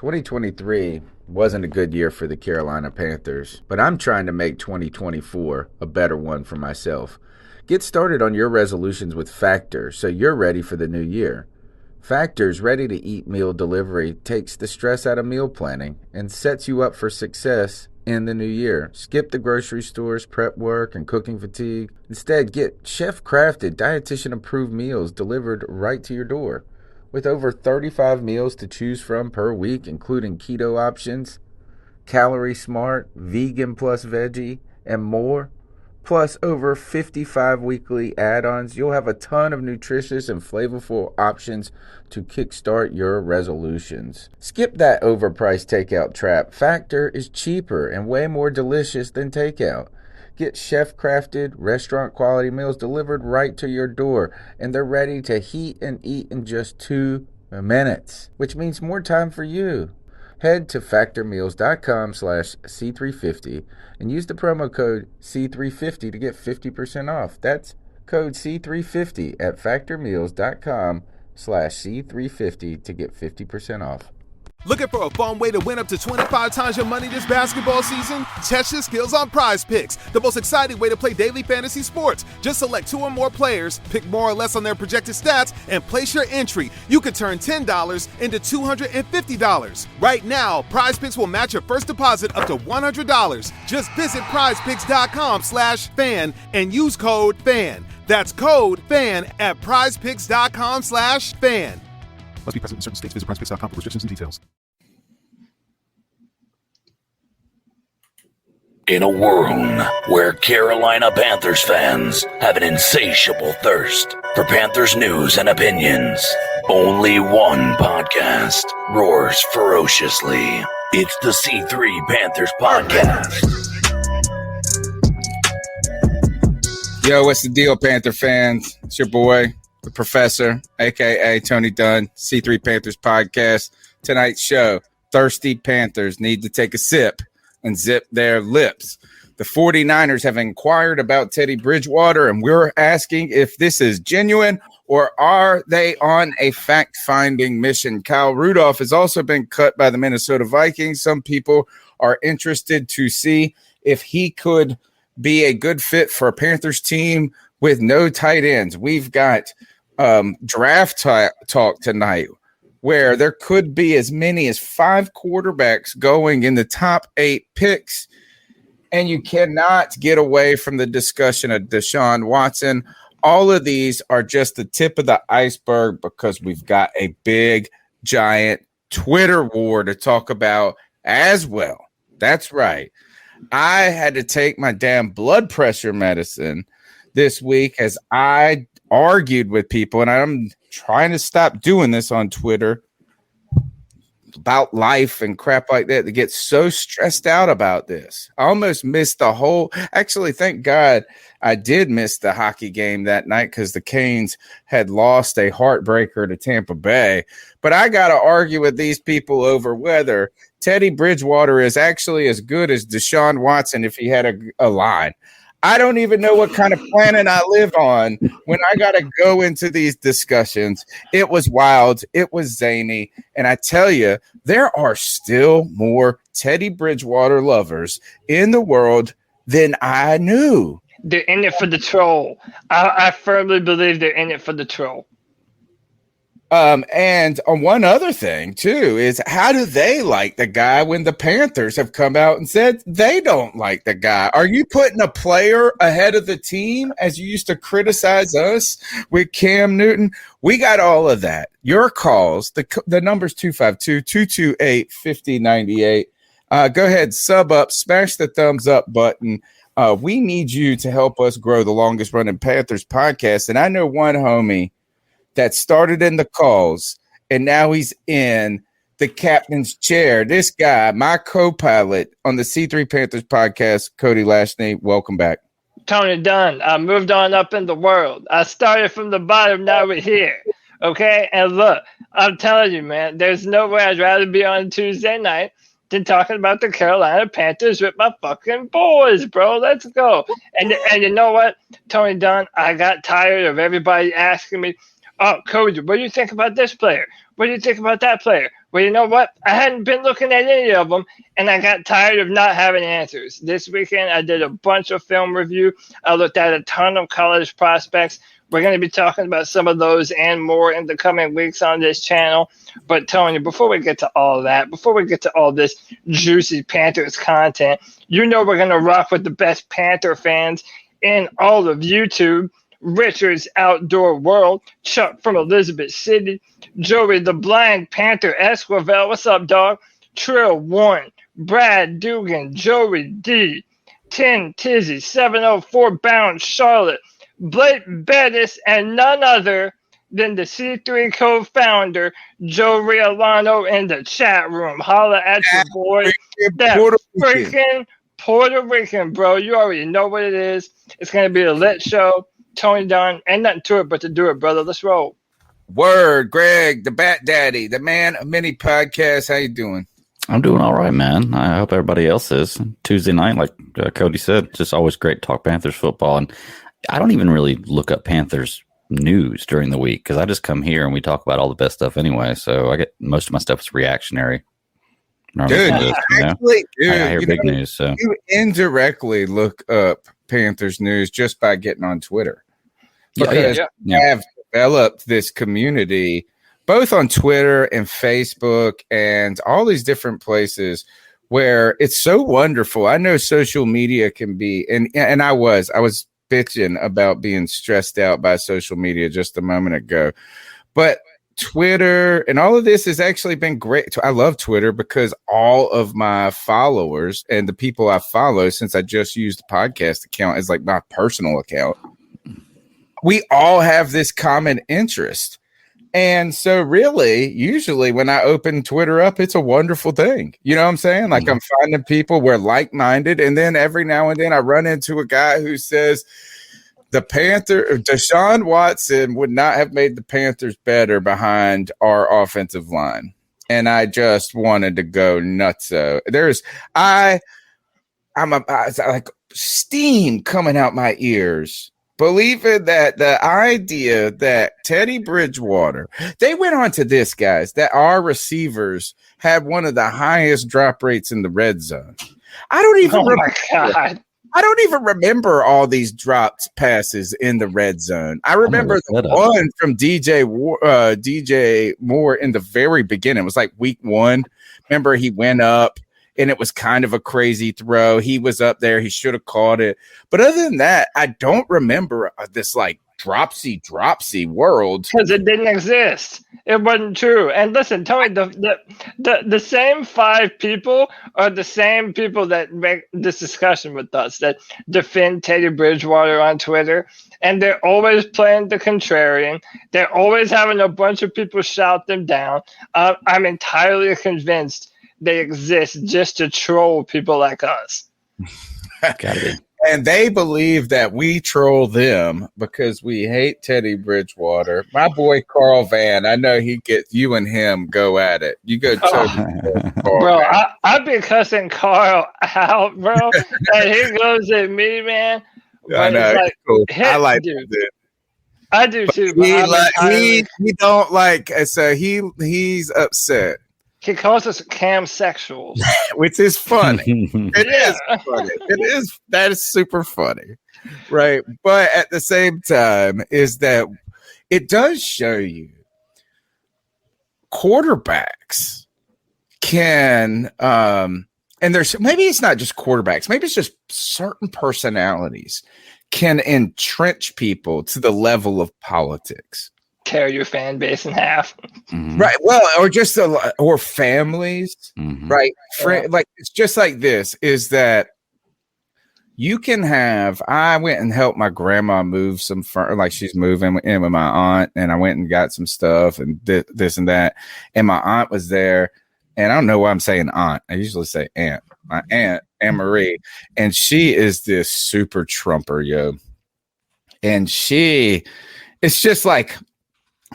2023 wasn't a good year for the Carolina Panthers, but I'm trying to make 2024 a better one for myself. Get started on your resolutions with Factor so you're ready for the new year. Factor's ready-to-eat meal delivery takes the stress out of meal planning and sets you up for success in the new year. Skip the grocery stores, prep work, and cooking fatigue. Instead, get chef-crafted, dietitian-approved meals delivered right to your door. With over 35 meals to choose from per week, including keto options, calorie smart, vegan plus veggie, and more, plus over 55 weekly add-ons, you'll have a ton of nutritious and flavorful options to kickstart your resolutions. Skip that overpriced takeout trap. Factor is cheaper and way more delicious than takeout. Get chef-crafted, restaurant-quality meals delivered right to your door, and they're ready to heat and eat in just 2 minutes, which means more time for you. Head to factormeals.com/C350 and use the promo code C350 to get 50% off. That's code C350 at factormeals.com/C350 to get 50% off. Looking for a fun way to win up to 25 times your money this basketball season? Test your skills on Prize Picks, the most exciting way to play daily fantasy sports. Just select 2 or more players, pick more or less on their projected stats, and place your entry. You could turn $10 into $250. Right now, Prize Picks will match your first deposit up to $100. Just visit prizepicks.com/fan and use code FAN. That's code FAN at prizepicks.com/fan. Must be present in certain states. Visit prizepicks.com for restrictions and details. In a world where Carolina Panthers fans have an insatiable thirst for Panthers news and opinions, only one podcast roars ferociously. It's the C3 Panthers Podcast. Yo, what's the deal, Panther fans? It's your boy, the Professor, a.k.a. Tony Dunn, C3 Panthers Podcast. Tonight's show, thirsty Panthers need to take a sip and zip their lips. The 49ers have inquired about Teddy Bridgewater, and we're asking if this is genuine or are they on a fact-finding mission. Kyle Rudolph has also been cut by the Minnesota Vikings. Some people are interested to see if he could be a good fit for a Panthers team with no tight ends. We've got draft talk tonight where there could be as many as 5 quarterbacks going in the top 8 picks, and you cannot get away from the discussion of Deshaun Watson. All of these are just the tip of the iceberg because we've got a big, giant Twitter war to talk about as well. That's right. I had to take my damn blood pressure medicine this week as I argued with people, and I'm trying to stop doing this on Twitter about life and crap like that. They get so stressed out about this. I almost missed the whole. Actually, thank God I did miss the hockey game that night because the Canes had lost a heartbreaker to Tampa Bay. But I got to argue with these people over whether Teddy Bridgewater is actually as good as Deshaun Watson if he had a line. I don't even know what kind of planet I live on when I got to go into these discussions. It was wild. It was zany. And I tell you, there are still more Teddy Bridgewater lovers in the world than I knew. They're in it for the troll. I firmly believe they're in it for the troll. And on one other thing, too, is how do they like the guy when the Panthers have come out and said they don't like the guy? Are you putting a player ahead of the team as you used to criticize us with Cam Newton? We got all of that. Your calls, the number's 252-228-5098. Go ahead, sub up, smash the thumbs up button. We need you to help us grow the longest running Panthers podcast. And I know one homie that started in the calls, and now he's in the captain's chair. This guy, my co-pilot on the C3 Panthers podcast, Cody Lashney, welcome back. Tony Dunn, I moved on up in the world. I started from the bottom, now we're here. Okay? And look, I'm telling you, man, there's no way I'd rather be on Tuesday night than talking about the Carolina Panthers with my fucking boys, bro. Let's go. And you know what, Tony Dunn, I got tired of everybody asking me, oh, Cody, what do you think about this player? What do you think about that player? Well, you know what? I hadn't been looking at any of them, and I got tired of not having answers. This weekend, I did a bunch of film review. I looked at a ton of college prospects. We're going to be talking about some of those and more in the coming weeks on this channel. But Tony, before we get to all that, before we get to all this juicy Panthers content, you know we're going to rock with the best Panther fans in all of YouTube. Richard's Outdoor World, Chuck from Elizabeth City, Joey the Blind Panther Esquivel, what's up, dog? Trill 1, Brad Dugan, Joey D, 10 Tizzy, 704 Bound Charlotte, Blake Bettis, and none other than the C3 co-founder, Joe Riolano, in the chat room. Holla at your boy. That freaking Puerto Rican, bro. You already know what it is. It's going to be a lit show. Tony Dunn, ain't nothing to it but to do it, brother. Let's roll. Word, Greg, the Bat Daddy, the man of many podcasts. How you doing? I'm doing all right, man. I hope everybody else is. Tuesday night, like Cody said, it's just always great to talk Panthers football. And I don't even really look up Panthers news during the week because I just come here and we talk about all the best stuff anyway. So I get most of my stuff is reactionary. Dude, actually, I hear big news. So you indirectly look up Panthers news just by getting on Twitter. Because we have developed this community both on Twitter and Facebook and all these different places where it's so wonderful. I know social media can be, and I was bitching about being stressed out by social media just a moment ago, but Twitter and all of this has actually been great. I love Twitter because all of my followers and the people I follow, since I just used the podcast account as like my personal account, we all have this common interest. And so really, usually when I open Twitter up, it's a wonderful thing. You know what I'm saying? Like I'm finding people we're like-minded. And then every now and then I run into a guy who says Deshaun Watson would not have made the Panthers better behind our offensive line. And I just wanted to go nuts. I'm like steam coming out my ears, believing that the idea that Teddy Bridgewater, they went on to this, guys, that our receivers had one of the highest drop rates in the red zone. I don't even remember all these dropped passes in the red zone. I remember the one from DJ Moore in the very beginning. It was like week 1. Remember, he went up and it was kind of a crazy throw. He was up there. He should have caught it. But other than that, I don't remember this like dropsy world. Because it didn't exist. It wasn't true. And listen, Tony, the same 5 people are the same people that make this discussion with us, that defend Teddy Bridgewater on Twitter. And they're always playing the contrarian. They're always having a bunch of people shout them down. I'm entirely convinced they exist just to troll people like us. Gotta be. And they believe that we troll them because we hate Teddy Bridgewater. My boy Carl Van, I know he gets you and him go at it. You go, bro. I've been cussing Carl out, bro, and he goes at me, man. I know. Like, cool. I like dude. It. I do too. He don't like. So he's upset. He calls us cam sexuals, which is funny. It is funny. That is super funny, right? But at the same time, is that it does show you quarterbacks can, and there's maybe it's not just quarterbacks, maybe it's just certain personalities can entrench people to the level of politics. Tear your fan base in half. Mm-hmm. Right. Well, or just or families, right? Like it's just like this is that you can have. I went and helped my grandma move some like she's moving in with my aunt, and I went and got some stuff and this and that. And my aunt was there, and I don't know why I'm saying aunt. I usually say aunt. My aunt, Anne Marie, and she is this super Trumper, yo. And it's just like.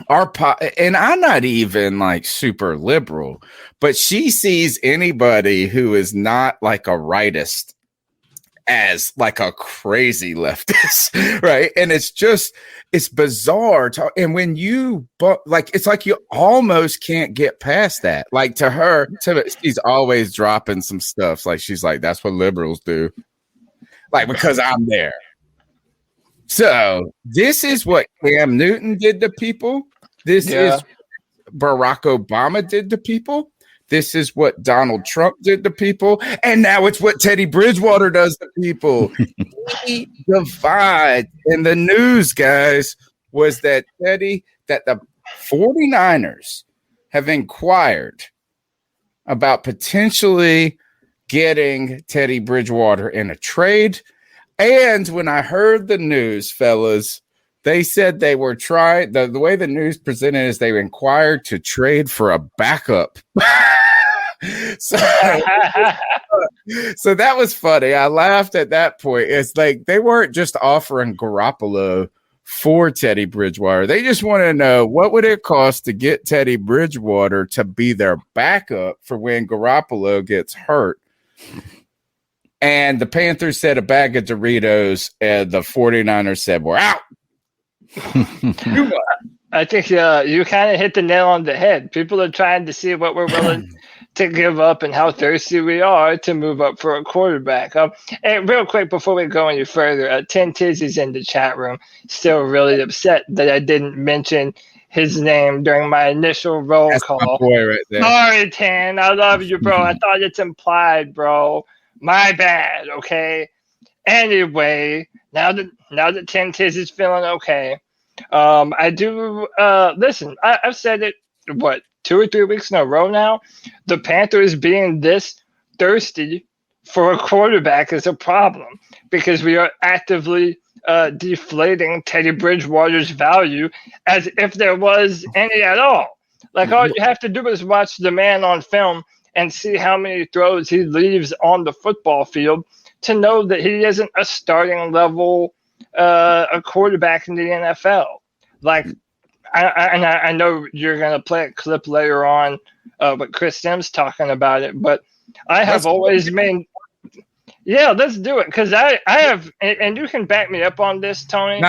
And I'm not even like super liberal, but she sees anybody who is not like a rightist as like a crazy leftist, right? And it's bizarre. And when it's like you almost can't get past that. Like to her, she's always dropping some stuff. Like she's like, that's what liberals do. Like, because I'm there. So this is what Cam Newton did to people. This is Barack Obama did to people. This is what Donald Trump did to people. And now it's what Teddy Bridgewater does to people. He divides. And the news, guys, was that the 49ers have inquired about potentially getting Teddy Bridgewater in a trade. And when I heard the news, fellas, they said they were trying, the way the news presented is they inquired to trade for a backup. So that was funny. I laughed at that point. It's like they weren't just offering Garoppolo for Teddy Bridgewater. They just want to know what would it cost to get Teddy Bridgewater to be their backup for when Garoppolo gets hurt. And the Panthers said a bag of Doritos, and the 49ers said, we're out. I think you kind of hit the nail on the head. People are trying to see what we're willing to give up and how thirsty we are to move up for a quarterback. And real quick, before we go any further, 10 Tizzy's in the chat room, still really upset that I didn't mention his name during my initial roll call. My boy right there. Sorry, 10. I love you, bro. I thought it's implied, bro. My bad, okay? Anyway, now that 10 Tizzy's feeling okay, I do listen, I've said it, 2 or 3 weeks in a row now. The Panthers being this thirsty for a quarterback is a problem because we are actively deflating Teddy Bridgewater's value as if there was any at all. Like, all you have to do is watch the man on film and see how many throws he leaves on the football field to know that he isn't a starting level a quarterback in the NFL. Like, I know you're going to play a clip later on with Chris Sims talking about it, but I have always made – yeah, let's do it because I have – and you can back me up on this, Tony.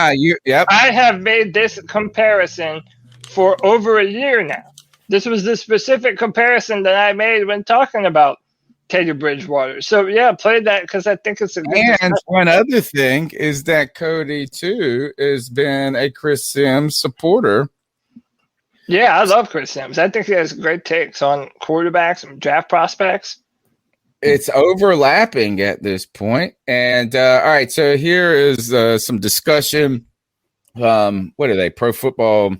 Yep. I have made this comparison for over a year now. This was the specific comparison that I made when talking about Teddy Bridgewater. So, yeah, play that because I think it's a good And one other thing is that Cody, too, has been a Chris Sims supporter. Yeah, I love Chris Sims. I think he has great takes on quarterbacks and draft prospects. It's overlapping at this point. And, all right, so here is some discussion. What are they? Pro Football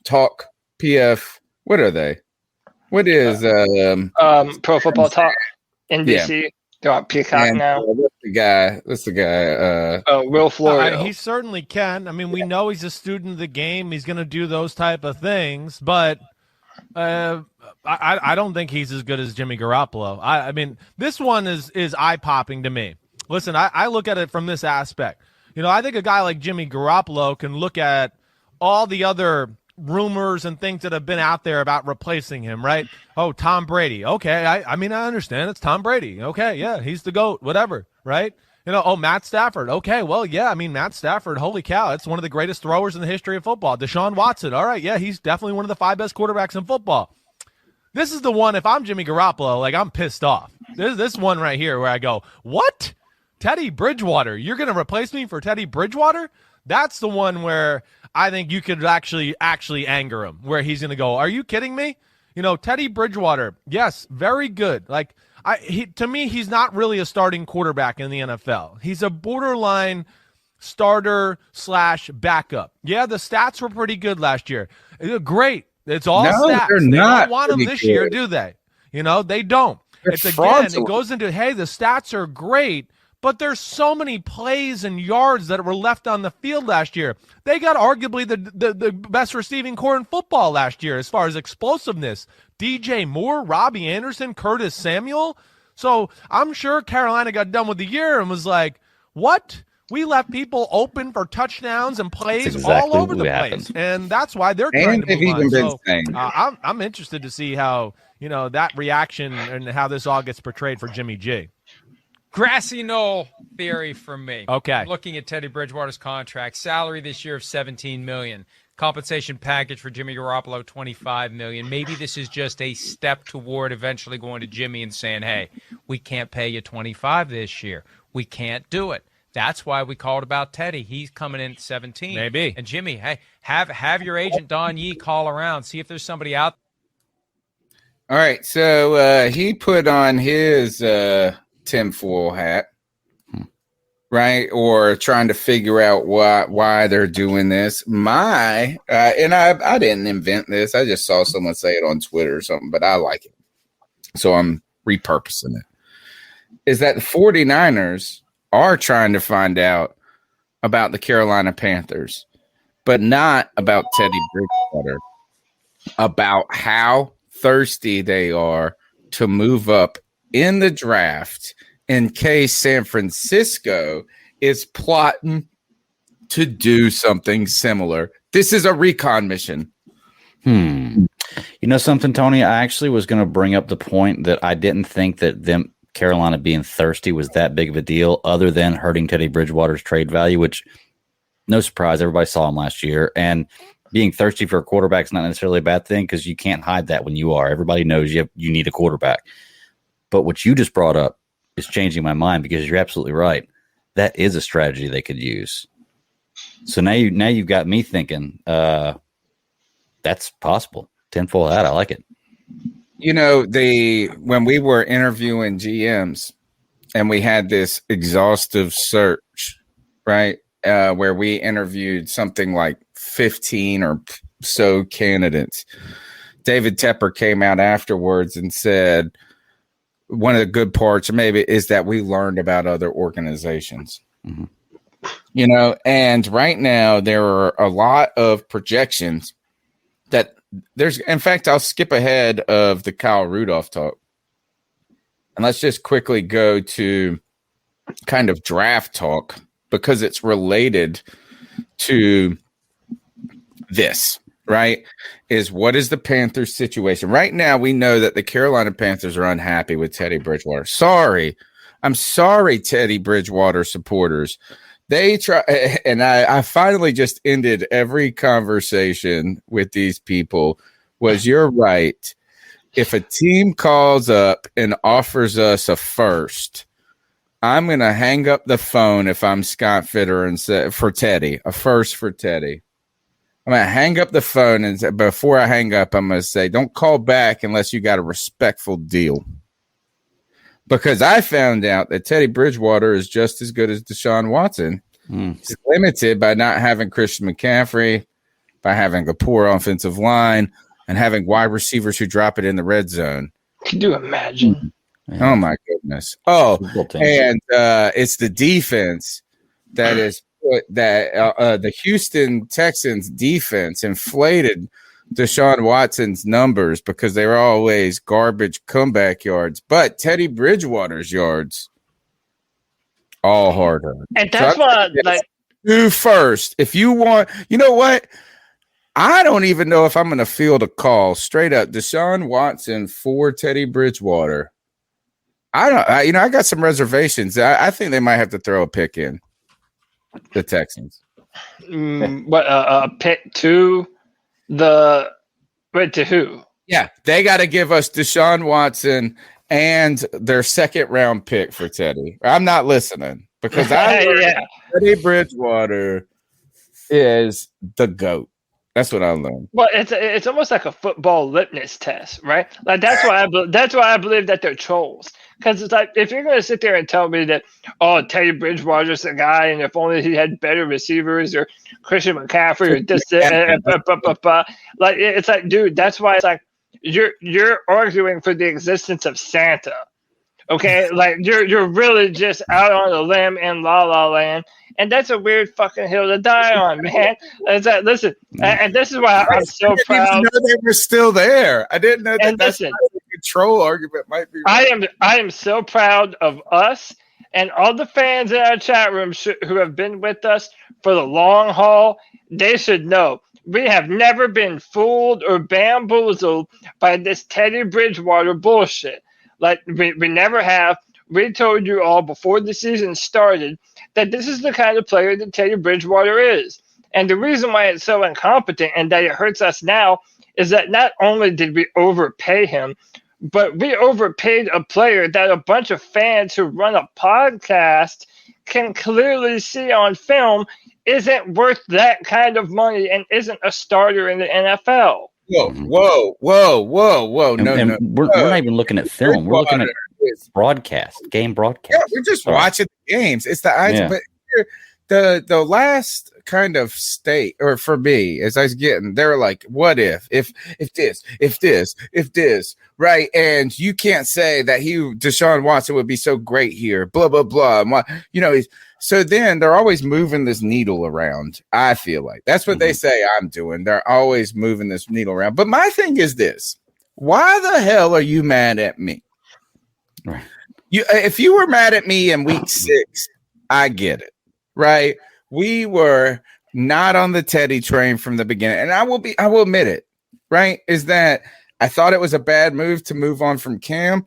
Talk, PF. What are they? What is Pro Football Talk, NBC? Yeah. They're on Peacock now. What's the guy? Will Florio. He certainly can. I mean, we know he's a student of the game. He's going to do those type of things, but I don't think he's as good as Jimmy Garoppolo. I mean, this one is eye-popping to me. Listen, I look at it from this aspect. You know, I think a guy like Jimmy Garoppolo can look at all the other rumors and things that have been out there about replacing him, right? Oh, Tom Brady. Okay, I mean, I understand. It's Tom Brady. Okay, yeah, he's the GOAT, whatever, right? You know, Matt Stafford. Okay, well, yeah, I mean, Matt Stafford, holy cow, that's one of the greatest throwers in the history of football. Deshaun Watson. All right, yeah, he's definitely one of the 5 best quarterbacks in football. This is the one, if I'm Jimmy Garoppolo, like, I'm pissed off. This one right here where I go, what? Teddy Bridgewater. You're going to replace me for Teddy Bridgewater? That's the one where I think you could actually anger him, where he's going to go, are you kidding me? You know, Teddy Bridgewater, yes, very good. Like, to me, he's not really a starting quarterback in the NFL. He's a borderline starter / backup. Yeah, the stats were pretty good last year. Great. It's all stats. They're they not don't want him this year, do they? You know, they don't. It goes into, hey, the stats are great, but there's so many plays and yards that were left on the field last year. They got arguably the best receiving core in football last year as far as explosiveness. DJ Moore, Robbie Anderson, Curtis Samuel. So I'm sure Carolina got done with the year and was like, what? We left people open for touchdowns and plays all over the place. And that's why they're trying to move on. So, I'm interested to see how, you know, that reaction and how this all gets portrayed for Jimmy G. Grassy knoll theory from me. Okay. I'm looking at Teddy Bridgewater's contract. Salary this year of $17 million. Compensation package for Jimmy Garoppolo, $25 million. Maybe this is just a step toward eventually going to Jimmy and saying, hey, we can't pay you $25 this year. We can't do it. That's why we called about Teddy. He's coming in at 17. Maybe. And Jimmy, hey, have your agent Don Yee call around, see if there's somebody out. All right, so he put on his tinfoil hat, right? Or trying to figure out why they're doing this. And I didn't invent this. I just saw someone say it on Twitter or something, but I like it. So I'm repurposing it. Is that the 49ers are trying to find out about the Carolina Panthers, but not about Teddy Bridgewater, about how thirsty they are to move up in the draft in case San Francisco is plotting to do something similar. This is a recon mission. You know something, Tony? I actually was going to bring up the point that I didn't think that Carolina being thirsty was that big of a deal, other than hurting Teddy Bridgewater's trade value, which, no surprise, everybody saw him last year. And being thirsty for a quarterback is not necessarily a bad thing, because you can't hide that when you are. Everybody knows you need a quarterback. But what you just brought up is changing my mind, because you're absolutely right. That is a strategy they could use. So now you've got me thinking that's possible. Tinfoil hat, I like it. You know, when we were interviewing GMs and we had this exhaustive search, right, where we interviewed something like 15 or so candidates, David Tepper came out afterwards and said one of the good parts maybe is that we learned about other organizations. Mm-hmm. You know, and right now there are a lot of projections that in fact, I'll skip ahead of the Kyle Rudolph talk. And let's just quickly go to kind of draft talk, because it's related to this, right? Is what is the Panthers situation? Right now, we know that the Carolina Panthers are unhappy with Teddy Bridgewater. I'm sorry, Teddy Bridgewater supporters. They try, and I finally just ended every conversation with these people. You're right. If a team calls up and offers us a first, I'm going to hang up the phone if I'm Scott Fitter and say for Teddy, a first for Teddy. I'm going to hang up the phone, and before I hang up, I'm going to say, don't call back unless you got a respectful deal. Because I found out that Teddy Bridgewater is just as good as Deshaun Watson. He's limited by not having Christian McCaffrey, by having a poor offensive line, and having wide receivers who drop it in the red zone. Can you imagine? Oh, my goodness. Oh, and it's the defense that is the Houston Texans defense inflated Deshaun Watson's numbers because they were always garbage comeback yards, but Teddy Bridgewater's yards all harder. And that's why, do first. If you want, you know what? I don't even know if I'm going to field a call straight up. Deshaun Watson for Teddy Bridgewater. I got some reservations. I think they might have to throw a pick in. The Texans. A pick to who? Yeah, they got to give us Deshaun Watson and their second round pick for Teddy. I'm not listening because Teddy Bridgewater is the GOAT. That's what I learned. Well, it's almost like a football litmus test, right? Like that's why I believe that they're trolls. Because it's like, if you're going to sit there and tell me that, Teddy Bridgewater's the guy, and if only he had better receivers or Christian McCaffrey or this, like it's like, dude, that's why it's like you're arguing for the existence of Santa. Okay, like you're really just out on a limb in La La Land, and that's a weird fucking hill to die on, man. It's like, listen, and this is why I'm so proud. I didn't know they were still there. I didn't know that. That's the control argument might be. Right. I am so proud of us and all the fans in our chat room who have been with us for the long haul. They should know we have never been fooled or bamboozled by this Teddy Bridgewater bullshit. Like we never have. we told you all before the season started that this is the kind of player that Teddy Bridgewater is. And the reason why it's so incompetent and that it hurts us now is that not only did we overpay him, but we overpaid a player that a bunch of fans who run a podcast can clearly see on film isn't worth that kind of money and isn't a starter in the NFL. Whoa. No. We're not even looking at film. We're looking at game broadcast. Yeah, we're just watching the games. It's the idea. But here, the last kind of state, or for me, as I was getting, they were like, what if this, right? And you can't say that Deshaun Watson would be so great here, blah, blah, blah. So then they're always moving this needle around. I feel like that's what they say I'm doing. They're always moving this needle around. But my thing is this: why the hell are you mad at me? Right. If you were mad at me in week 6, I get it, right? We were not on the Teddy train from the beginning, and I will admit it, right? Is that I thought it was a bad move to move on from Cam,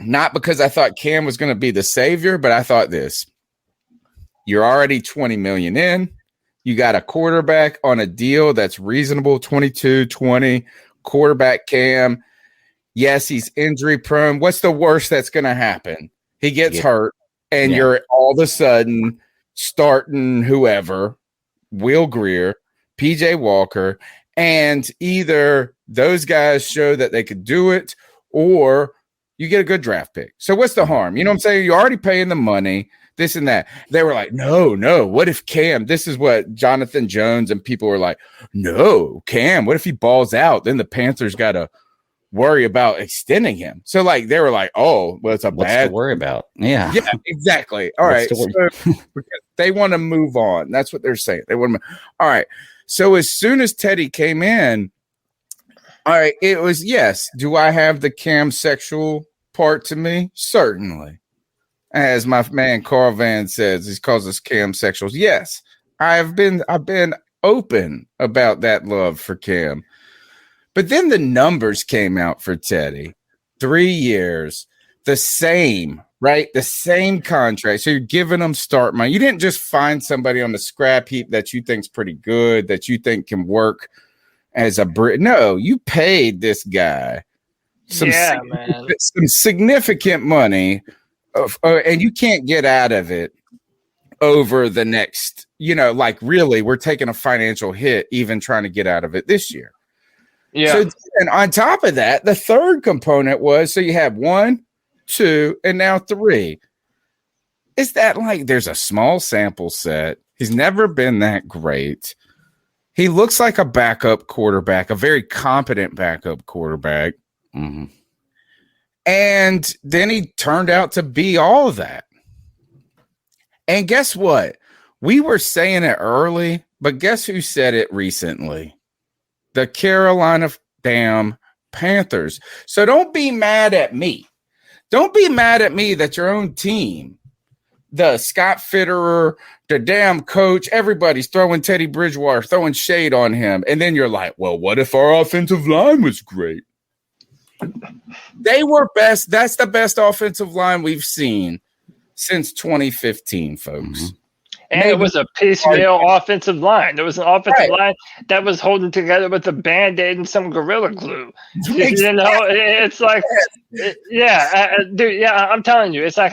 not because I thought Cam was going to be the savior, but I thought this. You're already $20 million in. You got a quarterback on a deal that's reasonable, 22-20, quarterback Cam. Yes, he's injury prone. What's the worst that's going to happen? He gets hurt, and you're all of a sudden starting whoever, Will Greer, PJ Walker, and either those guys show that they could do it or you get a good draft pick. So what's the harm? You know what I'm saying? You're already paying the money. This and that. They were like, no. What if Cam? This is what Jonathan Jones and people were like, no, Cam. What if he balls out? Then the Panthers got to worry about extending him. So like they were like, oh, well, it's what's to worry about? Yeah, exactly. All right, so, because they want to move on. That's what they're saying. They want to. All right. So as soon as Teddy came in, all right, it was yes. Do I have the Cam sexual part to me? Certainly. As my man Carl Van says, he calls us Cam sexuals. Yes, I've been open about that love for Cam. But then the numbers came out for Teddy. 3 years, the same, right? The same contract. So you're giving them start money. You didn't just find somebody on the scrap heap that you think's pretty good, that you think can work as a Brit. No, you paid this guy some significant money. And you can't get out of it over the next, like really, we're taking a financial hit even trying to get out of it this year. Yeah. So, and on top of that, the third component was, so you have 1, 2, and now 3. Is that like there's a small sample set? He's never been that great. He looks like a backup quarterback, a very competent backup quarterback. Mm-hmm. And then he turned out to be all of that. And guess what? We were saying it early, but guess who said it recently? The Carolina damn Panthers. So don't be mad at me. Don't be mad at me that your own team, the Scott Fitterer, the damn coach, everybody's throwing Teddy Bridgewater, throwing shade on him. And then you're like, well, what if our offensive line was great? They were best. That's the best offensive line we've seen since 2015, folks. Mm-hmm. And it was a piecemeal offensive line. There was an offensive line that was holding together with a Band-Aid and some Gorilla Glue. It's like, dude, I'm telling you, it's like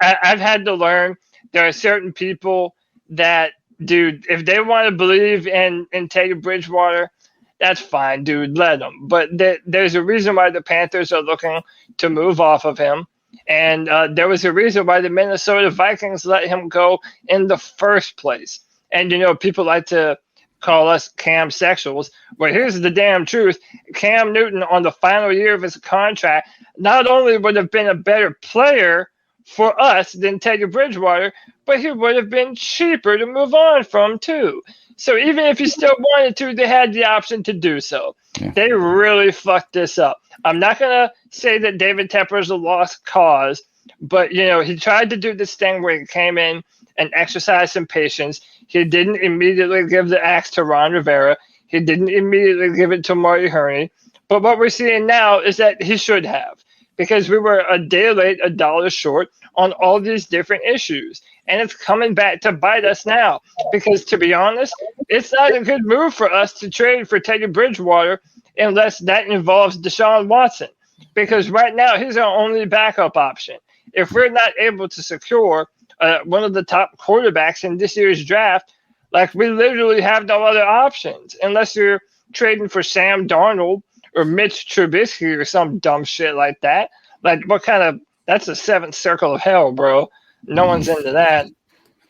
I've had to learn there are certain people that, dude, if they want to believe in Teddy Bridgewater, that's fine, dude. Let them. But there's a reason why the Panthers are looking to move off of him. And there was a reason why the Minnesota Vikings let him go in the first place. And, people like to call us Cam sexuals. But here's the damn truth. Cam Newton, on the final year of his contract, not only would have been a better player for us than Teddy Bridgewater, but he would have been cheaper to move on from, too. So even if he still wanted to, they had the option to do so. Yeah. They really fucked this up. I'm not going to say that David Tepper is a lost cause, but, he tried to do this thing where he came in and exercised some patience. He didn't immediately give the axe to Ron Rivera. He didn't immediately give it to Marty Herney. But what we're seeing now is that he should have, because we were a day late, a dollar short on all these different issues. And it's coming back to bite us now because, to be honest, it's not a good move for us to trade for Teddy Bridgewater unless that involves Deshaun Watson, because right now he's our only backup option. If we're not able to secure one of the top quarterbacks in this year's draft, like, we literally have no other options unless you're trading for Sam Darnold or Mitch Trubisky or some dumb shit like that. Like, that's a seventh circle of hell, bro. No one's into that.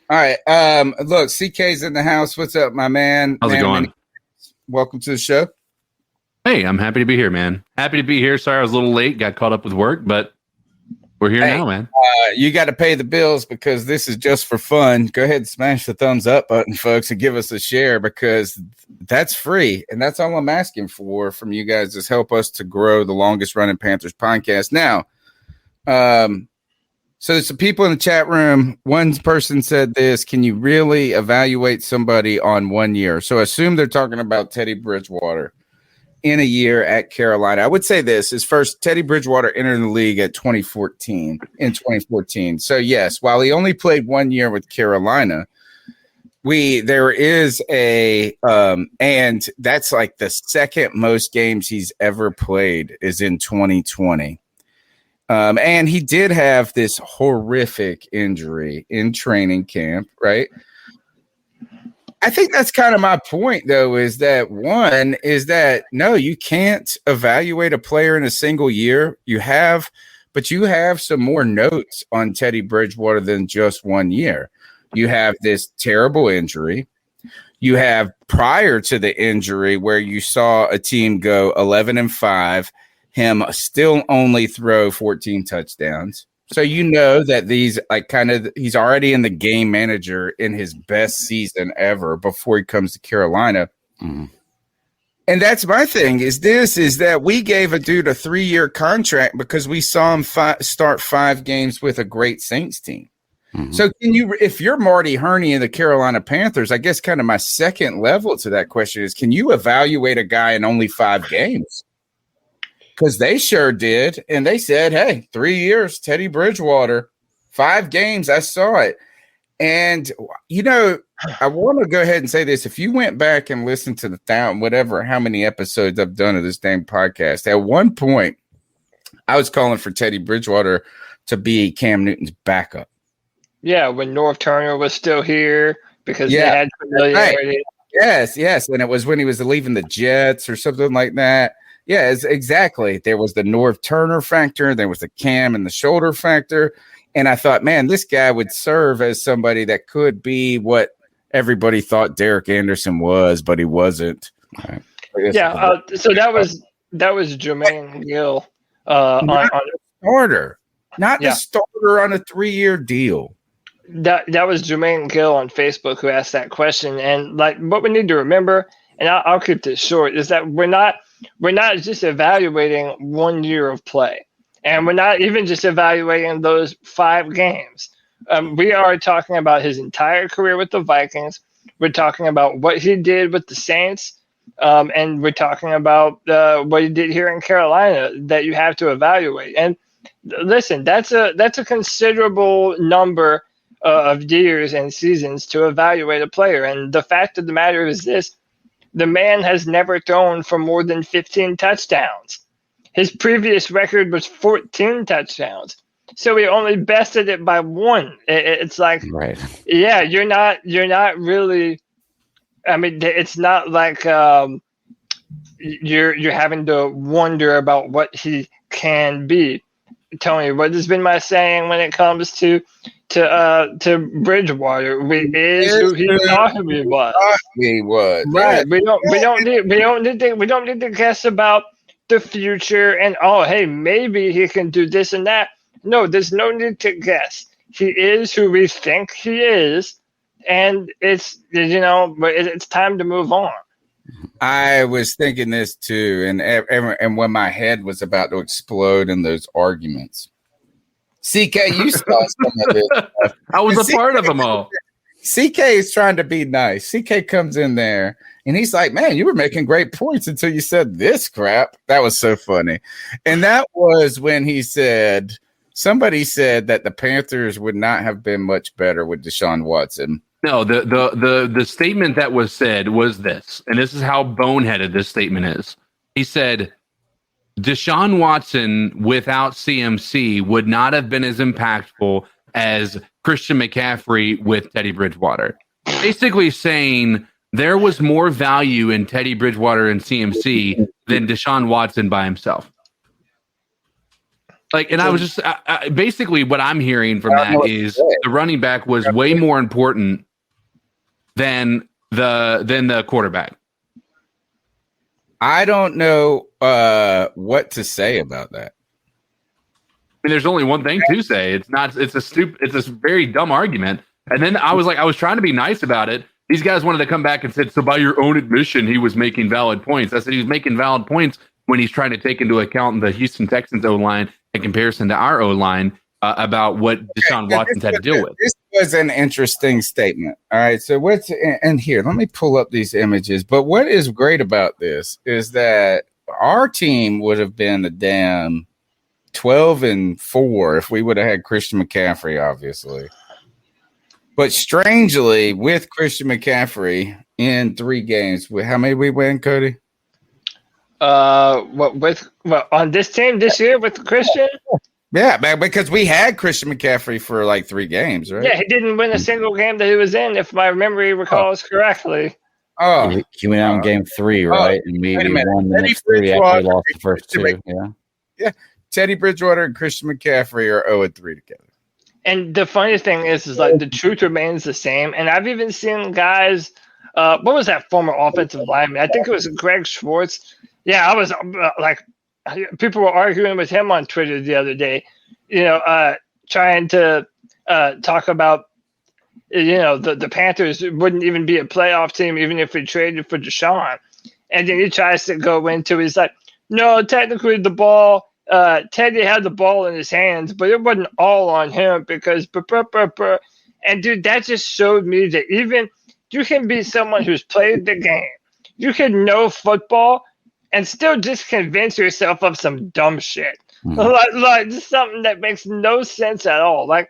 All right. Look, CK's in the house. What's up, my man? How's it going? Welcome to the show. Hey, I'm happy to be here, man. Happy to be here. Sorry I was a little late. Got caught up with work, but we're here now, man. You got to pay the bills because this is just for fun. Go ahead and smash the thumbs up button, folks, and give us a share because that's free. And that's all I'm asking for from you guys is help us to grow the longest running Panthers podcast. Now, so there's some people in the chat room. One person said this: can you really evaluate somebody on 1 year? So assume they're talking about Teddy Bridgewater in a year at Carolina. I would say this is first, Teddy Bridgewater entered the league in 2014. So yes, while he only played 1 year with Carolina, there is a and that's like the second most games he's ever played is in 2020. And he did have this horrific injury in training camp, right? I think that's kind of my point, though, is that no, you can't evaluate a player in a single year. But you have some more notes on Teddy Bridgewater than just 1 year. You have this terrible injury. You have prior to the injury where you saw a team go 11-5, him still only throw 14 touchdowns. So you know that he's already in the game manager in his best season ever before he comes to Carolina. Mm-hmm. And that's my thing is that we gave a dude a 3-year contract because we saw him start 5 games with a great Saints team. Mm-hmm. So if you're Marty Hurney and the Carolina Panthers, I guess kind of my second level to that question is, can you evaluate a guy in only 5 games? Because they sure did. And they said, hey, 3 years, Teddy Bridgewater, 5 games. I saw it. And, I want to go ahead and say this. If you went back and listened to how many episodes I've done of this dang podcast, at one point, I was calling for Teddy Bridgewater to be Cam Newton's backup. Yeah, when North Turner was still here because they had familiarity. Right. Yes. And it was when he was leaving the Jets or something like that. Yeah, exactly. There was the North Turner factor. There was the Cam and the shoulder factor. And I thought, man, this guy would serve as somebody that could be what everybody thought Derek Anderson was, but he wasn't. Right. Yeah, so that was Jermaine Gill on starter, not the starter on a 3-year deal. That was Jermaine Gill on Facebook who asked that question. And like, what we need to remember, and I'll keep this short, is that we're not just evaluating 1 year of play, and we're not even just evaluating those 5 games. We are talking about his entire career with the Vikings. We're talking about what he did with the Saints, and we're talking about what he did here in Carolina that you have to evaluate. And listen, that's a considerable number of years and seasons to evaluate a player. And the fact of the matter is this: the man has never thrown for more than 15 touchdowns. His previous record was 14 touchdowns. So he only bested it by 1. It's like, right. Yeah, you're not really, I mean, it's not like you're having to wonder about what he can be. Tony, what has been my saying when it comes to Bridgewater? He is who he thought he was. He was. Right. We don't need to guess about the future and hey, maybe he can do this and that. No, there's no need to guess. He is who we think he is, and it's but it's time to move on. I was thinking this too, and when my head was about to explode in those arguments. CK, you saw some of this stuff. I was a part of them all. CK is trying to be nice. CK comes in there And he's like, man, you were making great points until you said this crap. That was so funny. And that was when he said, somebody said that the Panthers would not have been much better with Deshaun Watson. No, the statement that was said was this, and this is how boneheaded this statement is. He said, Deshaun Watson without CMC would not have been as impactful as Christian McCaffrey with Teddy Bridgewater. Basically saying there was more value in Teddy Bridgewater and CMC than Deshaun Watson by himself. Like, and I was just basically what I'm hearing from that is the running back was way more important than the quarterback. I don't know what to say about that. I mean, there's only one thing to say. It's a very dumb argument. And then I was trying to be nice about it. These guys wanted to come back and said, so by your own admission, he was making valid points. I said he was making valid points when he's trying to take into account the Houston Texans O-line in comparison to our O-line about what Deshaun Watson's had to deal with. This was an interesting statement. All right. So and here, let me pull up these images. But what is great about this is that our team would have been a damn 12-4 if we would have had Christian McCaffrey, obviously. But strangely, with Christian McCaffrey in 3 games, how many we win, Cody? On this team this year with Christian? Yeah, because we had Christian McCaffrey for like 3 games, right? Yeah, he didn't win a single game that he was in, if my memory recalls correctly. Oh, he went out in game 3, right? And we won the next 3 after we lost the first 2. Yeah. Teddy Bridgewater and Christian McCaffrey are 0-3 together. And the funny thing is like the truth remains the same. And I've even seen guys, what was that former offensive lineman? I think it was Greg Schwartz. Yeah, I was people were arguing with him on Twitter the other day, trying to talk about, the Panthers wouldn't even be a playoff team even if we traded for Deshaun. And then he tries to go into, he's like, no, technically the ball, Teddy had the ball in his hands, but it wasn't all on him because and dude, that just showed me that even you can be someone who's played the game, you can know football and still just convince yourself of some dumb shit. Like just something that makes no sense at all. Like,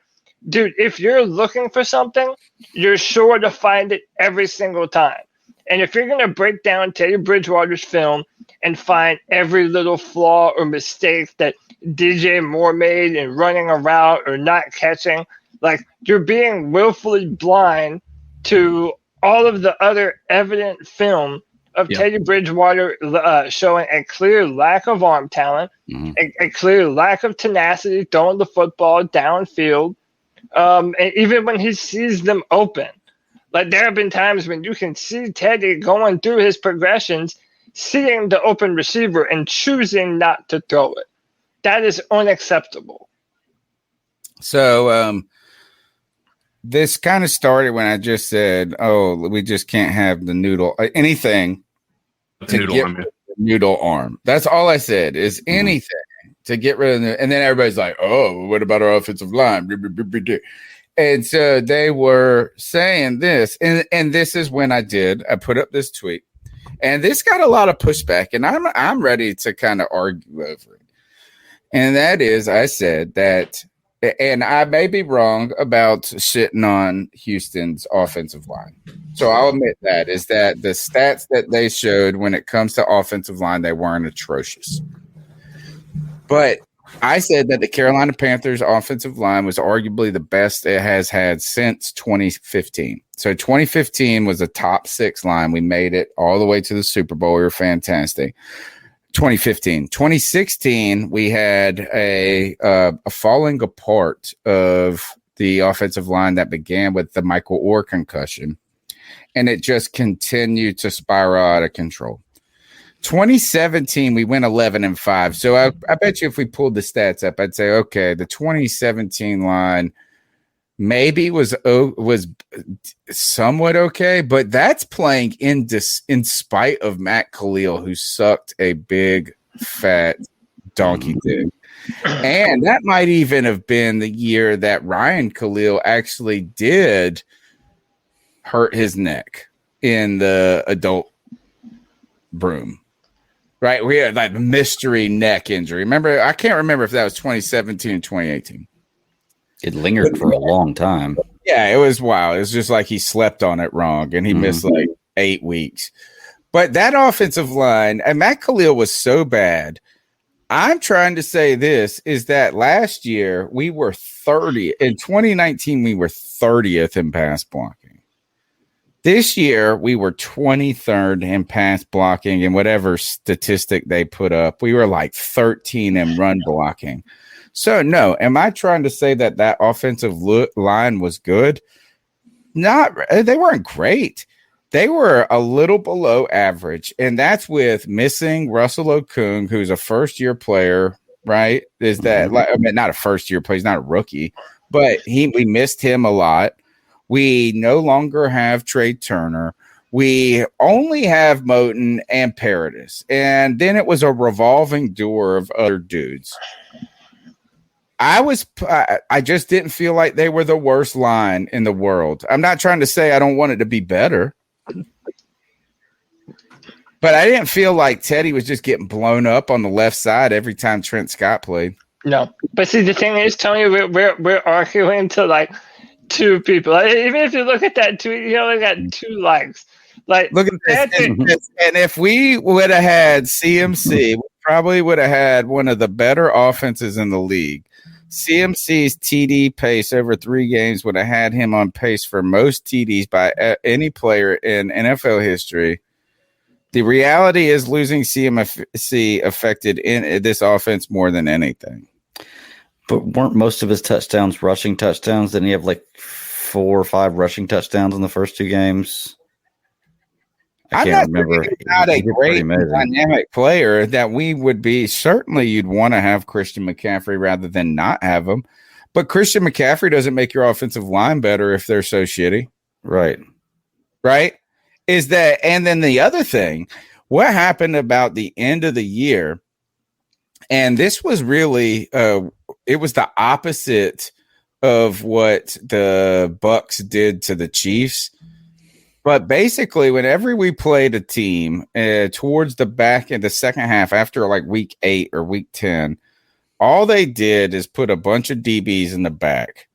dude, if you're looking for something, you're sure to find it every single time. And if you're going to break down Teddy Bridgewater's film and find every little flaw or mistake that DJ Moore made in running a route or not catching, like you're being willfully blind to all of the other evident film of Teddy Bridgewater showing a clear lack of arm talent, a clear lack of tenacity throwing the football downfield, and even when he sees them open. Like there have been times when you can see Teddy going through his progressions, seeing the open receiver and choosing not to throw it. That is unacceptable. So this kind of started when I just said, we just can't have the noodle, anything to get rid of the noodle arm. That's all I said is anything to get rid of it. And then everybody's like, what about our offensive line? And so they were saying this, and this is when I put up this tweet, and this got a lot of pushback, and I'm ready to kind of argue over it. And that is, I said that, and I may be wrong about shitting on Houston's offensive line. So I'll admit that is that the stats that they showed when it comes to offensive line, they weren't atrocious. But I said that the Carolina Panthers offensive line was arguably the best it has had since 2015. So 2015 was a top 6 line. We made it all the way to the Super Bowl. We were fantastic. 2015. 2016, we had a falling apart of the offensive line that began with the Michael Orr concussion, and it just continued to spiral out of control. 2017, we went 11-5. So I bet you if we pulled the stats up, I'd say, okay, the 2017 line maybe was somewhat okay, but that's playing in spite of Matt Khalil, who sucked a big, fat donkey dick. And that might even have been the year that Ryan Khalil actually did hurt his neck in the adult broom. Right? We had like mystery neck injury. Remember, I can't remember if that was 2017 or 2018. It lingered for a long time. Yeah, it was wild. It was just like he slept on it wrong and he missed like 8 weeks. But that offensive line, and Matt Khalil was so bad. I'm trying to say this is that last year we were 30. In 2019, we were 30th in pass blocking. This year, we were 23rd in pass blocking, and whatever statistic they put up, we were like 13 in run blocking. So, no, am I trying to say that offensive line was good? Not, they weren't great. They were a little below average, and that's with missing Russell Okung, who's a first-year player, right? Is that like, I mean, not a first-year player, he's not a rookie, but we missed him a lot. We no longer have Trey Turner. We only have Moton and Paradis, and then it was a revolving door of other dudes. I just didn't feel like they were the worst line in the world. I'm not trying to say I don't want it to be better. But I didn't feel like Teddy was just getting blown up on the left side every time Trent Scott played. No, but see, the thing is, Tony, we're arguing to like two people. Like, even if you look at that tweet, you only got 2 likes. Like, look at this. And if we would have had CMC, we probably would have had one of the better offenses in the league. CMC's TD pace over 3 games would have had him on pace for most TDs by any player in NFL history. The reality is losing CMC affected in this offense more than anything. But weren't most of his touchdowns rushing touchdowns? Didn't he have like 4 or 5 rushing touchdowns in the first 2 games? I can't remember. He's not a great dynamic player that we would be. Certainly, you'd want to have Christian McCaffrey rather than not have him. But Christian McCaffrey doesn't make your offensive line better if they're so shitty. Right. Is that, and then the other thing, what happened about the end of the year, and this was really, it was the opposite of what the Bucks did to the Chiefs. But basically, whenever we played a team towards the back in the second half, after like week 8 or week 10, all they did is put a bunch of DBs in the back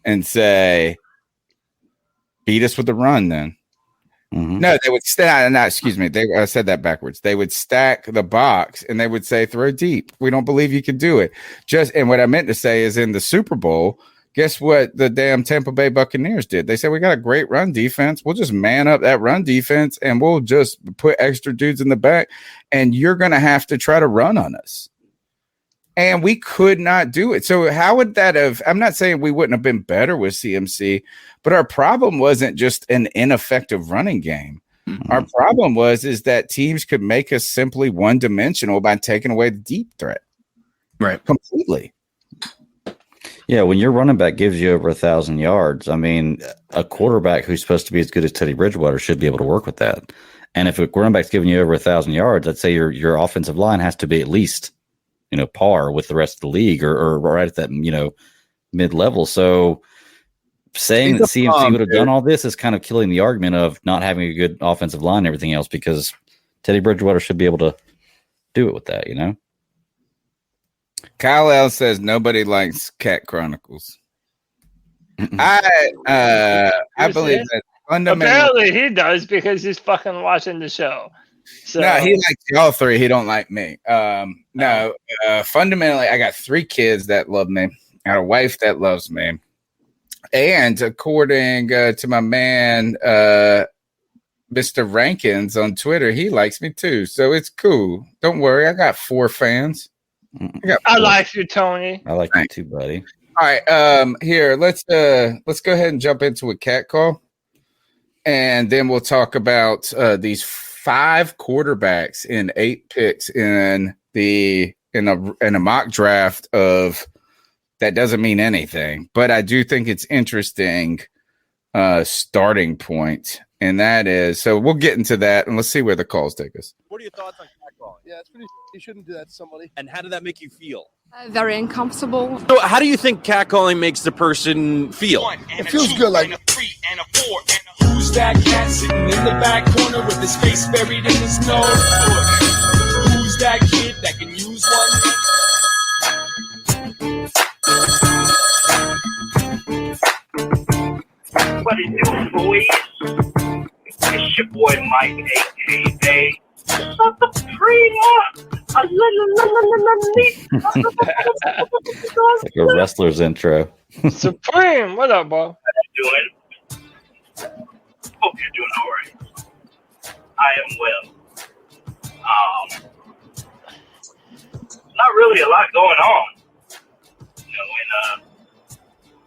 and say, beat us with the run then. No, they would stack. Excuse me. I said that backwards. They would stack the box and they would say, throw deep. We don't believe you can do it. And what I meant to say is in the Super Bowl, guess what the damn Tampa Bay Buccaneers did? They said, we got a great run defense. We'll just man up that run defense and we'll just put extra dudes in the back and you're going to have to try to run on us. And we could not do it. So how would that have, I'm not saying we wouldn't have been better with CMC, but our problem wasn't just an ineffective running game. Our problem is that teams could make us simply one-dimensional by taking away the deep threat. Right. Completely. Yeah, when your running back gives you over 1,000 yards, I mean, a quarterback who's supposed to be as good as Teddy Bridgewater should be able to work with that. And if a running back's giving you over 1,000 yards, I'd say your offensive line has to be at least, par with the rest of the league or right at that, mid-level. So saying that CMC would have done all this is kind of killing the argument of not having a good offensive line and everything else, because Teddy Bridgewater should be able to do it with that, Kyle L says nobody likes Cat Chronicles. I believe that fundamentally. Apparently he does because he's fucking watching the show. So. No, he likes y'all 3. He don't like me. Fundamentally, I got 3 kids that love me. I got a wife that loves me. And according to my man, Mr. Rankins on Twitter, he likes me too. So it's cool. Don't worry. I got 4 fans. I like you, Tony. I like you too, buddy. All right. Here, let's go ahead and jump into a cat call. And then we'll talk about these 5 quarterbacks in 8 picks in a mock draft of that doesn't mean anything, but I do think it's interesting starting point, and that is so we'll get into that and let's see where the calls take us. What are your thoughts on catcalling? Yeah, it's pretty. You shouldn't do that to somebody. And how did that make you feel? Very uncomfortable. So how do you think catcalling makes the person feel? It feels good. Like 3 and a 4 and a who's that cat sitting in the back corner with his face buried in his notebook? Who's that kid that can use one? What it do, boys? It's your boy Mike, a.k.a. Suprema. It's like a wrestler's intro. Supreme, what up, bro? How you doing? Hope you're doing all right. I am well. Not really a lot going on, in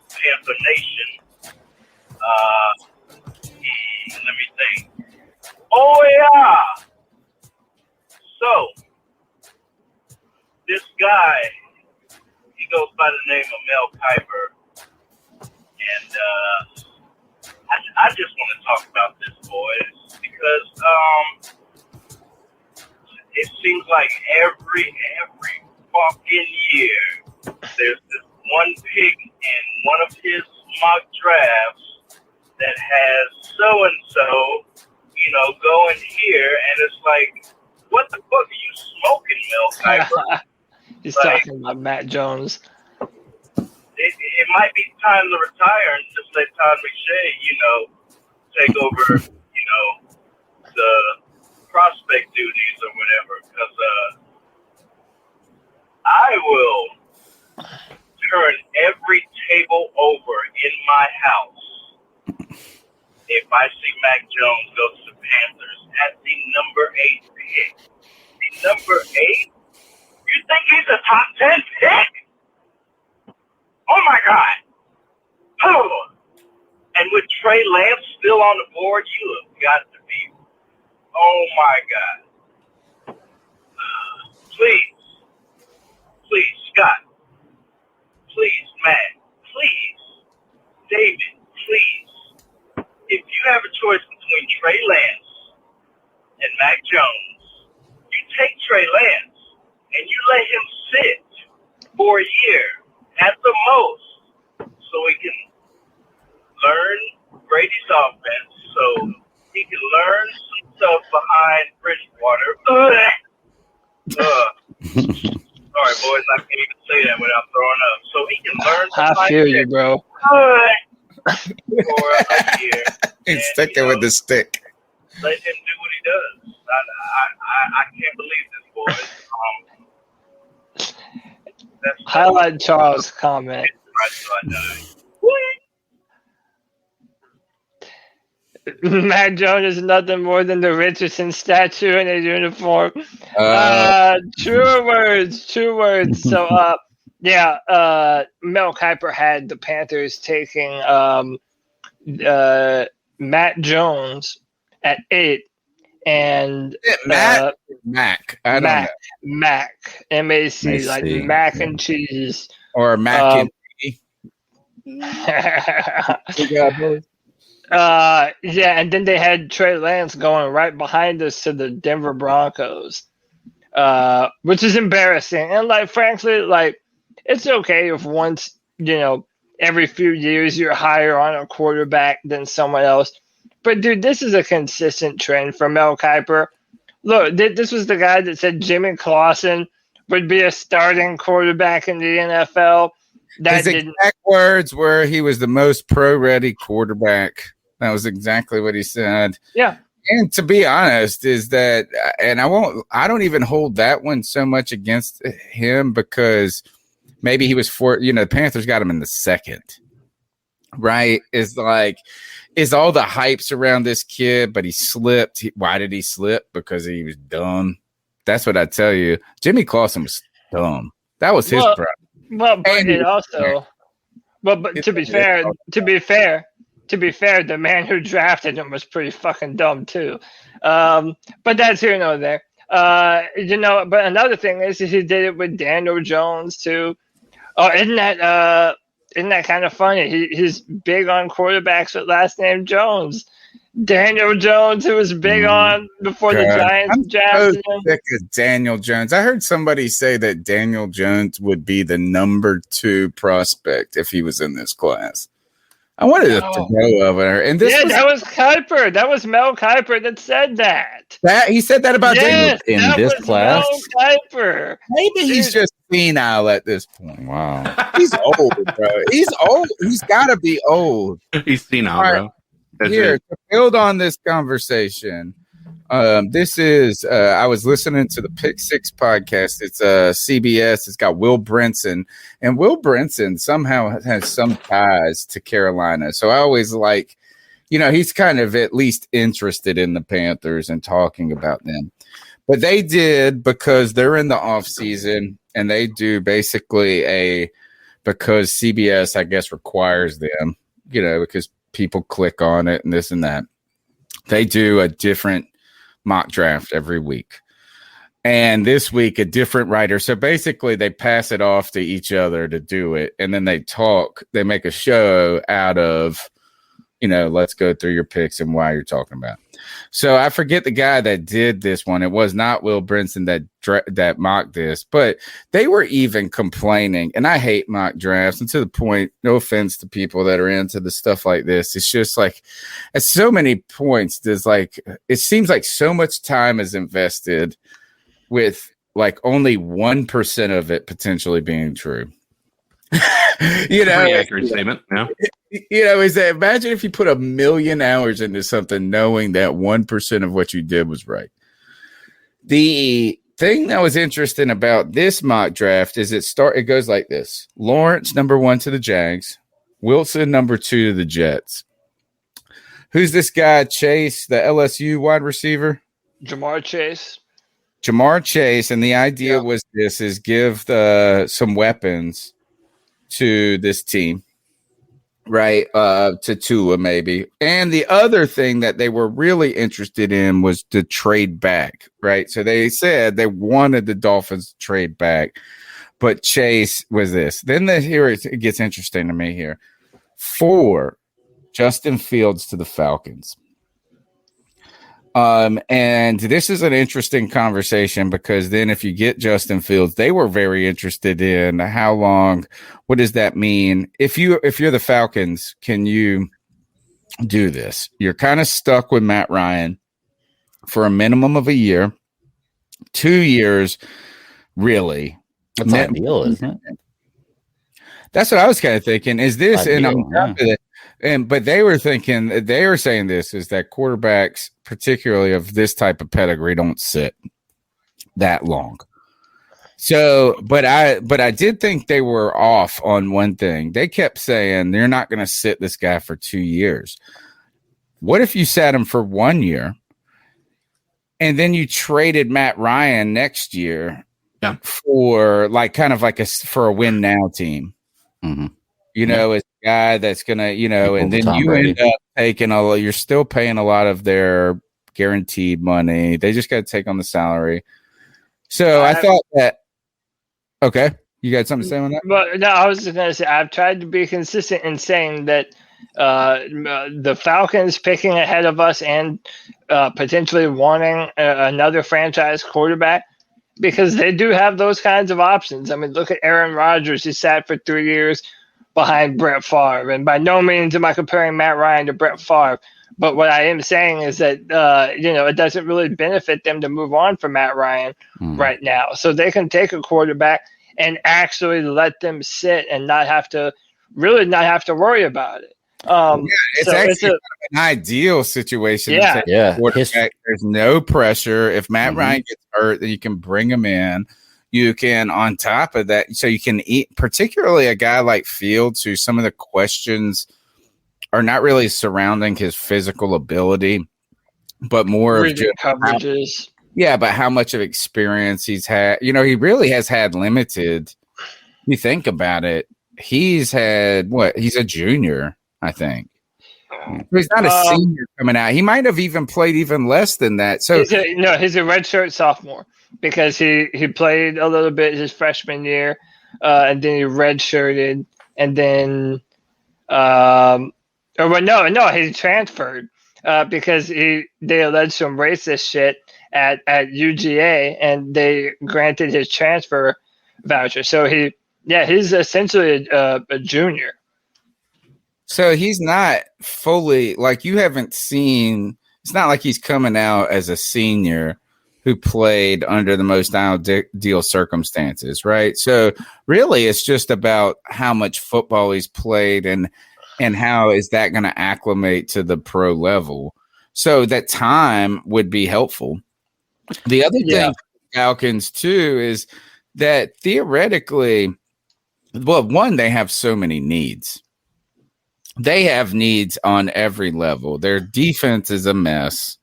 Panther Nation. Let me think. Oh yeah. So this guy, he goes by the name of Mel Kiper, and I just want to talk about this, boys, because it seems like every fucking year there's this one pick in one of his mock drafts that has so and so, going here, and it's like, what the fuck are you smoking, Mel Kiper? He's talking about Matt Jones. It might be time to retire and just let Todd McShay, take over, the prospect duties or whatever. Because I will turn every table over in my house if I see Mac Jones go to the Panthers at the number 8 pick. The number 8? You think he's a top 10 pick? Oh my God. Oh. And with Trey Lance still on the board, you have got to be. Oh my God. Please, Scott. Please, Matt. Please, David. Please. If you have a choice between Trey Lance and Mac Jones, you take Trey Lance and you let him sit for a year at the most so he can learn Brady's offense, so he can learn some stuff behind Bridgewater. Sorry, boys, I can't even say that without throwing up. So he can learn some I feel you, bro. For a year. He's sticking with the stick. Let him do what he does. I can't believe this, boys. Highlight Charles' comment. Matt Jones is nothing more than the Richardson statue in a uniform. True words. So, Mel Kiper had the Panthers taking Matt Jones at 8, and Mac. I don't know. Mac, M-A-C, like mac and cheese, or mac and cheese. And then they had Trey Lance going right behind us to the Denver Broncos, which is embarrassing. And frankly, it's okay if once, every few years you're higher on a quarterback than someone else. But dude, this is a consistent trend for Mel Kiper. Look, this was the guy that said Jimmy Clausen would be a starting quarterback in the NFL. His exact words were he was the most pro-ready quarterback. That was exactly what he said. Yeah. And to be honest, is that, and I don't even hold that one so much against him because maybe he was the Panthers got him in the second, right? Is all the hypes around this kid, but he slipped. Why did he slip? Because he was dumb. That's what I tell you. Jimmy Clausen was dumb. That was his problem. Well, but it also, but to be fair, the man who drafted him was pretty fucking dumb too. But that's here nor there. But another thing is he did it with Daniel Jones too. Oh, isn't that kind of funny? He's big on quarterbacks with last name Jones. Daniel Jones, who was big on before the Giants drafted him. Sick of Daniel Jones. I heard somebody say that Daniel Jones would be the number 2 prospect if he was in this class. I wanted to throw over there. And this that was Kuiper. That was Mel Kiper that said that. He said that about yes, in that this was class. Mel Kiper. Maybe he's just senile at this point. Wow. He's old, bro. He's old. He's got to be old. He's senile, bro. That's Here, it. to build on this conversation, this is I was listening to the Pick Six podcast. It's CBS. It's got Will Brinson, and Will Brinson somehow has some ties to Carolina. So I always like, he's kind of at least interested in the Panthers and talking about them. But they did, because they're in the off season, and they do basically because CBS, I guess, requires them, because people click on it and this and that. They do a different mock draft every week. And this week, a different writer. So basically, they pass it off to each other to do it. And then they talk. They make a show out of, let's go through your picks and why you're talking about. So I forget the guy that did this one. It was not Will Brinson that mocked this, but they were even complaining. And I hate mock drafts, and to the point, no offense to people that are into the stuff like this. It's just like at so many points, it seems like so much time is invested with like only 1% of it potentially being true. Pretty accurate statement. Yeah. Imagine if you put 1 million hours into something knowing that 1% of what you did was right. The thing that was interesting about this mock draft is it goes like this: Lawrence, number 1 to the Jags, Wilson, number 2 to the Jets. Who's this guy? Chase, the LSU wide receiver? Jamar Chase. And the idea was this is give some weapons to this team, right? To Tua maybe. And the other thing that they were really interested in was to trade back, right? So they said they wanted the Dolphins to trade back, but Chase was this. Then here it gets interesting to me here. 4, Justin Fields to the Falcons. And this is an interesting conversation, because then if you get Justin Fields, they were very interested in how long, what does that mean? If you're the Falcons, can you do this? You're kind of stuck with Matt Ryan for a minimum of a year, 2 years, really. That's ideal, isn't it? That's what I was kind of thinking. Is this, ideal, and on top of it, but they were saying this is that quarterbacks, particularly of this type of pedigree, don't sit that long. So, but I did think they were off on one thing. They kept saying they're not going to sit this guy for 2 years. What if you sat him for 1 year and then you traded Matt Ryan next year for for a win now team? Mm-hmm. As a guy that's going to, and then you end up taking you're still paying a lot of their guaranteed money. They just got to take on the salary. So I thought that, okay, you got something to say on that? But no, I was just going to say, I've tried to be consistent in saying that the Falcons picking ahead of us and potentially wanting another franchise quarterback, because they do have those kinds of options. I mean, look at Aaron Rodgers. He sat for 3 years behind Brett Favre. And by no means am I comparing Matt Ryan to Brett Favre. But what I am saying is that, it doesn't really benefit them to move on from Matt Ryan right now. So they can take a quarterback and actually let them sit and not have to worry about it. It's actually an ideal situation. Yeah. There's no pressure. If Matt Ryan gets hurt, then you can bring him in. You can, on top of that, so you can eat, particularly a guy like Fields, who some of the questions are not really surrounding his physical ability, but more of just coverages. But how much of experience he's had. He really has had limited. You think about it, he's had he's a junior, I think. He's not a senior coming out. He might have even played even less than that. So he's a redshirt sophomore, because he played a little bit his freshman year, and then he redshirted, and then he transferred because they alleged some racist shit at UGA, and they granted his transfer voucher. So he's essentially a junior. So he's not fully like you haven't seen. It's not like he's coming out as a senior who played under the most ideal circumstances, right? So really, it's just about how much football he's played and how is that going to acclimate to the pro level. So that time would be helpful. The other thing for Falcons too is that theoretically, well, one, they have so many needs. They have needs on every level. Their defense is a mess.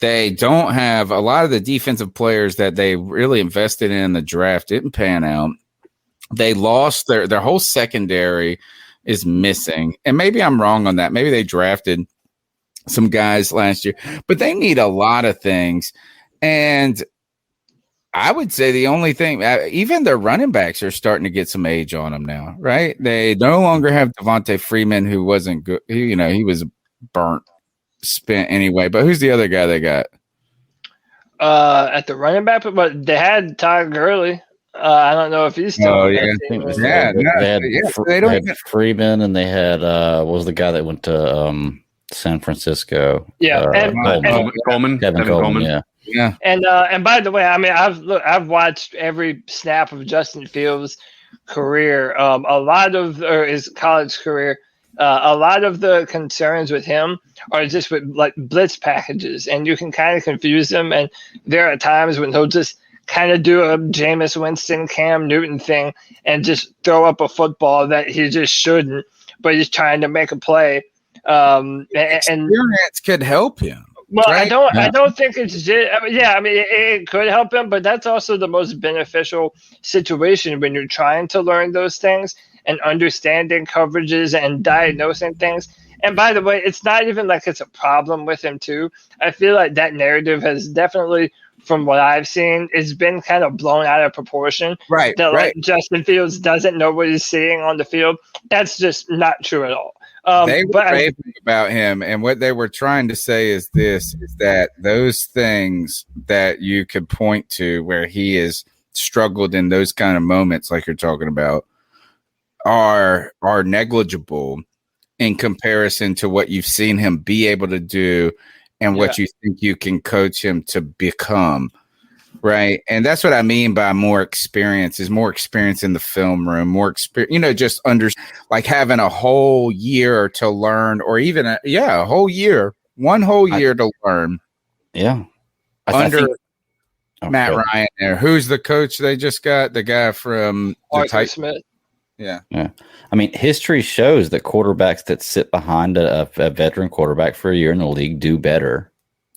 They don't have a lot of the defensive players that they really invested in the draft didn't pan out. They lost their whole secondary is missing. And maybe I'm wrong on that. Maybe they drafted some guys last year, but they need a lot of things. And I would say the only thing, even their running backs are starting to get some age on them now, right? They no longer have Devontae Freeman, who wasn't good. He was burnt, spent anyway. But who's the other guy they got? At the running back, but they had Todd Gurley. I don't know if he's still. Oh, on that team. They had Freeman, and they had what was the guy that went to San Francisco? Yeah, Coleman. Kevin Coleman. Yeah. Yeah, and by the way, I mean I've watched every snap of Justin Fields' career, his college career. A lot of the concerns with him are just with like blitz packages, and you can kind of confuse them. And there are times when he'll just kind of do a Jameis Winston, Cam Newton thing, and just throw up a football that he just shouldn't, but he's trying to make a play. And experience could help him. Well, right? I don't think it's it could help him, but that's also the most beneficial situation when you're trying to learn those things and understanding coverages and diagnosing things. And by the way, it's not even like it's a problem with him too. I feel like that narrative has definitely, from what I've seen, it's been kind of blown out of proportion. Right. That like Justin Fields doesn't know what he's seeing on the field. That's just not true at all. They were raving about him, and what they were trying to say is that those things that you could point to where he has struggled in those kind of moments, like you're talking about, are negligible in comparison to what you've seen him be able to do and what you think you can coach him to become. Right. And that's what I mean by more experience in the film room, more experience, just like having a whole year to learn, or even a whole year, one whole year to learn. Yeah. Matt Ryan there. Who's the coach they just got? The guy from Arthur Smith. Yeah. I mean, history shows that quarterbacks that sit behind a veteran quarterback for a year in the league do better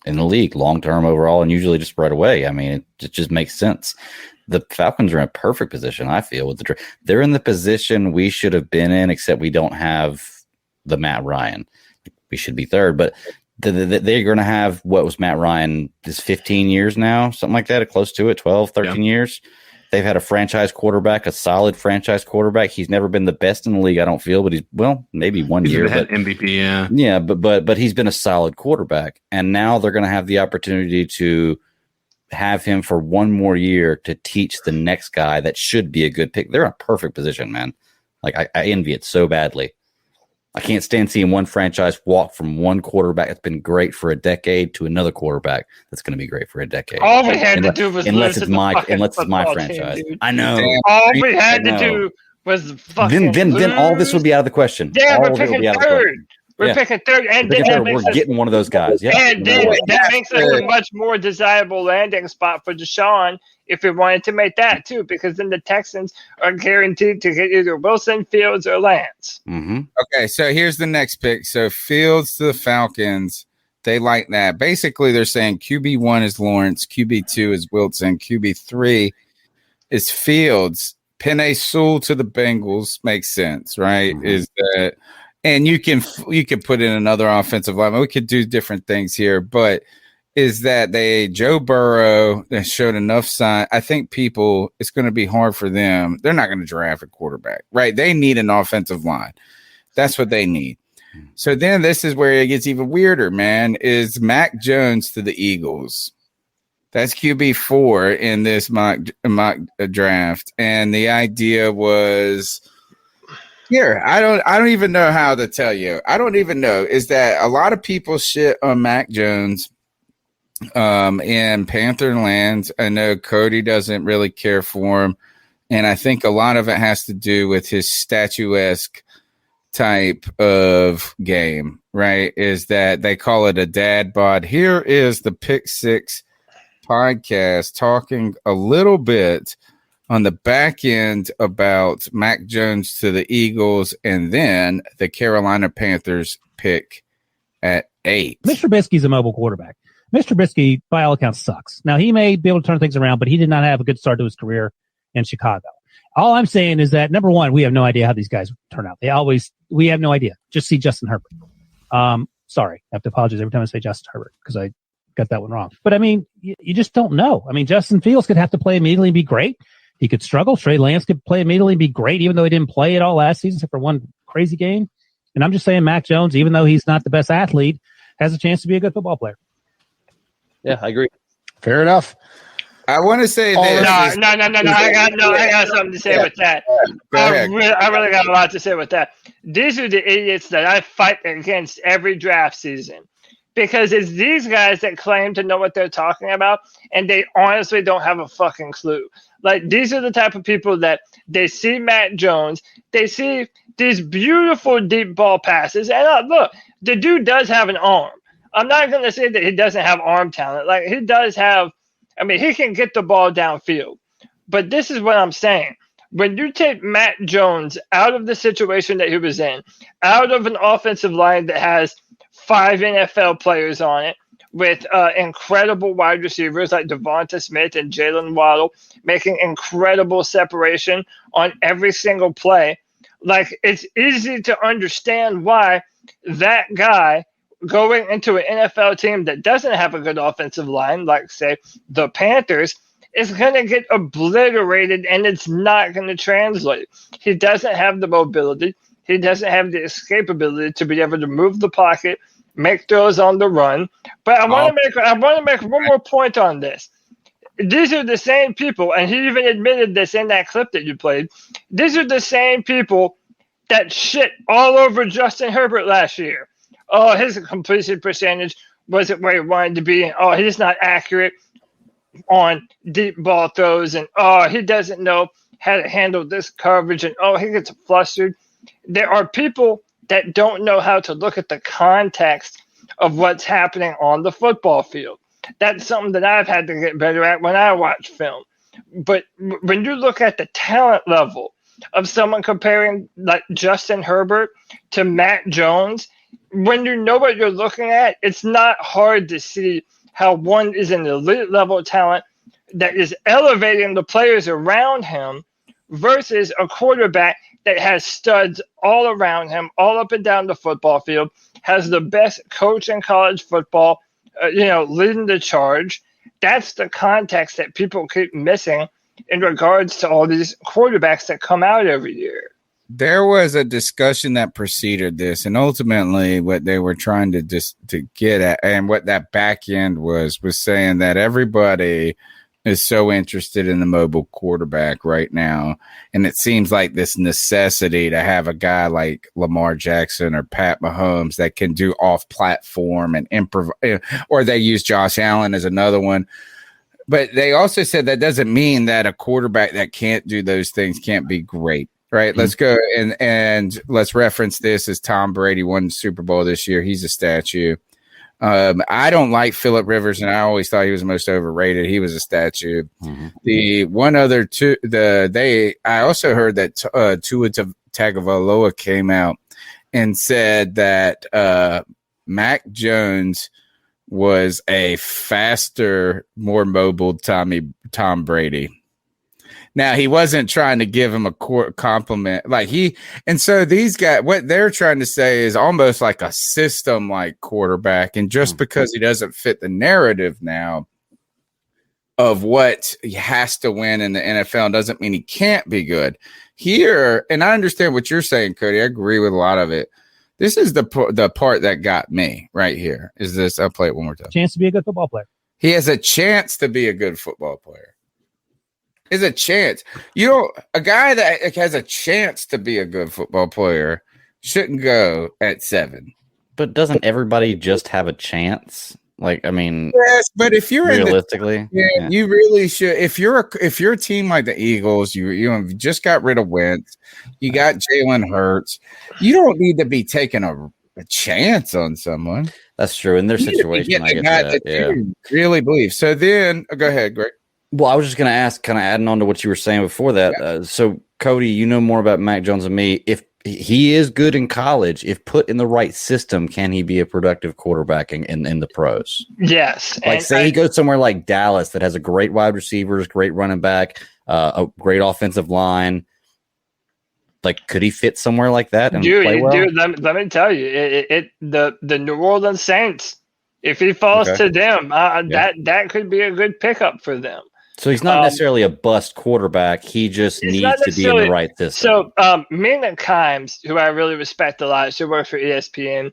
in the league long term overall, and usually just right away. I mean, it just makes sense. The Falcons are in a perfect position, I feel, with they're in the position we should have been in, except we don't have the Matt Ryan. We should be third, but they're going to have what was Matt Ryan is 15 years now, something like that, close to it, 12, 13 years. They've had a franchise quarterback, a solid franchise quarterback. He's never been the best in the league, I don't feel, but he's maybe one year. He's MVP, yeah, but he's been a solid quarterback, and now they're going to have the opportunity to have him for one more year to teach the next guy that should be a good pick. They're in a perfect position, man. Like I envy it so badly. I can't stand seeing one franchise walk from one quarterback that's been great for a decade to another quarterback that's going to be great for a decade. All we had to do was unless it's my franchise. Team, I know. All we had to do was fucking then all this would be out of the question. Yeah, all we're picking third. We're picking third, and we're getting one of those guys. Yeah, and then that makes us a much more desirable landing spot for Deshaun if we wanted to make that too, because then the Texans are guaranteed to get either Wilson, Fields, or Lance. Mm-hmm. Okay, so here's the next pick. So Fields to the Falcons, they like that. Basically, they're saying QB1 is Lawrence, QB2 is Wilson, QB3 is Fields. Penei Sewell to the Bengals makes sense, right? Mm-hmm. Is that, and you can put in another offensive lineman. We could do different things here, but is that Joe Burrow that showed enough sign. I think it's going to be hard for them. They're not going to draft a quarterback, right? They need an offensive line. That's what they need. So then this is where it gets even weirder, man, is Mac Jones to the Eagles. That's QB4 in this mock draft. And the idea was Here, I don't even know how to tell you. I don't even know. Is that a lot of people shit on Mac Jones in Panther lands? I know Cody doesn't really care for him, and I think a lot of it has to do with his statuesque type of game, right? Is that they call it a dad bod. Here is the Pick Six podcast talking a little bit on the back end about Mac Jones to the Eagles and then the Carolina Panthers pick at 8. Mr. Trubisky's a mobile quarterback. Mr. Trubisky, by all accounts, sucks. Now, he may be able to turn things around, but he did not have a good start to his career in Chicago. All I'm saying is that, number one, we have no idea how these guys turn out. We have no idea. Just see Justin Herbert. Sorry, I have to apologize every time I say Justin Herbert because I got that one wrong. But, I mean, you just don't know. I mean, Justin Fields could have to play immediately and be great. He could struggle. Trey Lance could play immediately and be great, even though he didn't play at all last season except for one crazy game. And I'm just saying Mac Jones, even though he's not the best athlete, has a chance to be a good football player. Yeah, I agree. Fair enough. I want to say No. I got something to say with that. I really got a lot to say with that. These are the idiots that I fight against every draft season. Because it's these guys that claim to know what they're talking about, and they honestly don't have a fucking clue. Like, these are the type of people that they see Matt Jones, they see these beautiful deep ball passes, and look, the dude does have an arm. I'm not going to say that he doesn't have arm talent. Like, he does have, I mean, he can get the ball downfield. But this is what I'm saying. When you take Matt Jones out of the situation that he was in, out of an offensive line that has 5 NFL players on it, with incredible wide receivers like Devonta Smith and Jalen Waddle making incredible separation on every single play, like, it's easy to understand why that guy going into an NFL team that doesn't have a good offensive line, like, say, the Panthers, is going to get obliterated and it's not going to translate. He doesn't have the mobility. He doesn't have the escapability to be able to move the pocket, make throws on the run. But I want to make one more point on this. These are the same people, and he even admitted this in that clip that you played. These are the same people that shit all over Justin Herbert last year. Oh, his completion percentage wasn't where he wanted to be. Oh, he's not accurate on deep ball throws. And, oh, he doesn't know how to handle this coverage. And, oh, he gets flustered. There are people that don't know how to look at the context of what's happening on the football field. That's something that I've had to get better at when I watch film. But when you look at the talent level of someone comparing like Justin Herbert to Matt Jones, when you know what you're looking at, it's not hard to see how one is an elite level talent that is elevating the players around him versus a quarterback that has studs all around him, all up and down the football field, has the best coach in college football, leading the charge. That's the context that people keep missing in regards to all these quarterbacks that come out every year. There was a discussion that preceded this, and ultimately what they were trying to get at, and what that back end was saying that everybody is so interested in the mobile quarterback right now, and it seems like this necessity to have a guy like Lamar Jackson or Pat Mahomes that can do off-platform and improvise, or they use Josh Allen as another one. But they also said that doesn't mean that a quarterback that can't do those things can't be great. Right. Mm-hmm. Let's go and let's reference this as Tom Brady won the Super Bowl this year. He's a statue. I don't like Phillip Rivers, and I always thought he was the most overrated. He was a statue. Mm-hmm. The one other I also heard that Tua Tagovailoa came out and said that Mac Jones was a faster, more mobile Tom Brady. Now, he wasn't trying to give him a compliment. And so these guys, what they're trying to say is almost like a system like quarterback. And just because he doesn't fit the narrative now of what he has to win in the NFL doesn't mean he can't be good. Here, and I understand what you're saying, Cody. I agree with a lot of it. This is the part that got me right here. Is this? I'll play it one more time. Chance to be a good football player. He has a chance to be a good football player. is a chance. You know, a guy that has a chance to be a good football player shouldn't go at 7. But doesn't everybody just have a chance? Like, I mean, yes, but if you're realistically, you really should. If you're a team like the Eagles, you just got rid of Wentz, you got Jalen Hurts, you don't need to be taking a chance on someone. That's true. In their situation, I get that. You really believe. So then, go ahead, Greg. Well, I was just going to ask, kind of adding on to what you were saying before that. So, Cody, you know more about Mac Jones than me. If he is good in college, if put in the right system, can he be a productive quarterback in the pros? Yes. Like, say he goes somewhere like Dallas that has a great wide receivers, great running back, a great offensive line. Like, could he fit somewhere like that and play well? Dude, let me tell you, the New Orleans Saints, if he falls to them, that could be a good pickup for them. So he's not necessarily a bust quarterback. He just needs to be in the right system. So Mina Kimes, who I really respect a lot, she works for ESPN.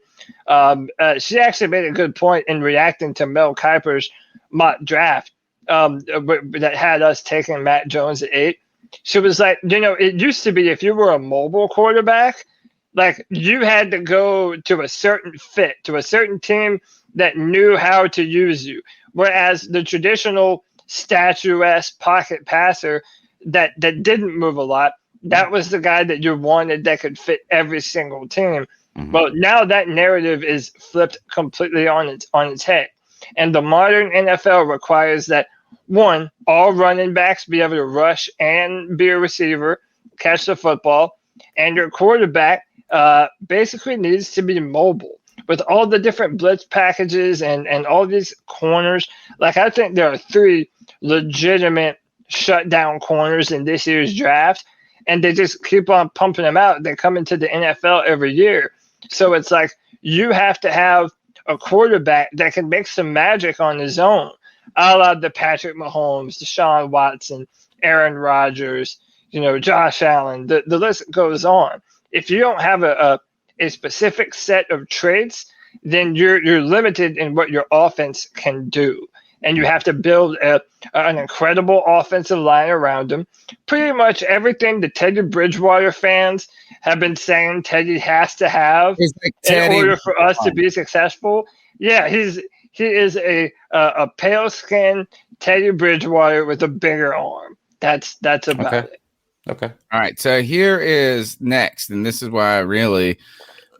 She actually made a good point in reacting to Mel Kiper's mock draft that had us taking Matt Jones at 8. She was like, it used to be if you were a mobile quarterback, like you had to go to a certain fit, to a certain team that knew how to use you. Whereas the traditional statuesque pocket passer that didn't move a lot, that was the guy that you wanted that could fit every single team. Mm-hmm. But now that narrative is flipped completely on its head. And the modern NFL requires that, one, all running backs be able to rush and be a receiver, catch the football, and your quarterback basically needs to be mobile. With all the different blitz packages and all these corners, like I think there are 3 legitimate shutdown corners in this year's draft, and they just keep on pumping them out. They come into the NFL every year. So it's like you have to have a quarterback that can make some magic on his own, a la the Patrick Mahomes, Deshaun Watson, Aaron Rodgers, Josh Allen. The list goes on. If you don't have a specific set of traits, then you're limited in what your offense can do. And you have to build an incredible offensive line around him. Pretty much everything the Teddy Bridgewater fans have been saying Teddy has to have in order for us to be successful. Yeah, he is a pale skin Teddy Bridgewater with a bigger arm. That's about it. Okay. All right. So here is next, and this is why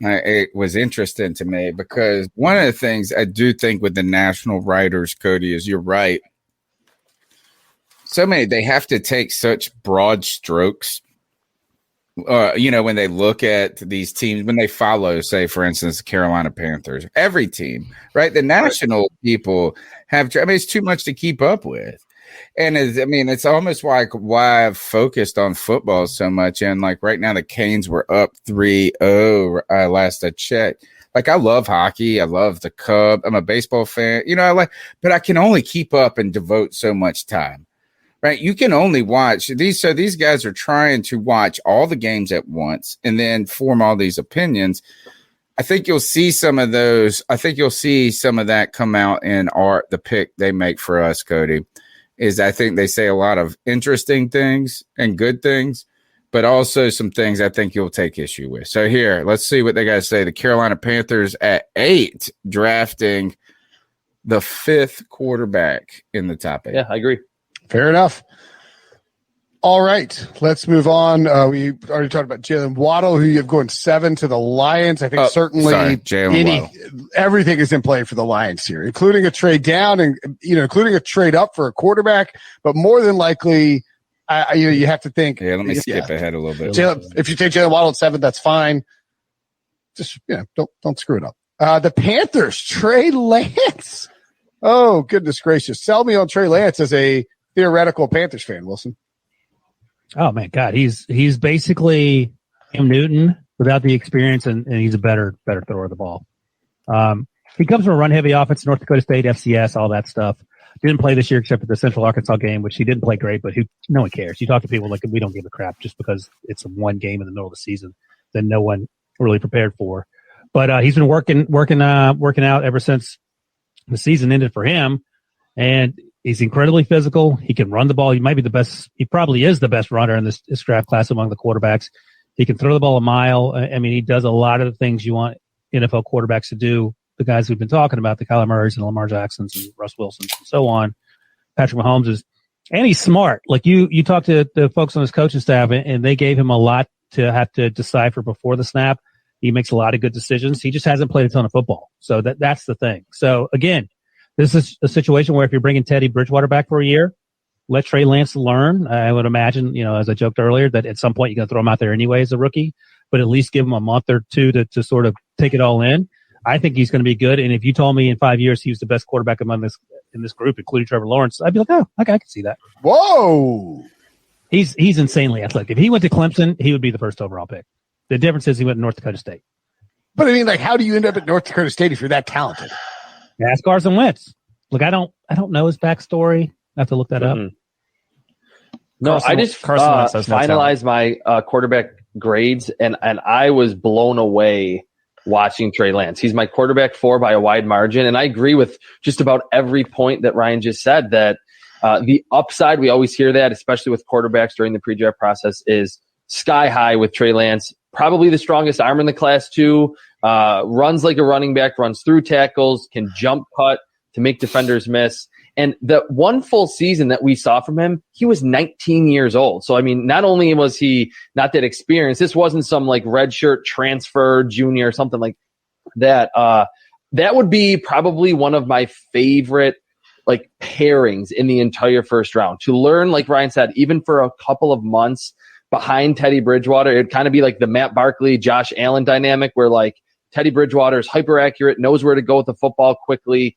it was interesting to me, because one of the things I do think with the national writers, Cody, is you're right. They have to take such broad strokes. When they look at these teams, when they follow, say, for instance, the Carolina Panthers, every team, right? The national people it's too much to keep up with. And it's almost like why I've focused on football so much. And like right now, the Canes were up 3-0 last I checked. Like I love hockey. I love the Cubs. I'm a baseball fan. But I can only keep up and devote so much time. Right. You can only watch these. So these guys are trying to watch all the games at once and then form all these opinions. I think you'll see some of those. I think you'll see some of that come out in the pick they make for us, Cody. I think they say a lot of interesting things and good things, but also some things I think you'll take issue with. So here, let's see what they got to say. The Carolina Panthers at 8, drafting the 5th quarterback in the top 8. Yeah, I agree. Fair enough. All right, let's move on. We already talked about Jalen Waddle, who you have going 7 to the Lions. I think certainly everything is in play for the Lions here, including a trade down and including a trade up for a quarterback. But more than likely, you have to think. Yeah, let me skip ahead a little bit. If you take Jalen Waddle at 7, that's fine. Just don't screw it up. The Panthers, Trey Lance. Oh goodness gracious! Sell me on Trey Lance as a theoretical Panthers fan, Wilson. Oh man, God, he's basically Cam Newton without the experience, and he's a better thrower of the ball. He comes from a run-heavy offense, North Dakota State, FCS, all that stuff. Didn't play this year except for the Central Arkansas game, which he didn't play great, but no one cares. You talk to people like we don't give a crap just because it's one game in the middle of the season that no one really prepared for. But he's been working out ever since the season ended for him, and He's incredibly physical. He can run the ball. He might be the best. He probably is the best runner in this draft class among the quarterbacks. He can throw the ball a mile. I mean, he does a lot of the things you want NFL quarterbacks to do. The guys we've been talking about, the Kyler Murrays and Lamar Jacksons and Russ Wilsons and so on. Patrick Mahomes is, and he's smart. Like you talk to the folks on his coaching staff, and they gave him a lot to have to decipher before the snap. He makes a lot of good decisions. He just hasn't played a ton of football. So that's the thing. So again, this is a situation where if you're bringing Teddy Bridgewater back for a year, let Trey Lance learn. I would imagine, as I joked earlier, that at some point you're going to throw him out there anyway as a rookie, but at least give him a month or two to sort of take it all in. I think he's going to be good. And if you told me in 5 years he was the best quarterback in this group, including Trevor Lawrence, I'd be like, oh, okay, I can see that. Whoa. He's insanely athletic. If he went to Clemson, he would be the first overall pick. The difference is he went to North Dakota State. But I mean, like, how do you end up at North Dakota State if you're that talented? Ask Carson Wentz. Look, I don't know his backstory. I have to look that up. No, I just finalized my quarterback grades, and I was blown away watching Trey Lance. He's my quarterback 4 by a wide margin, and I agree with just about every point that Ryan just said, that the upside, we always hear that, especially with quarterbacks during the pre-draft process, is sky high with Trey Lance. Probably the strongest arm in the class, too. Runs like a running back, runs through tackles, can jump cut to make defenders miss. And the one full season that we saw from him, he was 19 years old. So, I mean, not only was he not that experienced, this wasn't some like redshirt transfer junior or something like that. That would be probably one of my favorite like pairings in the entire first round. To learn, like Ryan said, even for a couple of months behind Teddy Bridgewater, it'd kind of be like the Matt Barkley, Josh Allen dynamic, where like Teddy Bridgewater is hyper accurate, knows where to go with the football quickly,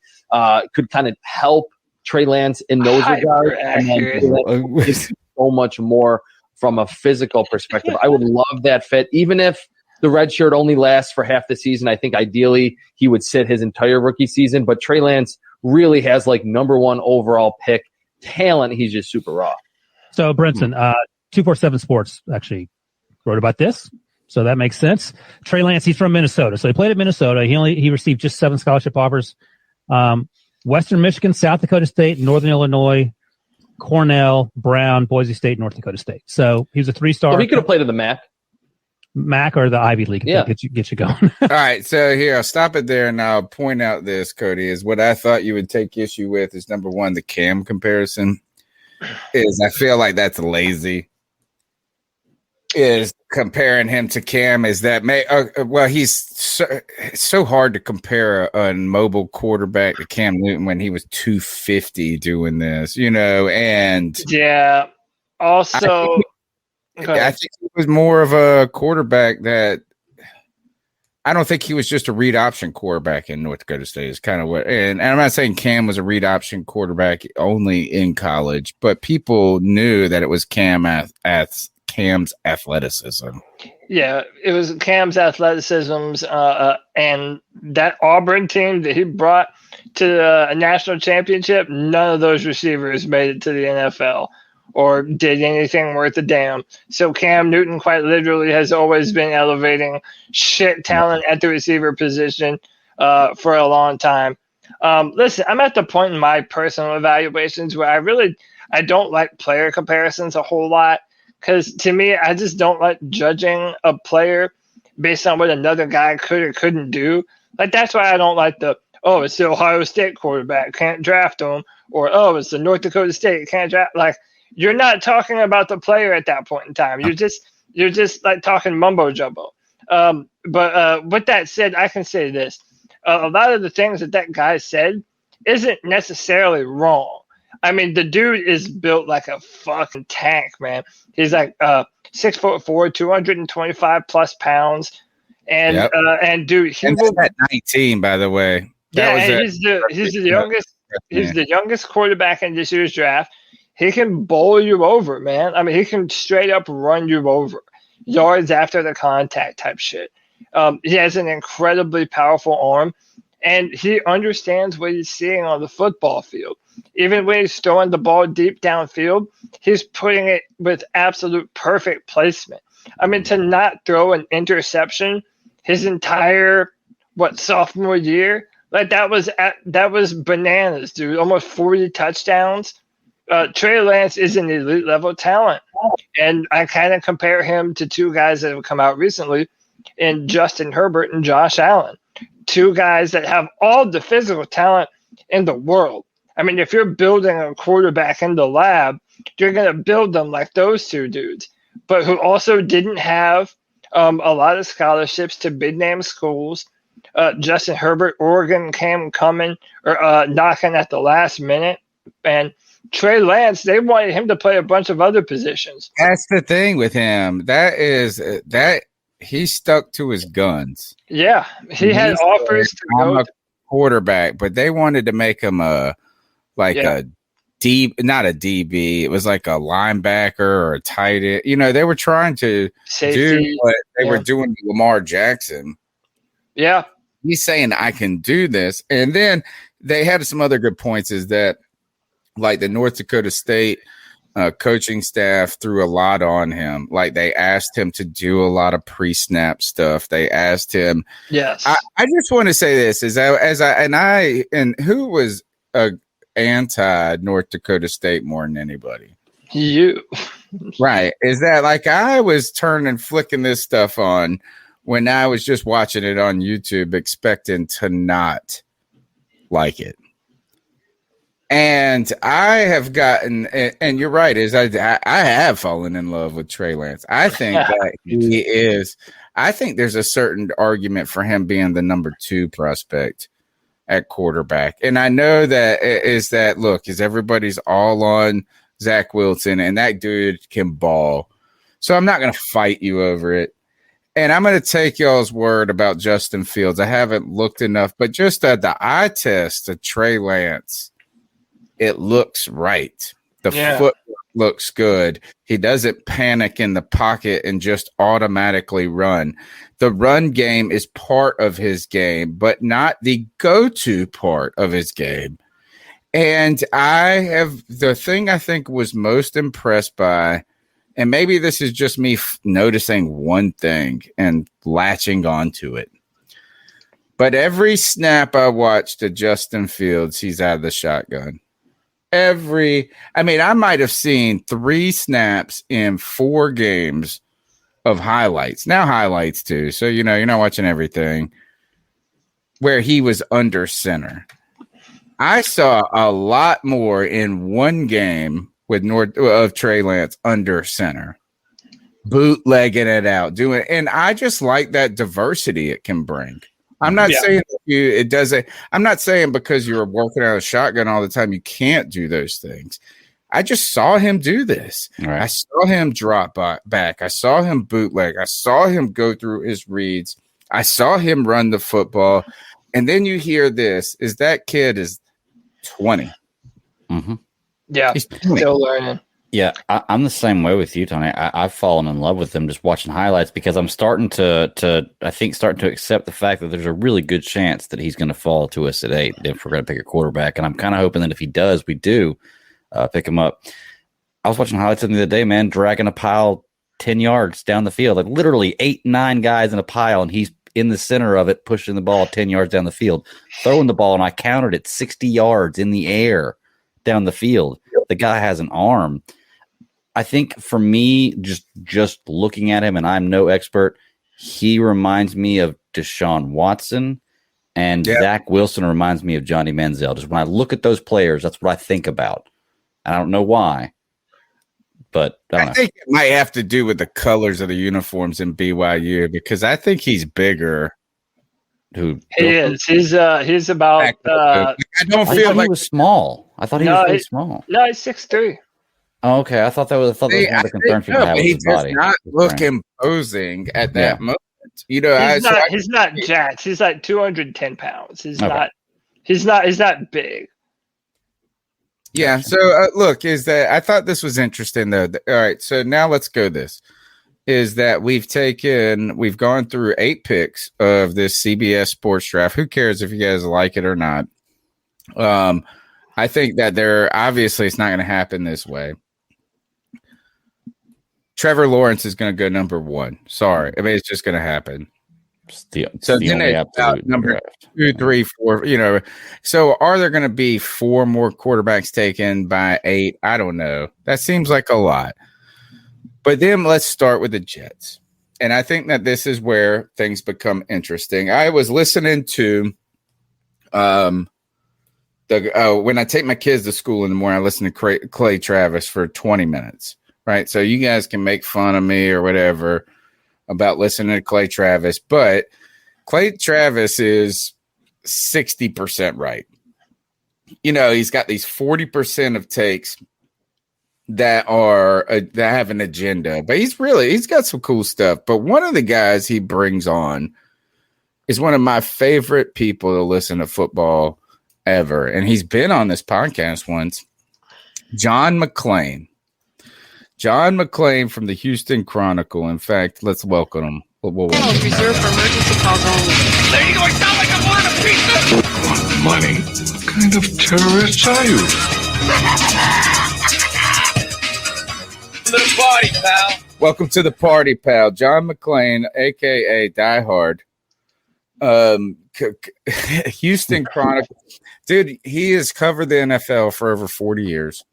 could kind of help Trey Lance in those regards, and then so much more from a physical perspective. I would love that fit, even if the red shirt only lasts for half the season. I think ideally he would sit his entire rookie season, but Trey Lance really has like number 1 overall pick talent. He's just super raw. So Brinson, 247 Sports actually wrote about this, so that makes sense. Trey Lance, he's from Minnesota, so he played at Minnesota. He received just 7 scholarship offers. Western Michigan, South Dakota State, Northern Illinois, Cornell, Brown, Boise State, North Dakota State. So he was a 3-star. So he could have played in the MAC or the Ivy League. Yeah. Get you going. All right. So here, I'll stop it there and I'll point out this, Cody, is what I thought you would take issue with is number 1, the Cam comparison. Is I feel like that's lazy. Is comparing him to Cam is that he's so hard to compare a mobile quarterback to Cam Newton when he was 250 doing this, and yeah. Also, I think he was more of a quarterback that I don't think he was just a read option quarterback in North Dakota State is kind of what, and I'm not saying Cam was a read option quarterback only in college, but people knew that it was Cam's athleticism. Yeah, it was Cam's athleticism, and that Auburn team that he brought to a national championship, none of those receivers made it to the NFL or did anything worth a damn. So Cam Newton quite literally has always been elevating shit talent at the receiver position for a long time. Listen, I'm at the point in my personal evaluations where I don't like player comparisons a whole lot. Because to me, I just don't like judging a player based on what another guy could or couldn't do. Like, that's why I don't like it's the Ohio State quarterback, can't draft him. Or, it's the North Dakota State, can't draft. Like, you're not talking about the player at that point in time. You're just like talking mumbo jumbo. But with that said, I can say this. A lot of the things that guy said isn't necessarily wrong. I mean, the dude is built like a fucking tank, man. He's like 6'4", 225 plus pounds, and dude, he was at 19, by the way. He's the youngest. He's the youngest quarterback in this year's draft. He can bowl you over, man. I mean, he can straight up run you over, yards after the contact type shit. He has an incredibly powerful arm, and he understands what he's seeing on the football field. Even when he's throwing the ball deep downfield, he's putting it with absolute perfect placement. I mean, to not throw an interception his entire, sophomore year, Like that was bananas, dude. Almost 40 touchdowns. Trey Lance is an elite level talent, and I kind of compare him to two guys that have come out recently, in Justin Herbert and Josh Allen, two guys that have all the physical talent in the world. I mean, if you're building a quarterback in the lab, you're going to build them like those two dudes, but who also didn't have a lot of scholarships to big name schools. Justin Herbert, Oregon came coming or knocking at the last minute, and Trey Lance, they wanted him to play a bunch of other positions. That's the thing with him. That he stuck to his guns. Yeah, he had offers to go. A quarterback, but they wanted to make him a not a DB. It was like a linebacker or a tight end. You know, they were trying to do what they were doing to Lamar Jackson. Yeah. He's saying, I can do this. And then they had some other good points is that, like, the North Dakota State coaching staff threw a lot on him. Like, they asked him to do a lot of pre-snap stuff. They asked him. Yes. I just want to say this is and who was anti North Dakota State more than anybody? You. Right. Is that like I was flicking this stuff on when I was just watching it on YouTube, expecting to not like it. And I have gotten, and you're right, is I have fallen in love with Trey Lance. I think that he is, I think there's a certain argument for him being the number 2 prospect at quarterback. And I know that everybody's all on Zach Wilson, and that dude can ball. So I'm not going to fight you over it. And I'm going to take y'all's word about Justin Fields. I haven't looked enough, but just the eye test of Trey Lance, it looks right. The footwork looks good. He doesn't panic in the pocket and just automatically run. The run game is part of his game, but not the go-to part of his game. And the thing I think was most impressed by, and maybe this is just me noticing one thing and latching onto it, but every snap I watched of Justin Fields, he's out of the shotgun. I might have seen 3 snaps in 4 games of highlights. Now highlights too. So, you're not watching everything, where he was under center. I saw a lot more in one game of Trey Lance under center, bootlegging it out, and I just like that diversity it can bring. I'm not saying it doesn't. I'm not saying because you're working out a shotgun all the time you can't do those things. I just saw him do this. Right. I saw him drop back. I saw him bootleg. I saw him go through his reads. I saw him run the football. And then you hear this: is that kid is 20? Mm-hmm. Yeah, he's still learning. Yeah, I'm the same way with you, Tony. I've fallen in love with him just watching highlights because I'm starting to accept the fact that there's a really good chance that he's going to fall to us at 8 if we're going to pick a quarterback. And I'm kind of hoping that if he does, we do pick him up. I was watching highlights of him the other day, man, dragging a pile 10 yards down the field, like literally 8, 9 guys in a pile, and he's in the center of it, pushing the ball 10 yards down the field, throwing the ball, and I counted it 60 yards in the air down the field. The guy has an arm. I think for me, just looking at him, and I'm no expert, he reminds me of Deshaun Watson, and Zach Wilson reminds me of Johnny Manziel. Just when I look at those players, that's what I think about. I don't know why, but I think it might have to do with the colors of the uniforms in BYU, because I think he's bigger. He is. He's about. I don't feel like he was small. I thought he was really small. No, he's 6'3". Oh, okay, I thought that was one of the concerns people have with his body. He does not look imposing at that moment. He's not jacked. He's like 210 pounds. He's not big. Yeah. So look, is that I thought this was interesting though. All right. So now let's go. This is that we've gone through 8 picks of this CBS Sports Draft. Who cares if you guys like it or not? I think that obviously it's not going to happen this way. Trevor Lawrence is going to go number 1. Sorry. I mean, it's just going to happen. So then it's about number 2, 3, 4. So are there going to be 4 more quarterbacks taken by 8? I don't know. That seems like a lot. But then let's start with the Jets. And I think that this is where things become interesting. I was listening to when I take my kids to school in the morning, I listen to Clay Travis for 20 minutes, right? So you guys can make fun of me or whatever about listening to Clay Travis, but Clay Travis is 60% right. He's got these 40% of takes that are that have an agenda, but he's got some cool stuff. But one of the guys he brings on is one of my favorite people to listen to football ever, and he's been on this podcast once. John McClain from the Houston Chronicle. In fact, let's welcome him. Reserved for emergency calls only. There you go. I sound like I want a pizza. Want money? What kind of terrorists are you? To the party, pal. Welcome to the party, pal. John McClain, a.k.a. Die Hard. Houston Chronicle. Dude, he has covered the NFL for over 40 years.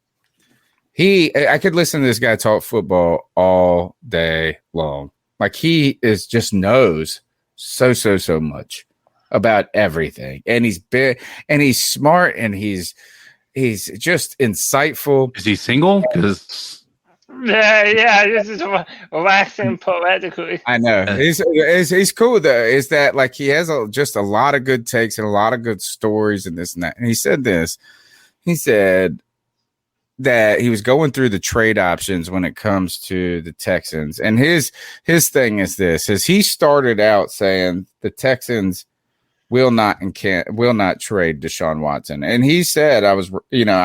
I could listen to this guy talk football all day long. Like he just knows so much about everything. And he's big and he's smart and he's just insightful. Is he single? Because yeah, this is waxing poetically. I know. He's cool though. Is that like he has just a lot of good takes and a lot of good stories and this and that. And he said this. He said that he was going through the trade options when it comes to the Texans. And his thing is this, is he started out saying the Texans will not trade Deshaun Watson. And he said, I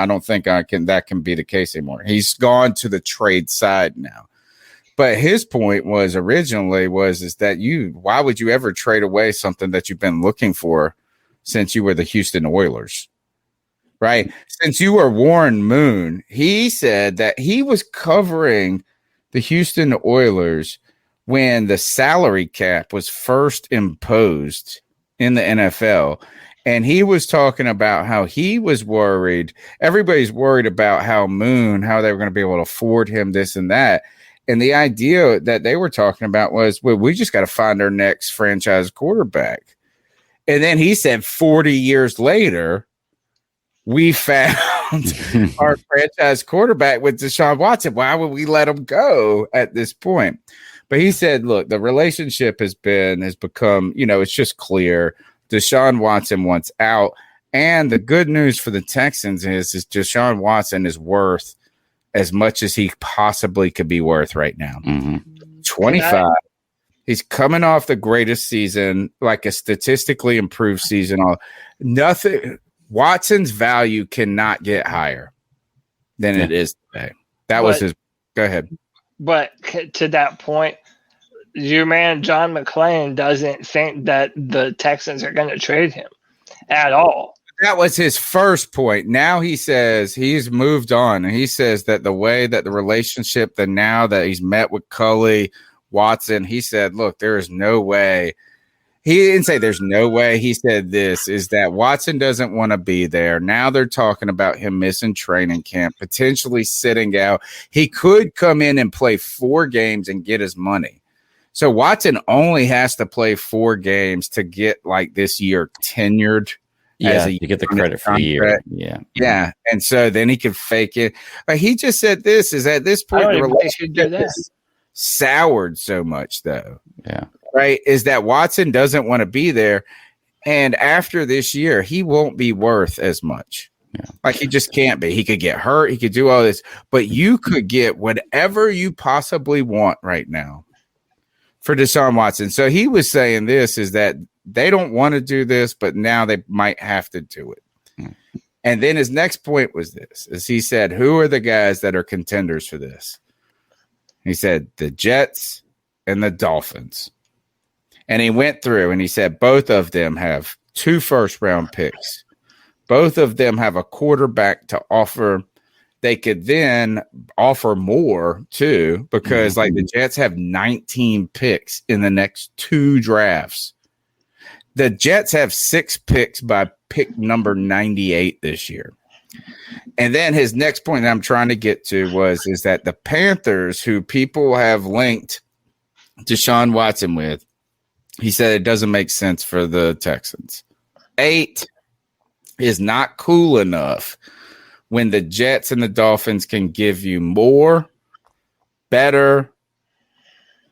don't think that can be the case anymore. He's gone to the trade side now. But his point was originally that why would you ever trade away something that you've been looking for since you were the Houston Oilers? Right. Since you were Warren Moon, he said that he was covering the Houston Oilers when the salary cap was first imposed in the NFL. And he was talking about how he was worried. Everybody's worried about how they were going to be able to afford him this and that. And the idea that they were talking about was, well, we just got to find our next franchise quarterback. And then he said 40 years later, we found our franchise quarterback with Deshaun Watson. Why would we let him go at this point? But he said, look, the relationship has become, it's just clear. Deshaun Watson wants out. And the good news for the Texans is Deshaun Watson is worth as much as he possibly could be worth right now. 25. He's coming off the greatest season, like a statistically improved season. Nothing. Watson's value cannot get higher than it is today. That was his. Go ahead. But to that point, your man John McClain doesn't think that the Texans are going to trade him at all. That was his first point. Now he says he's moved on, and he says that the way that the relationship, that now that he's met with Cully, Watson, he said, look, there is no way. He didn't say there's no way. He said this is that Watson doesn't want to be there. Now they're talking about him missing training camp, potentially sitting out. He could come in and play 4 games and get his money. So Watson only has to play 4 games to get like this year tenured. You get the credit for the year. Yeah. And so then he can fake it. But he just said this is at this point the relationship is soured so much though. Yeah. Right, is that Watson doesn't want to be there. And after this year, he won't be worth as much. Yeah. Like he just can't be. He could get hurt. He could do all this. But you could get whatever you possibly want right now for Deshaun Watson. So he was saying this is that they don't want to do this, but now they might have to do it. And then his next point was this, is he said, who are the guys that are contenders for this? He said the Jets and the Dolphins. And he went through and he said both of them have 2 first-round picks. Both of them have a quarterback to offer. They could then offer more too, because like the Jets have 19 picks in the next 2 drafts. the Jets have 6 picks by pick number 98 this year. And then his next point that I'm trying to get to is that the Panthers, who people have linked Deshaun Watson with, he said it doesn't make sense for the Texans. 8 is not cool enough when the Jets and the Dolphins can give you more, better,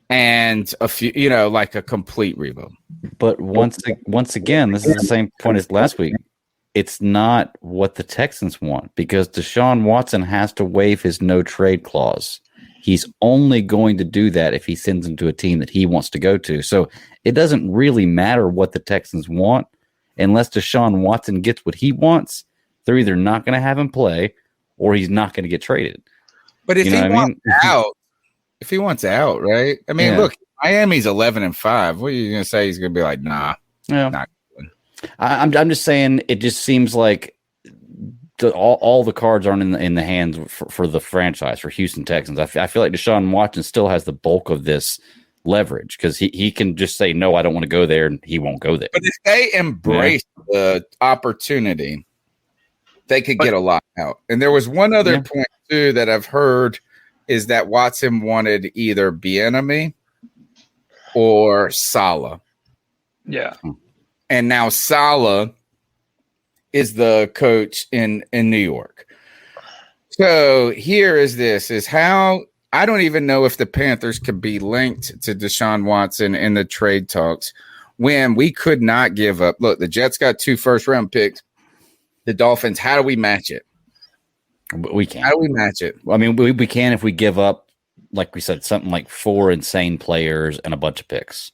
and a few, like a complete rebuild. But once again, this is the same point as last week. It's not what the Texans want because Deshaun Watson has to waive his no trade clause. He's only going to do that if he sends him to a team that he wants to go to. So it doesn't really matter what the Texans want unless Deshaun Watson gets what he wants. They're either not going to have him play or he's not going to get traded. But if he wants out, right? I mean, look, Miami's 11-5. What are you going to say? He's going to be like, nah, not. I'm just saying it just seems like all the cards aren't in the hands for the franchise, for Houston Texans. I feel like Deshaun Watson still has the bulk of this leverage because he can just say, no, I don't want to go there, and he won't go there. But if they embrace the opportunity, they could get a lot out. And there was one other point, too, that I've heard is that Watson wanted either Bieniemy or Saleh. Yeah. And now Saleh is the coach in New York. So here is how I don't even know if the Panthers could be linked to Deshaun Watson in the trade talks when we could not give up. Look, the Jets got 2 first-round picks. The Dolphins, how do we match it? We can't. How do we match it? I mean, we can if we give up, like we said, something like 4 insane players and a bunch of picks.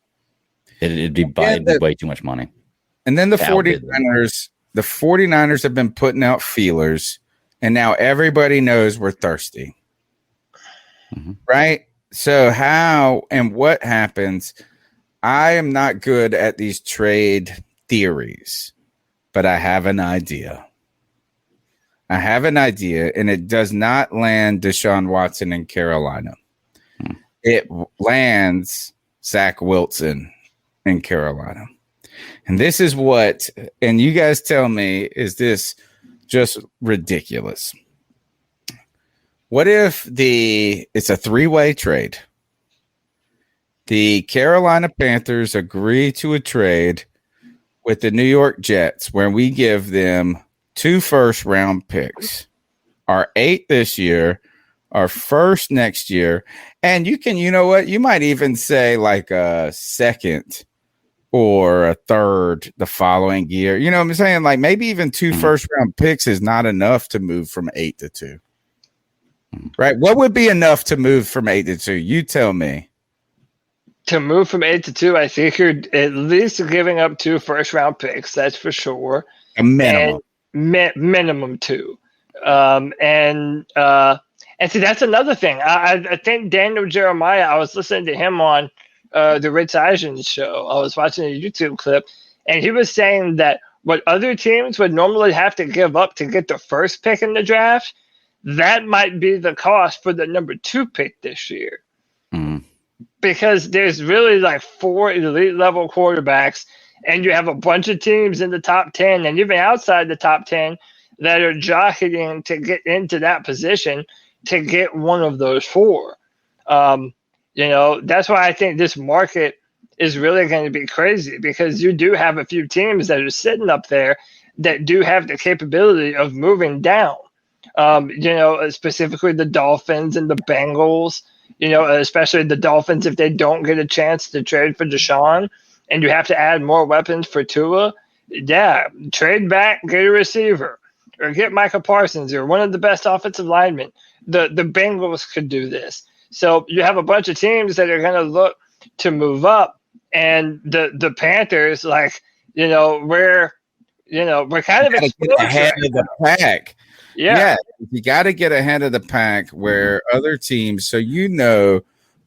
It'd be way too much money. And then the 49ers have been putting out feelers, and now everybody knows we're thirsty. Mm-hmm. Right? So how and what happens? I am not good at these trade theories, but I have an idea. And it does not land Deshaun Watson in Carolina. It lands Zach Wilson in Carolina. And this is and you guys tell me, is this just ridiculous? What if it's a 3-way trade? The Carolina Panthers agree to a trade with the New York Jets where we give them 2 first-round picks, our 8 this year, our 1st next year, and you might even say like a 2nd or a 3rd the following year. You know what I'm saying? Like maybe even 2 first-round picks is not enough to move from 8 to 2. Right? What would be enough to move from 8 to 2? You tell me. To move from 8 to 2, I think you're at least giving up 2 first-round picks. That's for sure. A minimum. Minimum 2. And see, that's another thing. I think Daniel Jeremiah, I was listening to him on the Rich Eisen show. I was watching a YouTube clip, and he was saying that what other teams would normally have to give up to get the 1st pick in the draft, that might be the cost for the number 2 pick this year. Because there's really like 4 elite level quarterbacks, and you have a bunch of teams in the top 10 and even outside the top 10 that are jockeying to get into that position to get one of those 4. That's why I think this market is really going to be crazy, because you do have a few teams that are sitting up there that do have the capability of moving down. Specifically the Dolphins and the Bengals, especially the Dolphins, if they don't get a chance to trade for Deshaun and you have to add more weapons for Tua, trade back, get a receiver, or get Micah Parsons or one of the best offensive linemen. The Bengals could do this. So you have a bunch of teams that are going to look to move up, and the Panthers, we're kind of ahead of the pack. Yeah, you got to get ahead of the pack where other teams. So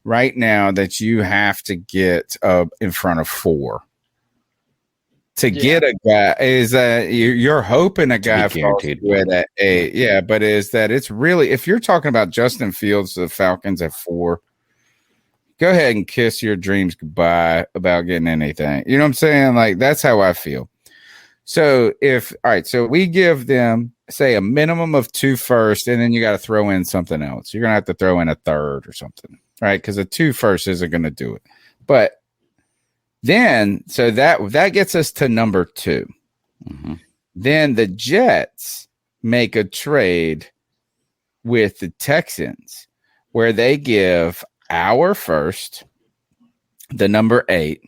right now that you have to get in front of 4 to get a guy. Is that you're hoping a guy falls with at 8? Yeah, but is that it's really, if you're talking about Justin Fields, the Falcons at 4, go ahead and kiss your dreams goodbye about getting anything. You know what I'm saying? Like, that's how I feel. So so we give them, say, a minimum of 2 firsts, and then you got to throw in something else. You're going to have to throw in a third or something, right? Because a 2 first isn't going to do it. But then, so that gets us to number 2. Mm-hmm. Then the Jets make a trade with the Texans where they give our first, the number 8,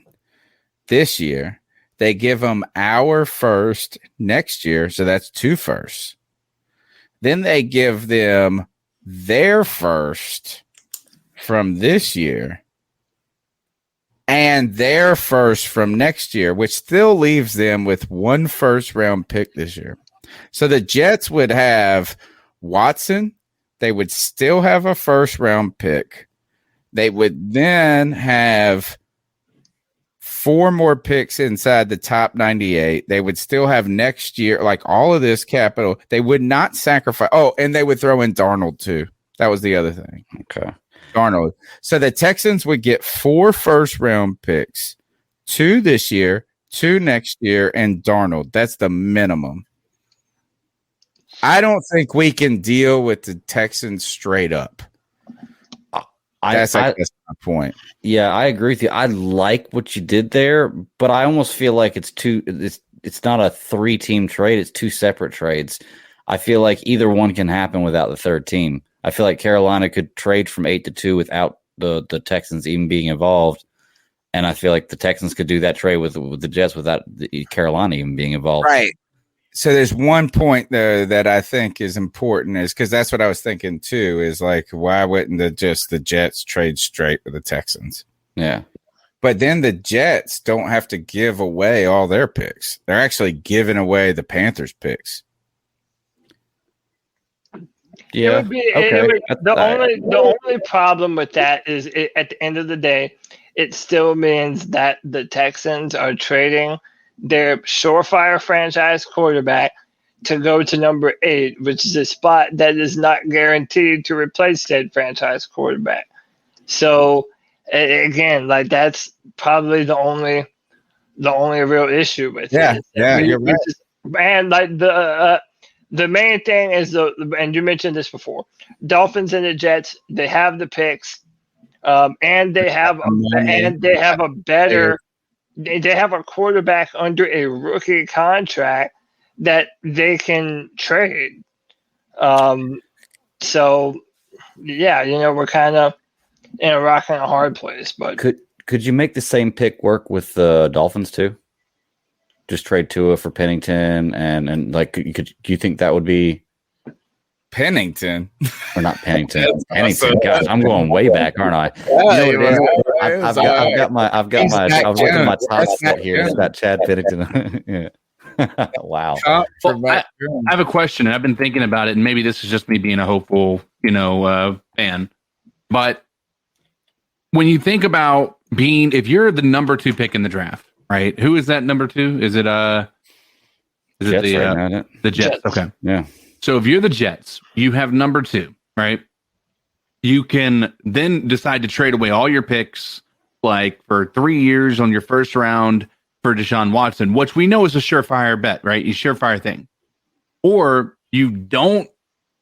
this year. They give them our first next year, so that's 2 firsts. Then they give them their first from this year and their first from next year, which still leaves them with 1 first-round pick this year. So the Jets would have Watson. They would still have a first-round pick. They would then have 4 more picks inside the top 98. They would still have next year, like all of this capital. They would not sacrifice. Oh, and they would throw in Darnold too. That was the other thing. Okay. Darnold. So the Texans would get 4 first-round picks, 2 this year, 2 next year, and Darnold. That's the minimum. I don't think we can deal with the Texans straight up. That's my point. Yeah, I agree with you. I like what you did there, but I almost feel like it's not a 3-team trade. It's 2 separate trades. I feel like either one can happen without the third team. I feel like Carolina could trade from 8 to 2 without the Texans even being involved. And I feel like the Texans could do that trade with the Jets without Carolina even being involved. Right. So there's one point though that I think is important, is because that's what I was thinking too, is like, why wouldn't the Jets trade straight with the Texans? Yeah. But then the Jets don't have to give away all their picks. They're actually giving away the Panthers picks. Yeah. The only problem with that is at the end of the day, it still means that the Texans are trading their surefire franchise quarterback to go to number 8, which is a spot that is not guaranteed to replace said franchise quarterback. So again, like, that's probably the only real issue with it. Yeah, you're right. And like the main thing is and you mentioned this before, Dolphins and the Jets, they have the picks, and they have a better. They have a quarterback under a rookie contract that they can trade. So, yeah, we're kind of in a rock and a hard place. But could you make the same pick work with the Dolphins too? Just trade Tua for Pennington and like, do you think that would be Pennington? Or not Pennington? Pennington. Gosh, I'm going way back, aren't I? You know what it is? I was looking at my top set here. Is that Chad Pennington? Yeah. Wow. Well, I have a question. I've been thinking about it, and maybe this is just me being a hopeful, fan. But when you think about if you're the number 2 pick in the draft, right? Who is that number 2? Is it the Jets? Okay. Yeah. So if you're the Jets, you have number 2, right? You can then decide to trade away all your picks, like for 3 years on your first round for Deshaun Watson, which we know is a surefire bet, right? A surefire thing. Or you don't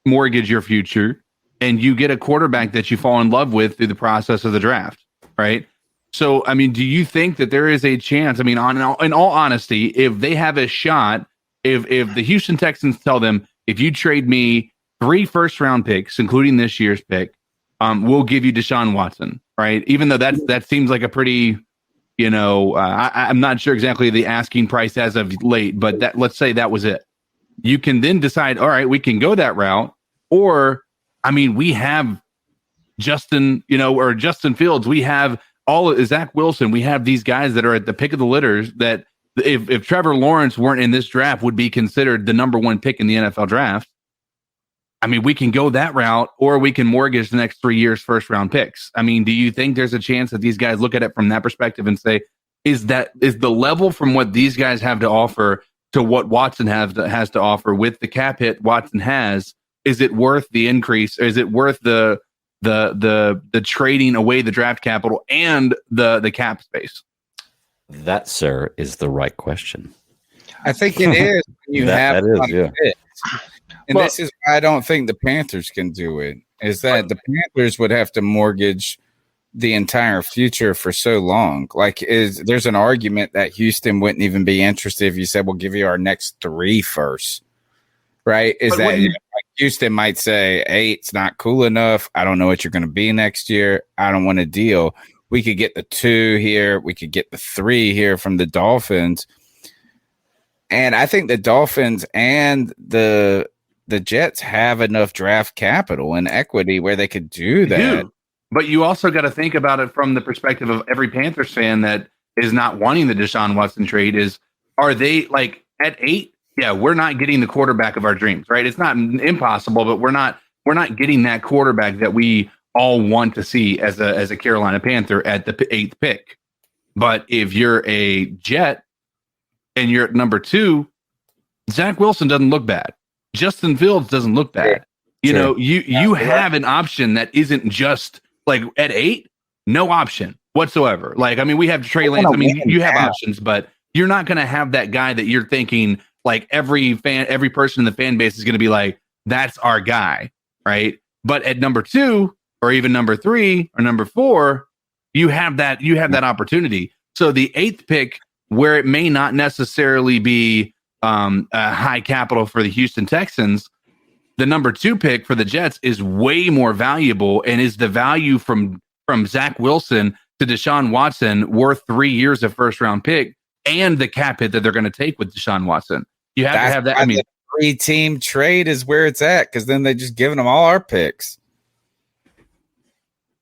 mortgage your future and you get a quarterback that you fall in love with through the process of the draft, right? So, I mean, do you think that there is a chance? I mean, in all honesty, if they have a shot, if the Houston Texans tell them, if you trade me 3 first-round picks, including this year's pick, we'll give you Deshaun Watson, right? Even though that seems like a pretty, I'm not sure exactly the asking price as of late, but let's say that was it. You can then decide, all right, we can go that route, or, I mean, we have Justin Fields, we have Zach Wilson, we have these guys that are at the pick of the litters that, if Trevor Lawrence weren't in this draft, would be considered the number 1 pick in the NFL draft. I mean, we can go that route, or we can mortgage the next 3 years first round picks. I mean, do you think there's a chance that these guys look at it from that perspective and say, is the level from what these guys have to offer to what Watson has to offer with the cap hit Watson has, is it worth the increase? Is it worth the the trading away the draft capital and the cap space? That, sir, is the right question. I think it is. When you have that is, yeah. And this is why I don't think the Panthers can do it, is that the Panthers would have to mortgage the entire future for so long. Like, there's an argument that Houston wouldn't even be interested if you said, we'll give you our next 3 first, right? Houston might say, hey, it's not cool enough. I don't know what you're going to be next year. I don't want to deal. We could get the 2 here. We could get the 3 here from the Dolphins. And I think the Dolphins and the Jets have enough draft capital and equity where they could do that. But you also got to think about it from the perspective of every Panthers fan that is not wanting the Deshaun Watson trade. Are they like at 8? Yeah, we're not getting the quarterback of our dreams, right? It's not impossible, but we're not getting that quarterback that we all want to see as a Carolina Panther at the 8th pick. But if you're a Jet and you're at number 2, Zach Wilson doesn't look bad. Justin Fields doesn't look bad. You have an option that isn't just like at 8, no option whatsoever. Like, I mean, we have Trey Lance. I mean, you have options, but you're not going to have that guy that you're thinking like every person in the fan base is going to be like, that's our guy, right? But at number 2 or even number 3 or number 4, you have that opportunity. So the 8th pick, where it may not necessarily be a high capital for the Houston Texans, the number 2 pick for the Jets is way more valuable, and is the value from Zach Wilson to Deshaun Watson worth 3 years of first round pick and the cap hit that they're going to take with Deshaun Watson. You have to have that. I mean, the 3-team trade is where it's at, because then they just giving them all our picks.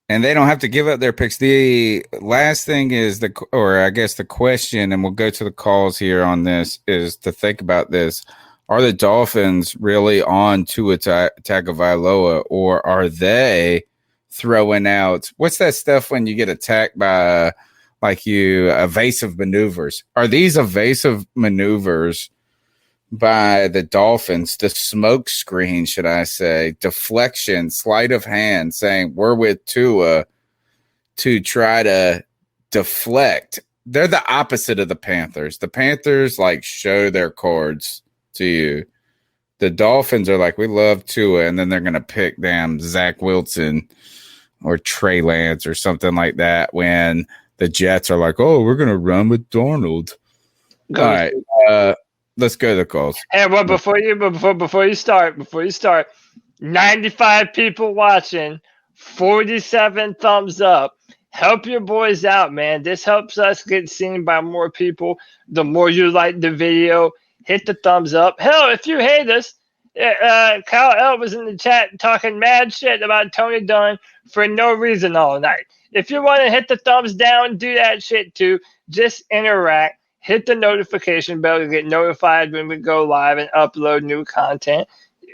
And they don't have to give up their picks. The last thing is the question, and we'll go to the calls here on this, is to think about this. Are the Dolphins really on Tua Tagovailoa, or are they throwing out, what's that stuff when you get attacked by evasive maneuvers? Are these evasive maneuvers by the Dolphins, the smoke screen, should I say, deflection, sleight of hand, saying we're with Tua to try to deflect? They're the opposite of the Panthers. The Panthers show their cards to you. The Dolphins are like, we love Tua, and then they're going to pick Zach Wilson or Trey Lance or something like that, when the Jets are like, oh, we're going to run with Darnold. All right. Let's go to the calls. Hey, well, before you start, 95 people watching, 47 thumbs up. Help your boys out, man. This helps us get seen by more people. The more you like the video, hit the thumbs up. Hell, if you hate us, Kyle L was in the chat talking mad shit about Tony Dunn for no reason all night. If you want to hit the thumbs down, do that shit too. Just interact. Hit the notification bell to get notified when we go live and upload new content,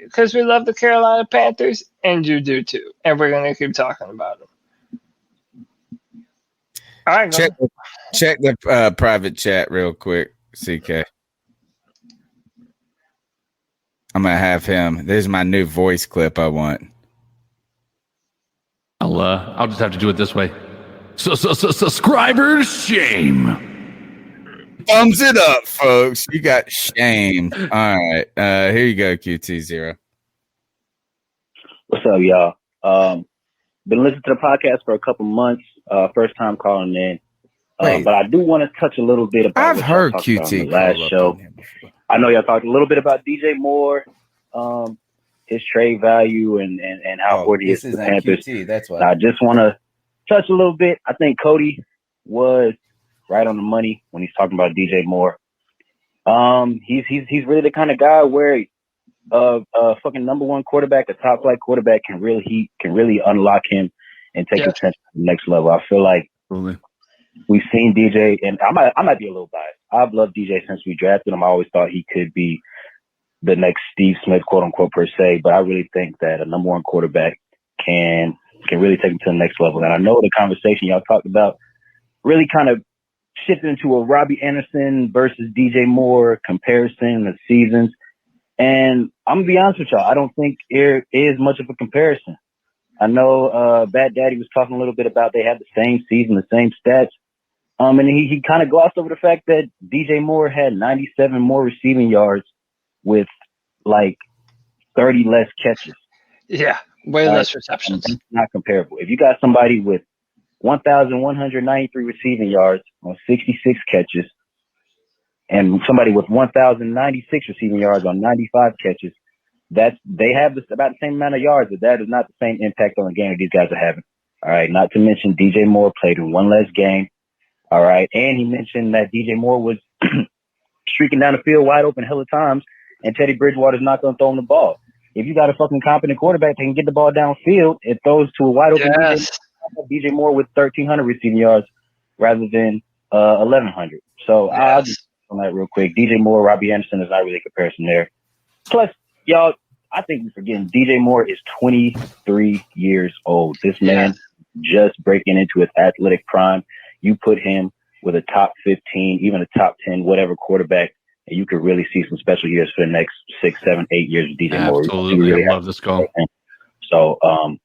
because we love the Carolina Panthers, and you do too. And we're going to keep talking about them. All right, check the private chat real quick, CK. I'm going to have him. There's my new voice clip I want. I'll just have to do it this way. So subscribers shame. Thumbs it up, folks. You got shamed. All right. Here you go, QT0. What's up, y'all? Been listening to the podcast for a couple months. First time calling in. But I do want to touch a little bit about I've heard QT on the last show. I know y'all talked a little bit about DJ Moore, his trade value, and how important he is to the Panthers. QT, that's why. I just want to touch a little bit. I think Cody was right on the money when he's talking about DJ Moore. He's really the kind of guy where a fucking number 1 quarterback, a top flight quarterback, can really unlock him and take him to the next level. I feel like we've seen DJ, and I might be a little biased. I've loved DJ since we drafted him. I always thought he could be the next Steve Smith, quote unquote, per se. But I really think that a number 1 quarterback can really take him to the next level. And I know the conversation y'all talked about really kind of shifted into a Robbie Anderson versus DJ Moore comparison of seasons. And I'm going to be honest with y'all, I don't think there is much of a comparison. I know Bad Daddy was talking a little bit about they had the same season, the same stats. And he kind of glossed over the fact that DJ Moore had 97 more receiving yards with like 30 less catches. Yeah, way less receptions. It's not comparable. If you got somebody with 1,193 receiving yards on 66 catches and somebody with 1,096 receiving yards on 95 catches, they have about the same amount of yards, but that is not the same impact on the game that these guys are having. All right. Not to mention DJ Moore played in one less game. All right. And he mentioned that DJ Moore was streaking down the field wide open hella times, and Teddy Bridgewater's not going to throw him the ball. If you got a fucking competent quarterback that can get the ball downfield, it throws to a wide open DJ Moore with 1,300 receiving yards rather than 1,100. So I'll just on that real quick. DJ Moore, Robbie Anderson is not really a comparison there. Plus, y'all, I think we're forgetting DJ Moore is 23 years old. This man just breaking into his athletic prime. You put him with a top 15, even a top 10, whatever quarterback, and you could really see some special years for the next 6, 7, 8 years with DJ Moore. Absolutely. I love this call. So, I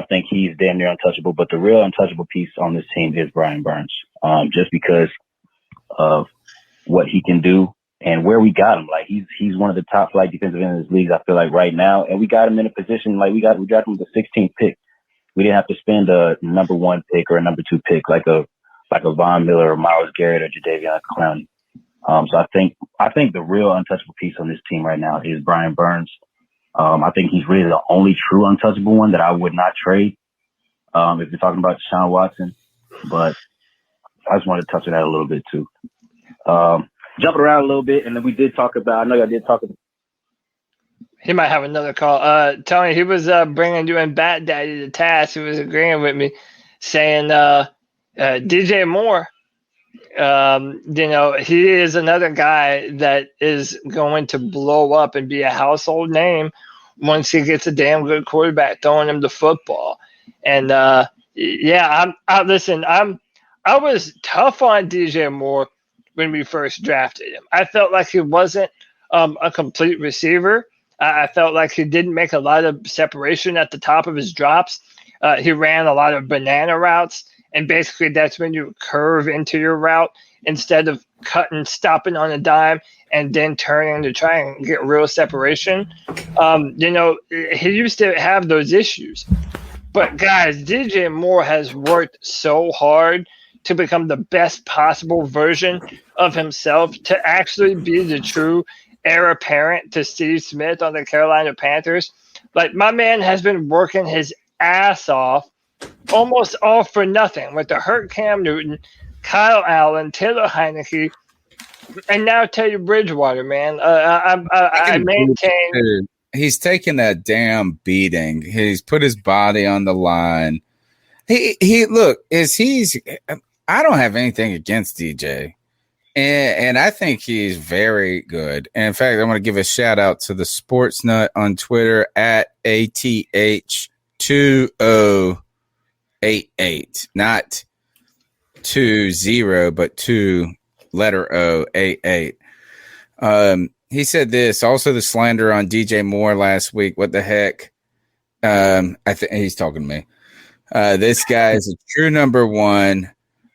think he's damn near untouchable. But the real untouchable piece on this team is Brian Burns, just because of what he can do and where we got him. Like he's one of the top flight defensive ends in this league, I feel like, right now. And we got him in a position like we got him with the 16th pick. We didn't have to spend a number 1 pick or a number 2 pick like a Von Miller or Myles Garrett or Jadeveon Clowney. So I think the real untouchable piece on this team right now is Brian Burns. I think he's really the only true untouchable one that I would not trade. If you're talking about Deshaun Watson, but I just wanted to touch on that a little bit too. Jumping around a little bit, and then we did talk about. I know y'all did talk about. He might have another call. Tony, he was bringing you and Bat Daddy to task. He was agreeing with me, saying DJ Moore, he is another guy that is going to blow up and be a household name once he gets a damn good quarterback throwing him the football. And I was tough on DJ Moore when we first drafted him. I felt like he wasn't a complete receiver. I felt like he didn't make a lot of separation at the top of his drops. He ran a lot of banana routes, and basically that's when you curve into your route instead of stopping on a dime, and then turning to try and get real separation. He used to have those issues. But, guys, DJ Moore has worked so hard to become the best possible version of himself, to actually be the true heir apparent to Steve Smith on the Carolina Panthers. Like, my man has been working his ass off, almost all for nothing, with the hurt Cam Newton, Kyle Allen, Taylor Heineke, and now Teddy Bridgewater, man. I maintain he's taken that damn beating. He's put his body on the line. I don't have anything against DJ. And I think he's very good. And in fact, I want to give a shout out to the Sports Nut on Twitter at ATH2088. Not 20, but 2 letter O 88. He said this, also the slander on DJ Moore last week. What the heck? I think he's talking to me. This guy is a true number 1.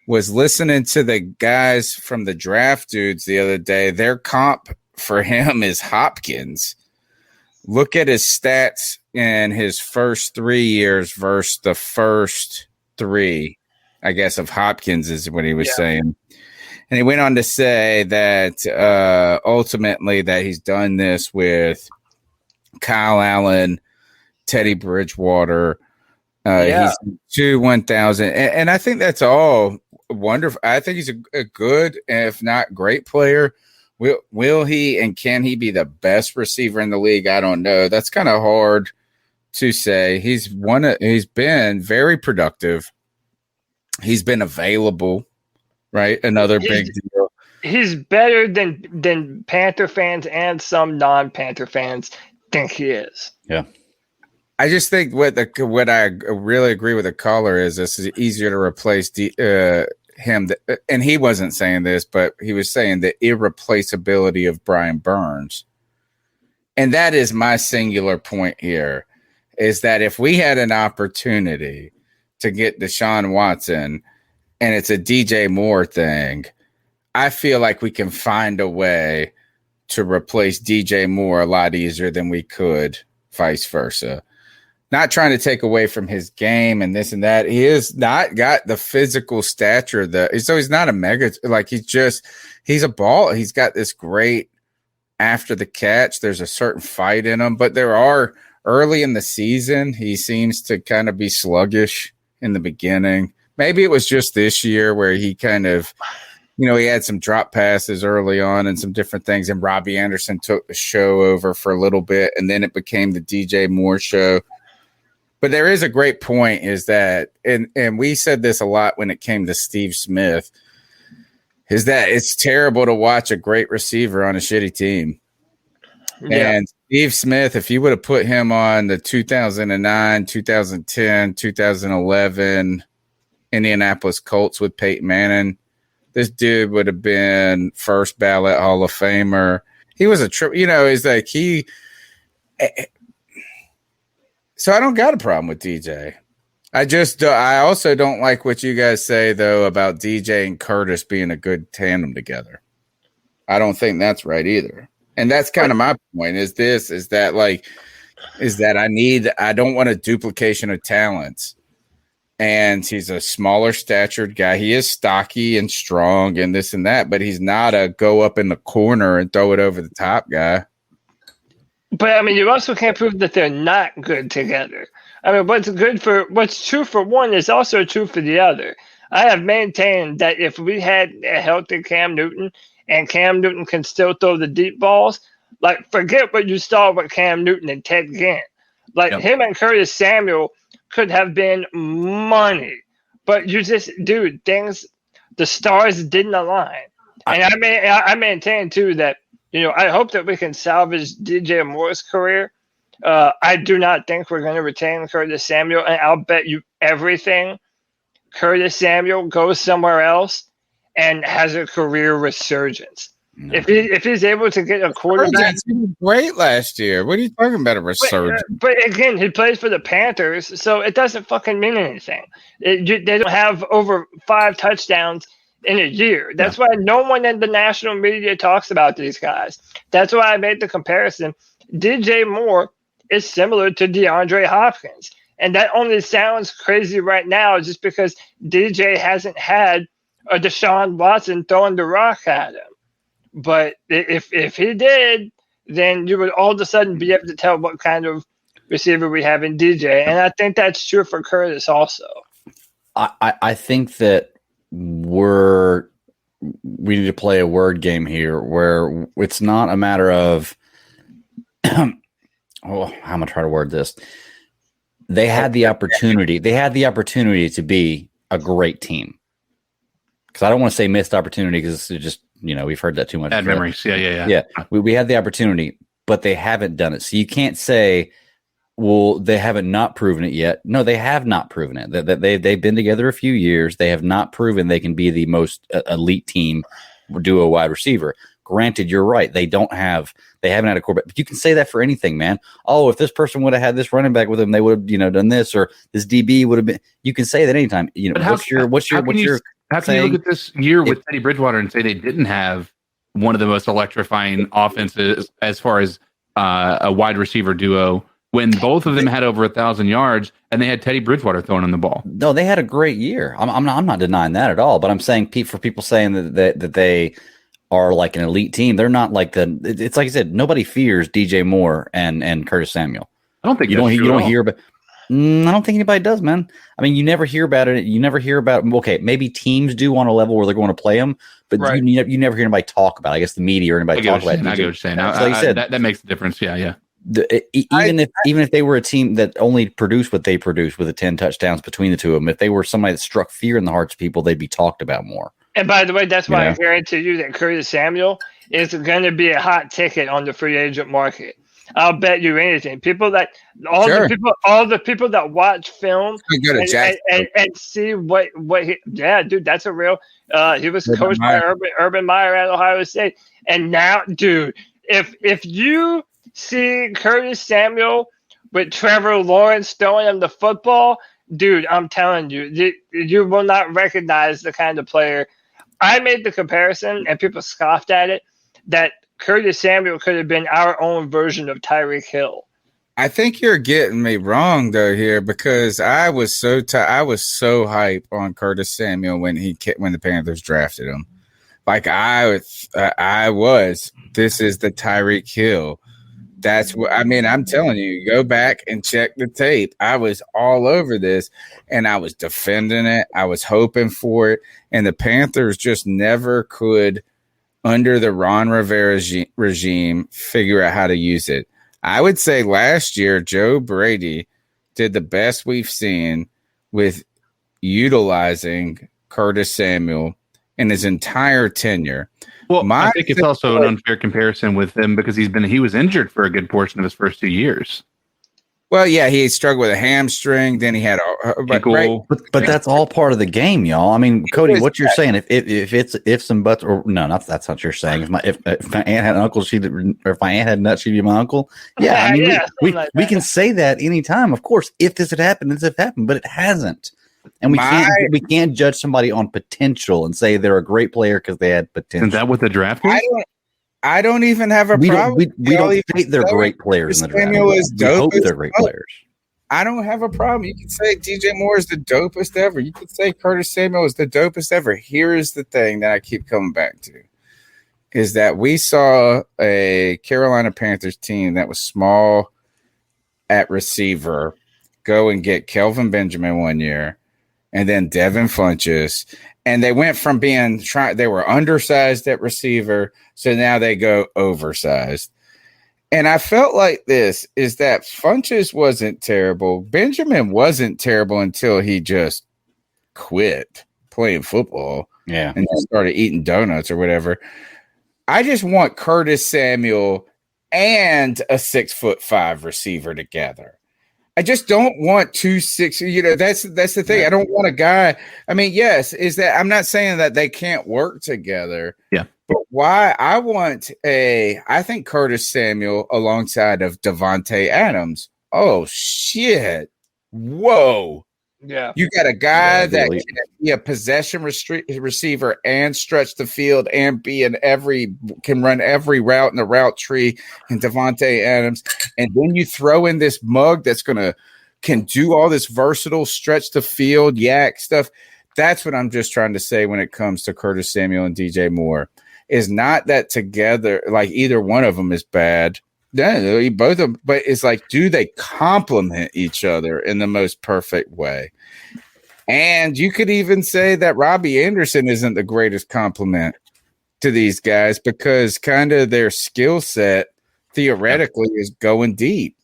Was listening to the guys from the Draft Dudes the other day. Their comp for him is Hopkins. Look at his stats in his first 3 years versus the first 3, I guess, of Hopkins is what he was saying. And he went on to say that ultimately that he's done this with Kyle Allen, Teddy Bridgewater. He's 1,000. And I think that's all wonderful. I think he's a good, if not great player. Will he and can he be the best receiver in the league? I don't know. That's kind of hard to say. He's been very productive. He's been available, right? Another big deal. He's better than Panther fans and some non-Panther fans think he is. Yeah. I just think what I really agree with the caller is this is easier to replace him. And he wasn't saying this, but he was saying the irreplaceability of Brian Burns. And that is my singular point here. is that if we had an opportunity to get Deshaun Watson and it's a DJ Moore thing, I feel like we can find a way to replace DJ Moore a lot easier than we could vice versa. Not trying to take away from his game and this and that. He is not got the physical stature so he's not a mega, like he's a ball. He's got this great after the catch. There's a certain fight in him, but there are early in the season, he seems to kind of be sluggish in the beginning. Maybe it was just this year where he kind of, he had some drop passes early on and some different things. And Robbie Anderson took the show over for a little bit, and then it became the DJ Moore show. But there is a great point is that, and we said this a lot when it came to Steve Smith, is that it's terrible to watch a great receiver on a shitty team. Yeah. And Steve Smith, if you would have put him on the 2009, 2010, 2011 Indianapolis Colts with Peyton Manning, this dude would have been first ballot Hall of Famer. He was it's like he – so I don't got a problem with DJ. I also don't like what you guys say, though, about DJ and Curtis being a good tandem together. I don't think that's right either. And that's kind of my point I don't want a duplication of talents. And he's a smaller statured guy. He is stocky and strong and this and that, but he's not a go up in the corner and throw it over the top guy. But I mean, you also can't prove that they're not good together. I mean, what's true for one is also true for the other. I have maintained that if we had a healthy Cam Newton and Cam Newton can still throw the deep balls, like forget what you saw with Cam Newton and Ted Ginn. Like him and Curtis Samuel could have been money, but the stars didn't align. And I maintain too that, I hope that we can salvage DJ Moore's career. I do not think we're going to retain Curtis Samuel, and I'll bet you everything Curtis Samuel goes somewhere else and has a career resurgence. No. If he's able to get a quarterback, he was great last year. What are you talking about, a resurgence? But again, he plays for the Panthers, so it doesn't fucking mean anything. They don't have over 5 touchdowns in a year. That's why no one in the national media talks about these guys. That's why I made the comparison. DJ Moore is similar to DeAndre Hopkins. And that only sounds crazy right now just because DJ hasn't had a Deshaun Watson throwing the rock at him. But if he did, then you would all of a sudden be able to tell what kind of receiver we have in DJ. And I think that's true for Curtis also. I think that we need to play a word game here where it's not a matter of how am I trying to word this? They had the opportunity to be a great team. Because I don't want to say missed opportunity because it's just, we've heard that too much. Bad memories. Yeah. Yeah. We had the opportunity, but they haven't done it. So you can't say, well, they haven't not proven it yet. No, they have not proven it. They've been together a few years. They have not proven they can be the most elite team, do a wide receiver. Granted, you're right. They haven't had a quarterback. But you can say that for anything, man. Oh, if this person would have had this running back with him, they would have, done this, or this DB would have been. You can say that anytime. How can you look at this year with Teddy Bridgewater and say they didn't have one of the most electrifying offenses as far as a wide receiver duo when both of them had over 1,000 yards and they had Teddy Bridgewater throwing on the ball? No, they had a great year. I'm not denying that at all. But I'm saying for people saying that they are like an elite team, they're not like it's like I said, nobody fears DJ Moore and Curtis Samuel. I don't think you don't hear about. I don't think anybody does, man. I mean, you never hear about it. You never hear about. Okay, maybe teams do on a level where they're going to play them, but right. you never hear anybody talk about it. I guess the media or anybody talk about it. I get what you're saying. Like you said, that makes the difference. Yeah. Even if they were a team that only produced what they produced with the 10 touchdowns between the two of them, if they were somebody that struck fear in the hearts of people, they'd be talked about more. And by the way, that's why I guarantee you that Curtis Samuel is going to be a hot ticket on the free agent market. I'll bet you anything. All the people that watch film and see what dude, that's a real. He was coached by Urban Meyer at Ohio State, and now, dude, if you see Curtis Samuel with Trevor Lawrence throwing him the football, dude, I'm telling you, you will not recognize the kind of player. I made the comparison, and people scoffed at it, that Curtis Samuel could have been our own version of Tyreek Hill. I think you're getting me wrong though here, because I was so hype on Curtis Samuel when the Panthers drafted him. Like I was. This is the Tyreek Hill. That's what I mean. I'm telling you, go back and check the tape. I was all over this, and I was defending it. I was hoping for it, and the Panthers just never could, under the Ron Rivera regime, figure out how to use it. I would say last year, Joe Brady did the best we've seen with utilizing Curtis Samuel in his entire tenure. Well, I think it's also an unfair comparison with him because he was injured for a good portion of his first 2 years. Well, yeah, he struggled with a hamstring. Then he had but that's all part of the game, y'all. I mean, Cody, what you're saying, if it's ifs and buts, or no, that's not what you're saying. If my aunt had an uncle, or if my aunt had nuts, she'd be my uncle. Yeah, I mean, we can say that anytime, of course. If this had happened, this had happened, but it hasn't. And we can't judge somebody on potential and say they're a great player because they had potential. Is that what the draft is? I don't even have a problem. We don't think they're great players in the draft. We hope they're great players. I don't have a problem. You can say DJ Moore is the dopest ever. You can say Curtis Samuel is the dopest ever. Here is the thing that I keep coming back to, is that we saw a Carolina Panthers team that was small at receiver go and get Kelvin Benjamin one year, and then Devin Funchess. And they went from they were undersized at receiver, so now they go oversized. And I felt like this is that Funchess wasn't terrible. Benjamin wasn't terrible until he just quit playing football. Yeah. And started eating donuts or whatever. I just want Curtis Samuel and a 6'5" receiver together. I just don't want 2'6". That's the thing. I don't want a guy. I mean, yes, is that I'm not saying that they can't work together. Yeah. But why I think Curtis Samuel alongside of Devontae Adams. Oh shit. Whoa. Yeah. You got a guy that can be a possession receiver and stretch the field and can run every route in the route tree in Devontae Adams. And then you throw in this mug that's can do all this versatile stretch the field, yak stuff. That's what I'm just trying to say when it comes to Curtis Samuel and DJ Moore. Is not that together, like either one of them is bad. No, both of them, but it's like, do they complement each other in the most perfect way? And you could even say that Robbie Anderson isn't the greatest compliment to these guys because kind of their skill set theoretically is going deep.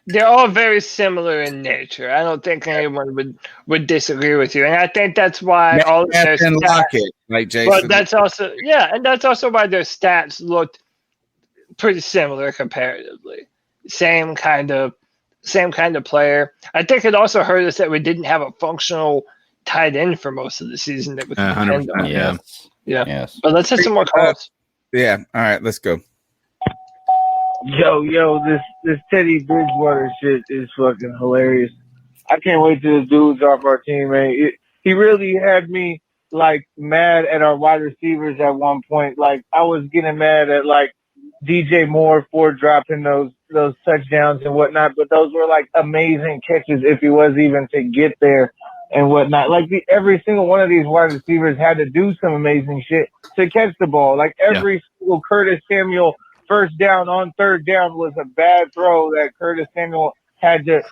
They're all very similar in nature. I don't think anyone would disagree with you, and I think that's why all of their stats, like Jason. But that's also and that's also why their stats looked pretty similar comparatively. Same kind of player. I think it also hurt us that we didn't have a functional tight end for most of the season that we could depend on. Yeah. Yes. But let's hit some more calls. Yeah. All right. Let's go. Yo, this Teddy Bridgewater shit is fucking hilarious. I can't wait till this dude's off our team, man. He really had me like mad at our wide receivers at one point. Like I was getting mad at like DJ Moore for dropping those touchdowns and whatnot, but those were like amazing catches if he was even to get there and whatnot. Like every single one of these wide receivers had to do some amazing shit to catch the ball. Like every single Curtis Samuel first down on third down was a bad throw that Curtis Samuel had to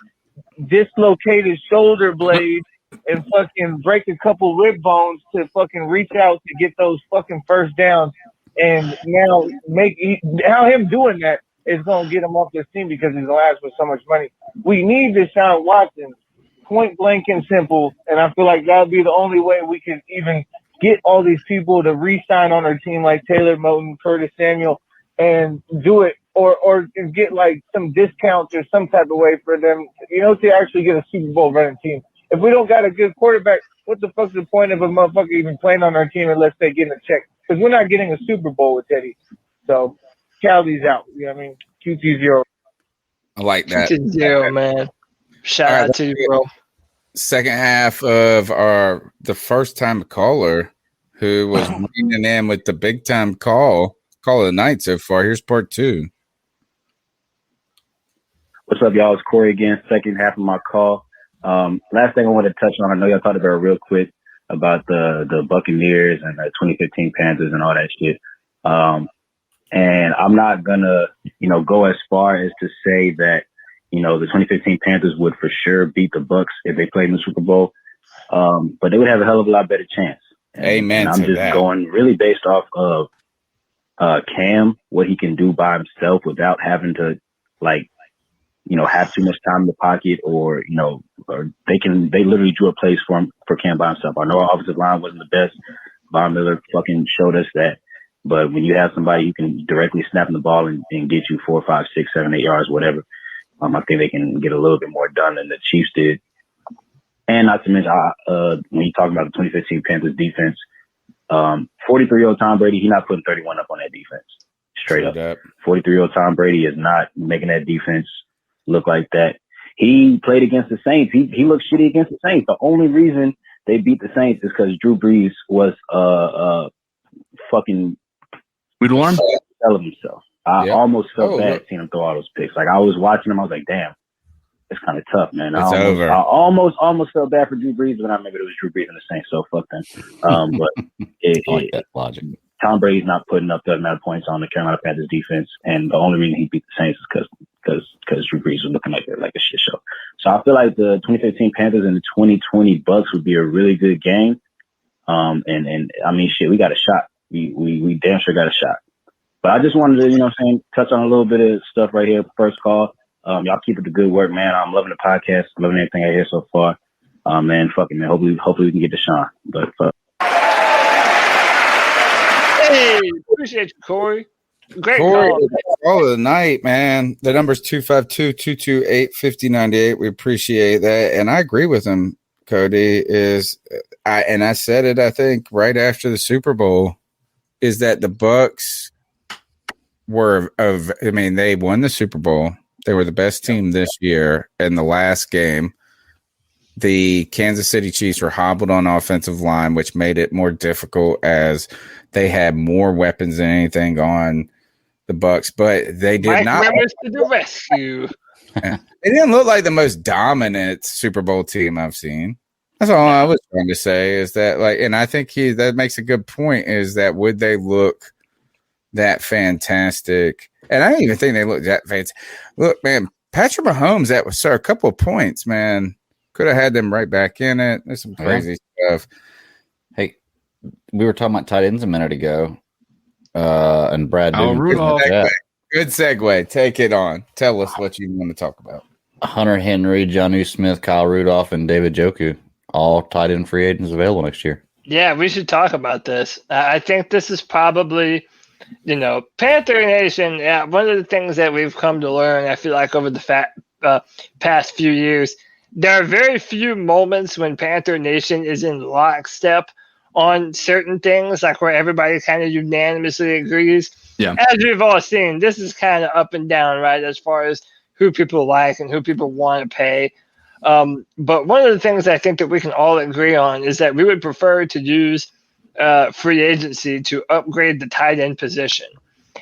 dislocate his shoulder blade and fucking break a couple rib bones to fucking reach out to get those fucking first downs. And now him doing that is going to get him off this team because he's going to ask for so much money. We need Deshaun Watson, point blank and simple. And I feel like that would be the only way we can even get all these people to re-sign on our team like Taylor Moton, Curtis Samuel, and do it or get like some discounts or some type of way for them, to actually get a Super Bowl running team. If we don't got a good quarterback, what the fuck's the point of a motherfucker even playing on our team unless they get a check? Because we're not getting a Super Bowl with Teddy. So Cali's out. You know what I mean? QT0. I like that. 2-0, man. Shout out to you, bro. Second half of the first time caller who was leaning in with the big time call of the night so far. Here's part 2. What's up, y'all? It's Corey again. Second half of my call. Last thing I wanted to touch on, I know y'all talked about it real quick about the Buccaneers and the 2015 Panthers and all that shit. And I'm not gonna, go as far as to say that, the 2015 Panthers would for sure beat the Bucs if they played in the Super Bowl. But they would have a hell of a lot better chance. Amen. And I'm just going really based off of Cam, what he can do by himself without having to have too much time in the pocket or they literally drew a plays for Cam by himself. I know our offensive line wasn't the best. Von Miller fucking showed us that. But when you have somebody who can directly snap the ball and get you 4, 5, 6, 7, 8 yards, whatever, I think they can get a little bit more done than the Chiefs did. And not to mention, when you talk about the 2015 Panthers defense, 43-year-old Tom Brady, he's not putting 31 up on that defense. Straight up. 43-year-old Tom Brady is not making that defense look like that. He played against the Saints. He looked shitty against the Saints. The only reason they beat the Saints is because Drew Brees was fucking selling himself. I almost felt bad seeing him throw all those picks. Like, I was watching him, I was like, damn, it's kind of tough, man. I almost felt bad for Drew Brees, but I remember it was Drew Brees and the Saints, so fuck them. But I like that logic. Tom Brady's not putting up the amount of points on the Carolina Panthers defense, and the only reason he beat the Saints is because Drew Brees was looking like a shit show. So I feel like the 2015 Panthers and the 2020 Bucs would be a really good game. And I mean, shit, we got a shot. We damn sure got a shot. But I just wanted to, touch on a little bit of stuff right here. First call. Y'all keep up the good work, man. I'm loving the podcast. Loving everything I hear so far. Man, fucking man. Hopefully we can get to Sean. But hey, appreciate you, Corey. Great Corey, call. of the night, man. The number's 252-228-5098. We appreciate that. And I agree with him, Cody, I said it, I think, right after the Super Bowl, is that the Bucs they won the Super Bowl. They were the best team this year. In the last game, the Kansas City Chiefs were hobbled on offensive line, which made it more difficult as they had more weapons than anything on the Bucs. But they did not. To the rescue. It didn't look like the most dominant Super Bowl team I've seen. That's all I was trying to say is that, and I think that makes a good point, is that would they look that fantastic? And I don't even think they looked that fantastic. Look, man, Patrick Mahomes, that was a couple of points, man. Could have had them right back in it. There's some crazy stuff. Hey, we were talking about tight ends a minute ago, and Brad. Good segue. Take it on. Tell us what you want to talk about. Hunter Henry, Jonnu Smith, Kyle Rudolph, and David Njoku, all tight end free agents available next year. Yeah, we should talk about this. I think this is probably, Panther Nation. Yeah, one of the things that we've come to learn, I feel like, over the past few years, there are very few moments when Panther Nation is in lockstep on certain things, like where everybody kind of unanimously agrees. Yeah. As we've all seen, this is kind of up and down, right, as far as who people like and who people want to pay. But one of the things I think that we can all agree on is that we would prefer to use free agency to upgrade the tight end position.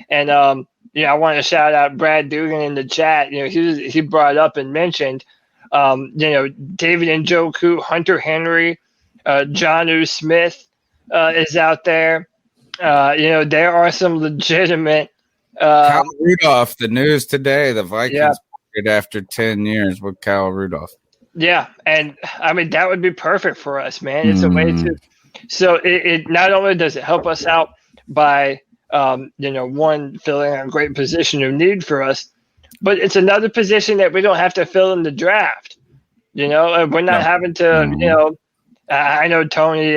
And, I want to shout out Brad Dugan in the chat. He brought up and mentioned, David Njoku, Hunter Henry, Jonnu Smith is out there. There are some legitimate. Kyle Rudolph, the news today, the Vikings after 10 years with Kyle Rudolph. Yeah, and I mean that would be perfect for us, man. It's a way to. So it not only does it help us out by one, filling a great position of need for us, but it's another position that we don't have to fill in the draft. We're not having to. I know Tony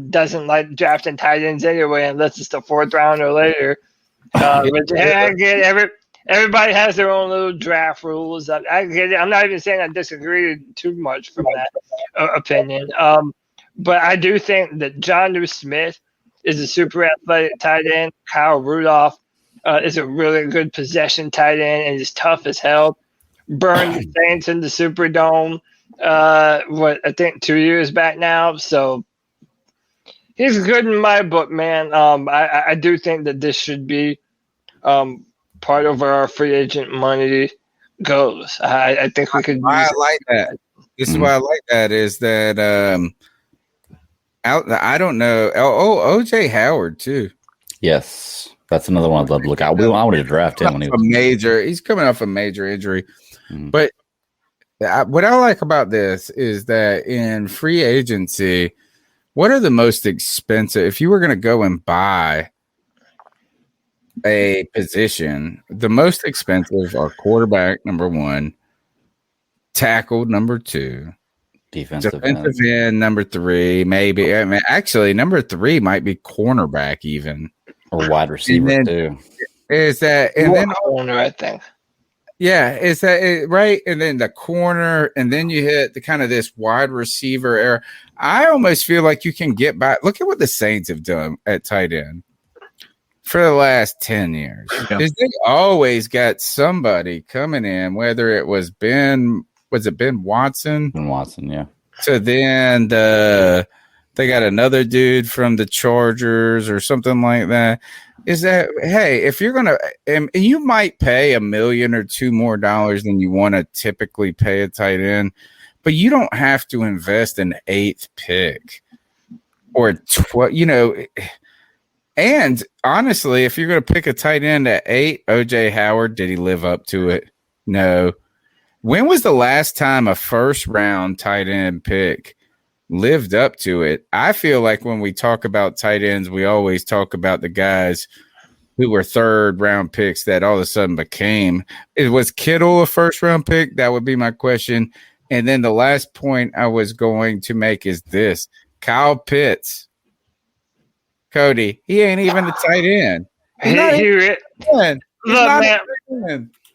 doesn't like drafting tight ends anyway, unless it's the 4th round or later. But I get everybody has their own little draft rules. I get it. I'm not even saying I disagree too much from that opinion. But I do think that Jonnu Smith is a super athletic tight end. Kyle Rudolph is a really good possession tight end and is tough as hell. burned the Saints in the Superdome. I think 2 years back now. So he's good in my book, man. I do think that this should be part of our free agent money goes. I think we could. I like that. This is why I like that is that I don't know. OJ Howard too. Yes, that's another one I'd love to look at. I wanted to draft him when he was he's coming off a major injury. But what I like about this is that in free agency, what are the most expensive? If you were going to go and buy a position, the most expensive are quarterback number 1, tackle number 2, defensive end number 3, maybe. I mean, actually, number 3 might be cornerback even, or wide receiver too. Is that and then corner? I think. Yeah, is that right? And then the corner, and then you hit the kind of this wide receiver era. I almost feel like you can get by. Look at what the Saints have done at tight end for the last 10 years. Is they always got somebody coming in, whether it was Ben Watson? Ben Watson, yeah. So then they got another dude from the Chargers or something like that. Is that, hey, if you're going to, and you might pay $1 million or $2 more than you want to typically pay a tight end, but you don't have to invest an 8th pick or 12, and honestly, if you're going to pick a tight end at 8, OJ Howard, did he live up to it? No. When was the last time a first round tight end pick lived up to it? I feel like when we talk about tight ends, we always talk about the guys who were 3rd round picks that all of a sudden became. Was Kittle a first round pick? That would be my question. And then the last point I was going to make is this: Kyle Pitts, Cody, he ain't even the tight end.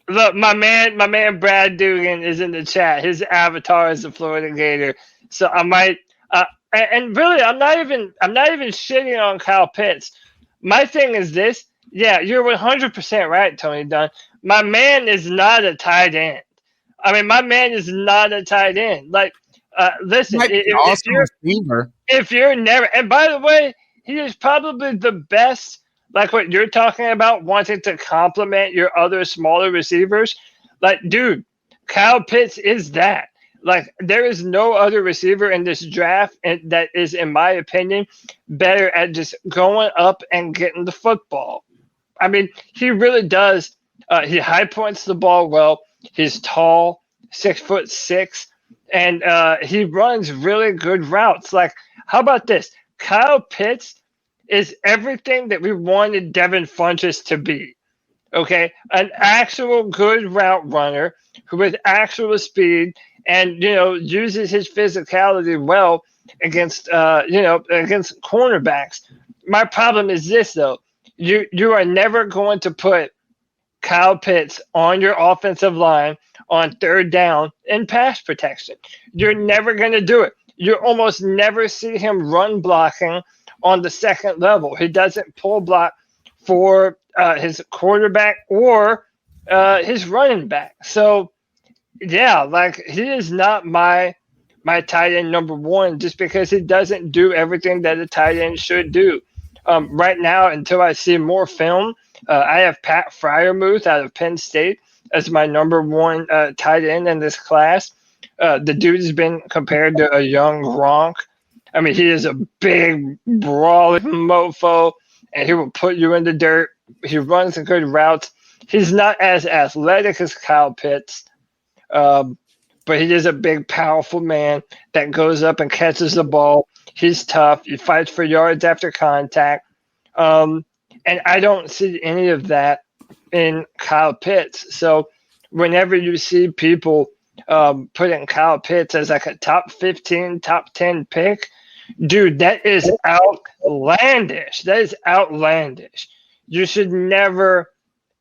Look, my man Brad Dugan is in the chat. His avatar is the Florida Gator. So I might, and really, I'm not even shitting on Kyle Pitts. My thing is this: yeah, you're 100% right, Tony Dunn. My man is not a tight end. I mean, my man is not a tight end. Like, listen, if you're never, and by the way, he is probably the best. Like what you're talking about, wanting to complement your other smaller receivers. Like, dude, Kyle Pitts is that. Like, there is no other receiver in this draft that is, in my opinion, better at just going up and getting the football. I mean, he really does. He high points the ball well. He's tall, 6'6", and he runs really good routes. Like, how about this? Kyle Pitts is everything that we wanted Devin Funchess to be. Okay, an actual good route runner who with actual speed and uses his physicality well against against cornerbacks. My problem is this though: you are never going to put Kyle Pitts on your offensive line on 3rd down in pass protection. You're never going to do it. You almost never see him run blocking on the 2nd level. He doesn't pull block for his quarterback or his running back. So, yeah, like he is not my tight end number 1 just because he doesn't do everything that a tight end should do. Right now, until I see more film, I have Pat Freiermuth out of Penn State as my number 1 tight end in this class. The dude has been compared to a young Gronk. I mean, he is a big, brawling mofo, and he will put you in the dirt. He runs a good routes. He's not as athletic as Kyle Pitts, but he is a big, powerful man that goes up and catches the ball. He's tough. He fights for yards after contact. And I don't see any of that in Kyle Pitts. So whenever you see people putting Kyle Pitts as like a top 15, top 10 pick, dude, that is outlandish. That is outlandish. You should never,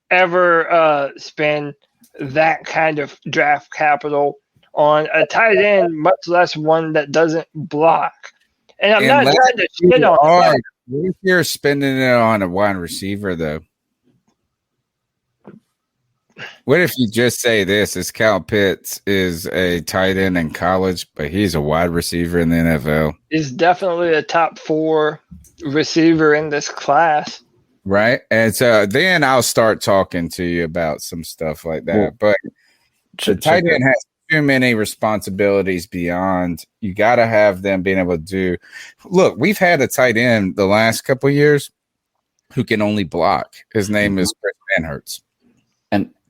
ever spend that kind of draft capital on a tight end, much less one that doesn't block. And I'm not trying to shit on that. What if you're spending it on a wide receiver, though? What if you just say this? Is Kyle Pitts is a tight end in college, but he's a wide receiver in the NFL. He's definitely a top 4 receiver in this class. Right. And so then I'll start talking to you about some stuff like that. But the tight end has too many responsibilities beyond. You got to have them being able to do. Look, we've had a tight end the last couple of years who can only block. His name is Chris Manhertz.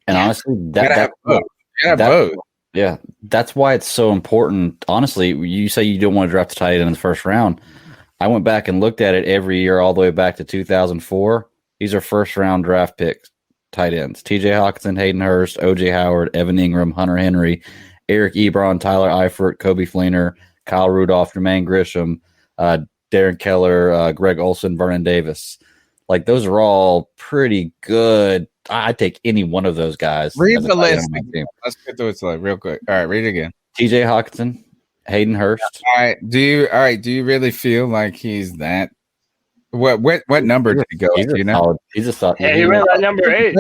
And honestly, that's why it's so important. Honestly, you say you don't want to draft a tight end in the first round. I went back and looked at it every year all the way back to 2004. These are first-round draft picks, tight ends. T.J. Hockenson, Hayden Hurst, O.J. Howard, Evan Ingram, Hunter Henry, Eric Ebron, Tyler Eifert, Kobe Fleener, Kyle Rudolph, Jermaine Grisham, Darren Keller, Greg Olson, Vernon Davis. Like, those are all pretty good. I'd take any one of those guys. Read the list. Let's get through it real quick. All right, read it again. T.J. Hockenson, Hayden Hurst. All right. Do you really feel like he's that? What number did he go? He's you know, he's a solid. Yeah, he went at number 8.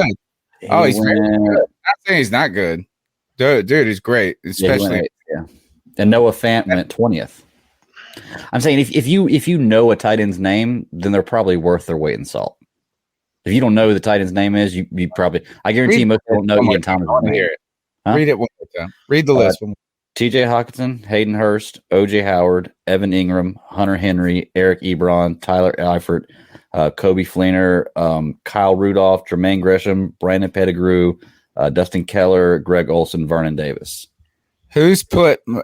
Oh, he's very good. I'm not saying he's not good. Dude, he's great. Especially And Noah Fant went 20th. I'm saying if you know a tight end's name, then they're probably worth their weight in salt. If you don't know who the tight end's name is, you probably, I guarantee most people don't know Ian Thomas. Read it one more time. Read the list. T.J. Hockenson, Hayden Hurst, O.J. Howard, Evan Ingram, Hunter Henry, Eric Ebron, Tyler Eifert, Kobe Fleener, Kyle Rudolph, Jermaine Gresham, Brandon Pettigrew, Dustin Keller, Greg Olson, Vernon Davis. Who's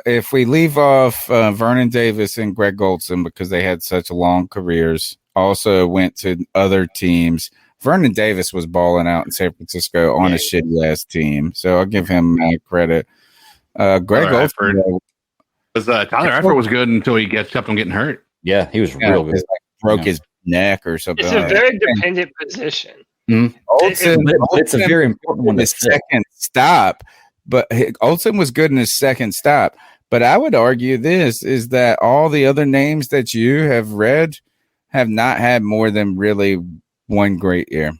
if we leave off Vernon Davis and Greg Olson because they had such long careers, also went to other teams. Vernon Davis was balling out in San Francisco on a shitty-ass team, so I'll give him credit. Greg Olson Tyler Eifert was good until he kept on getting hurt. Yeah, he was real good. Broke his neck or something. It's a very dependent position. Mm-hmm. It's a very important one. His second stop, but Olsen was good in his second stop. But I would argue this is that all the other names that you have read have not had more than really one great year.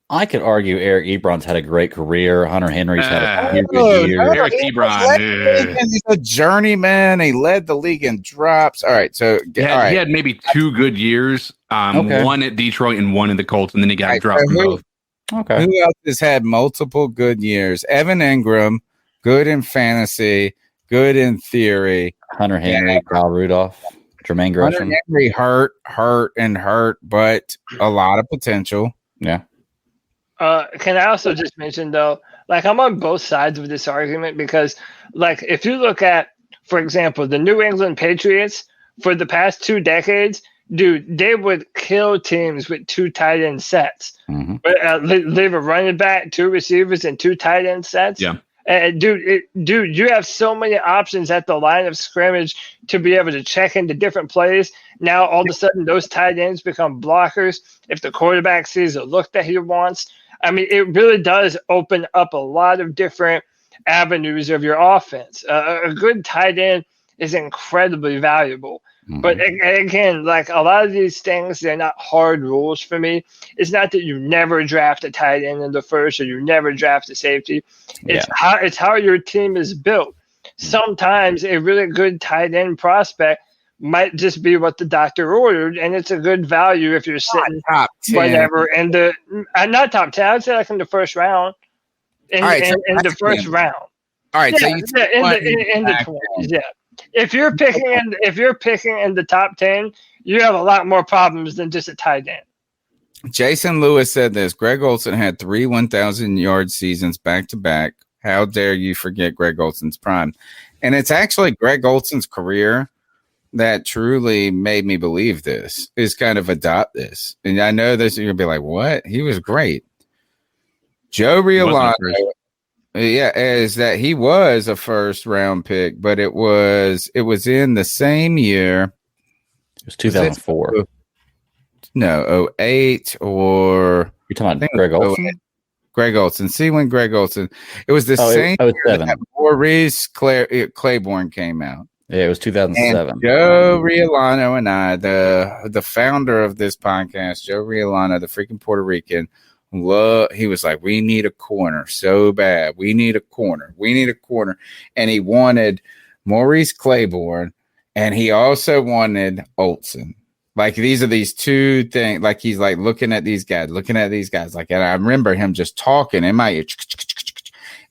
I could argue Eric Ebron's had a great career. Hunter Henry's had a few good years. Eric Ebron, he's a journeyman. He led the league in drops. All right, so he had maybe 2 good years. One at Detroit and one in the Colts, and then he got dropped from both. Okay. Who else has had multiple good years? Evan Ingram, good in fantasy, good in theory. Hunter Henry, Kyle Rudolph, Jermaine Gresham. Hunter Henry hurt, but a lot of potential. Yeah. Can I also just mention, though, like I'm on both sides of this argument because, like, if you look at, for example, the New England Patriots for the past 2 decades, dude, they would kill teams with 2 tight end sets. Mm-hmm. They were running back, 2 receivers, and 2 tight end sets. Yeah. Dude, you have so many options at the line of scrimmage to be able to check into different plays. Now, all of a sudden, those tight ends become blockers if the quarterback sees a look that he wants. I mean, it really does open up a lot of different avenues of your offense. A good tight end is incredibly valuable. Mm-hmm. But again, like a lot of these things, they're not hard rules for me. It's not that you never draft a tight end in the first or you never draft a safety. It's how your team is built. Sometimes a really good tight end prospect might just be what the doctor ordered, and it's a good value if you're sitting whatever in the not top 10. I'd say like in the first round. In the first round. All right, so in the 20s, yeah. If you're picking in the top 10, you have a lot more problems than just a tight end. Jason Lewis said this: Greg Olson had 3 1,000-yard seasons back to back. How dare you forget Greg Olson's prime? And it's actually Greg Olson's career that truly made me believe this, is kind of adopt this. And I know this, you're going to be like, what? He was great. Joe Riolano, is that he was a first-round pick, but it was in the same year. It was 2004. No, 08 or... You're talking about Greg Olson? Greg Olson. See when Greg Olson... It was the same year that Maurice Claiborne came out. Yeah, it was 2007. And Joe Riolano and I, the founder of this podcast, Joe Riolano, the freaking Puerto Rican, he was like, we need a corner so bad. We need a corner. We need a corner. And he wanted Maurice Claiborne, and he also wanted Olsen. Like, these are these two things. Like, he's like looking at these guys. Like, and I remember him just talking in my ear.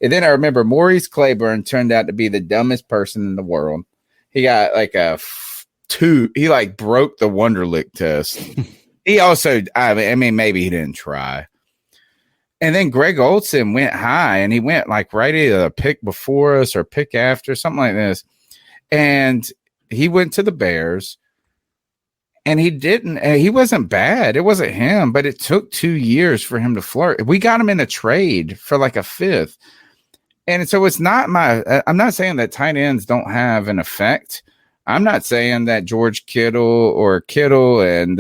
And then I remember Maurice Claiborne turned out to be the dumbest person in the world. He got like he like broke the Wonderlic test. He also, I mean, maybe he didn't try. And then Greg Olsen went high, and he went like right either a pick before us or pick after, something like this. And he went to the Bears, and he wasn't bad. It wasn't him, but it took 2 years for him to flirt. We got him in a trade for like a fifth. And so it's not I'm not saying that tight ends don't have an effect. I'm not saying that George Kittle and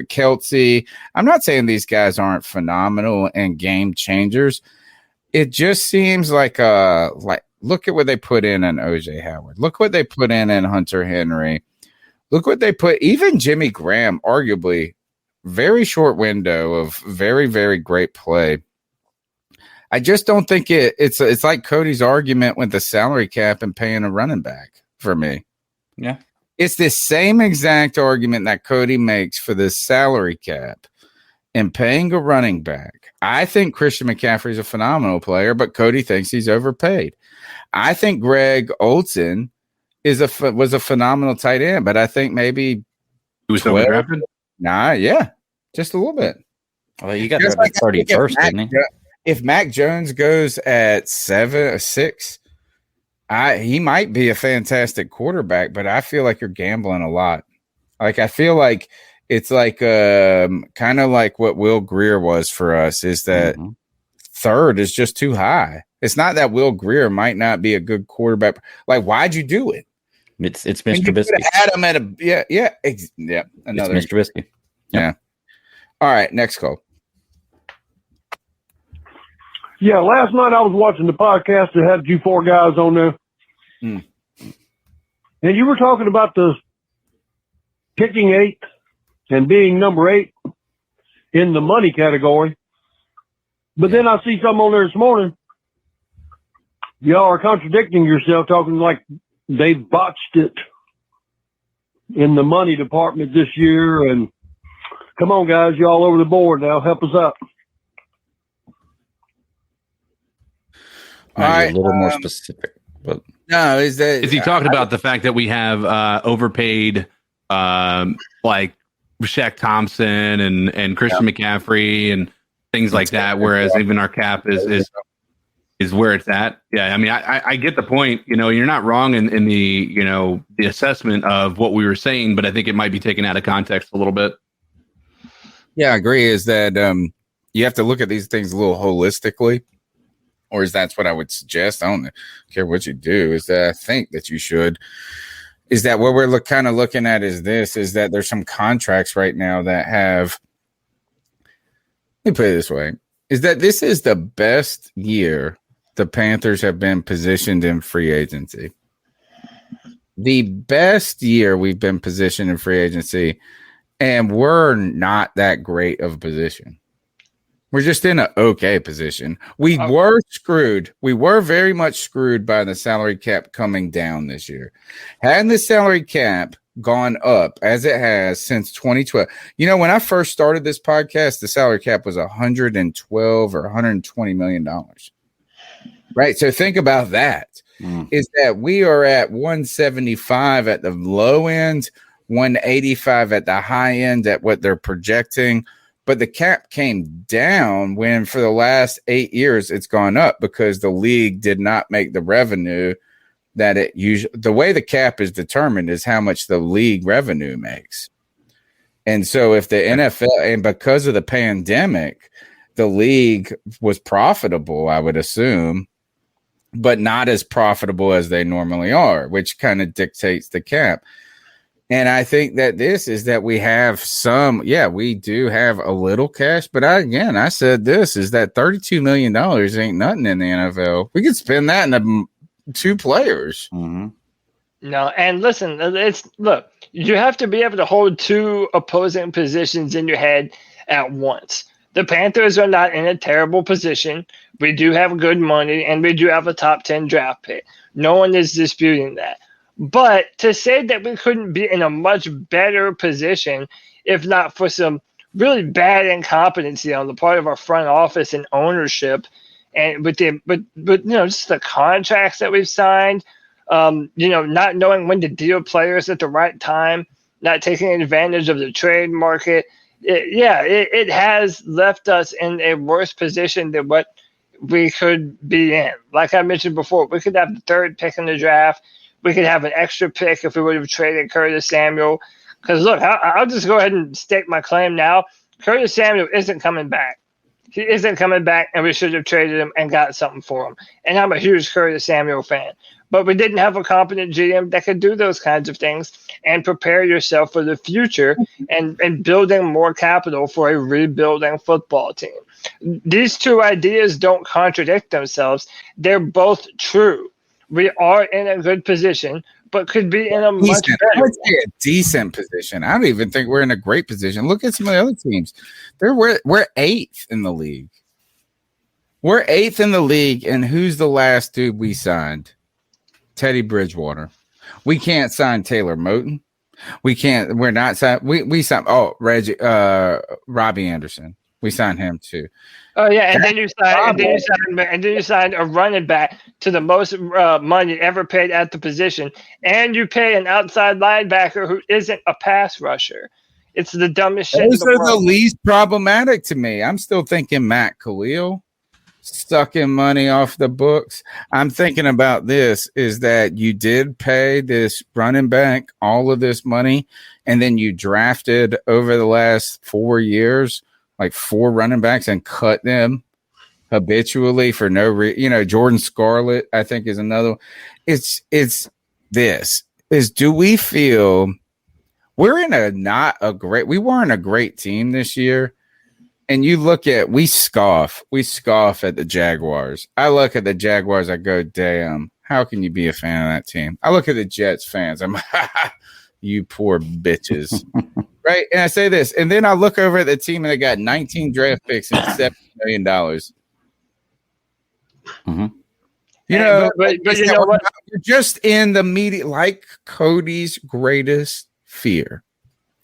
Kelsey, I'm not saying these guys aren't phenomenal and game changers. It just seems like look at what they put in OJ Howard. Look what they put in Hunter Henry. Look what they put, even Jimmy Graham, arguably very short window of very, very great play. I just don't think it's like Cody's argument with the salary cap and paying a running back for me. Yeah. It's the same exact argument that Cody makes for the salary cap and paying a running back. I think Christian McCaffrey is a phenomenal player, but Cody thinks he's overpaid. I think Greg Olsen was a phenomenal tight end, but I think maybe he was overdrafted. Yeah, just a little bit. Well, you got like 31st, didn't he? If Mac Jones goes at 7 or 6, he might be a fantastic quarterback, but I feel like you're gambling a lot. Like, I feel like it's like kind of like what Will Grier was for us, is that third is just too high. It's not that Will Grier might not be a good quarterback. Like, why'd you do it? It's Mr. Trubisky. Had him at another. It's Mr. Trubisky. Yeah. All right, next call. Yeah, last night I was watching the podcast that had you 4 guys on there. And you were talking about the picking 8 and being number 8 in the money category. But then I see something on there this morning. Y'all are contradicting yourself, talking like they botched it in the money department this year. And come on, guys, you all over the board now. Help us out. All right, a little more specific, but no, is he talking about the fact that we have overpaid like Shaq Thompson and Christian McCaffrey and things like that, whereas even our cap is where it's at. Yeah, I mean, I get the point. You know, you're not wrong in the the assessment of what we were saying, but I think it might be taken out of context a little bit. Yeah, I agree. Is that you have to look at these things a little holistically. Or is that's what I would suggest? I don't care what you do. Is that I think that you should. Is that what we're kind of looking at? Is that there's some contracts right now that have. Let me put it this way: is that this is the best year the Panthers have been positioned in free agency. The best year we've been positioned in free agency, and we're not that great of a position. We're just in an okay position. We were screwed. We were very much screwed by the salary cap coming down this year. Had the salary cap gone up as it has since 2012. You know, when I first started this podcast, the salary cap was $112 or $120 million. Right. So think about that. Is that we are at 175 at the low end, 185 at the high end at what they're projecting. But the cap came down when for the last 8 years it's gone up because the league did not make the revenue that it usually. The way the cap is determined is how much the league revenue makes. And so if the NFL, and because of the pandemic, the league was profitable, I would assume, but not as profitable as they normally are, which kind of dictates the cap. And I think that this is that we have we do have a little cash, but I said this is that $32 million ain't nothing in the NFL. We could spend that in 2 players. No, and listen, you have to be able to hold 2 opposing positions in your head at once. The Panthers are not in a terrible position. We do have good money, and we do have a top 10 draft pick. No one is disputing that. But to say that we couldn't be in a much better position if not for some really bad incompetency on the part of our front office and ownership, and but just the contracts that we've signed, not knowing when to deal players at the right time, not taking advantage of the trade market. It has left us in a worse position than what we could be in. Like I mentioned before, we could have the third pick in the draft. We could have an extra pick if we would have traded Curtis Samuel. Because, look, I'll just go ahead and state my claim now. Curtis Samuel isn't coming back. He isn't coming back, and we should have traded him and got something for him. And I'm a huge Curtis Samuel fan. But we didn't have a competent GM that could do those kinds of things and prepare yourself for the future and building more capital for a rebuilding football team. These two ideas don't contradict themselves. They're both true. We are in a good position, but could be in a much better. Let's say a decent position. I don't even think we're in a great position. Look at some of the other teams. We're 8th in the league. We're 8th in the league, and who's the last dude we signed? Teddy Bridgewater. We can't sign Taylor Moton. We're not signed. We signed Robbie Anderson. We signed him too. Oh yeah, and then you signed a running back to the most money ever paid at the position, and you pay an outside linebacker who isn't a pass rusher. It's the dumbest shit. Those are the least problematic to me. I'm still thinking Matt Khalil sucking money off the books. I'm thinking about this is that you did pay this running back all of this money, and then you drafted over the last 4 years like 4 running backs and cut them habitually for no reason. Jordan Scarlett, I think, is another. Do we feel we weren't a great team this year? And you look at, we scoff at the Jaguars. I look at the Jaguars, I go, damn, how can you be a fan of that team? I look at the Jets fans, I'm you poor bitches. Right? And I say this, and then I look over at the team and they got 19 draft picks and $7 million. Mm-hmm. But you know what? You're just in the media, like Cody's greatest fear.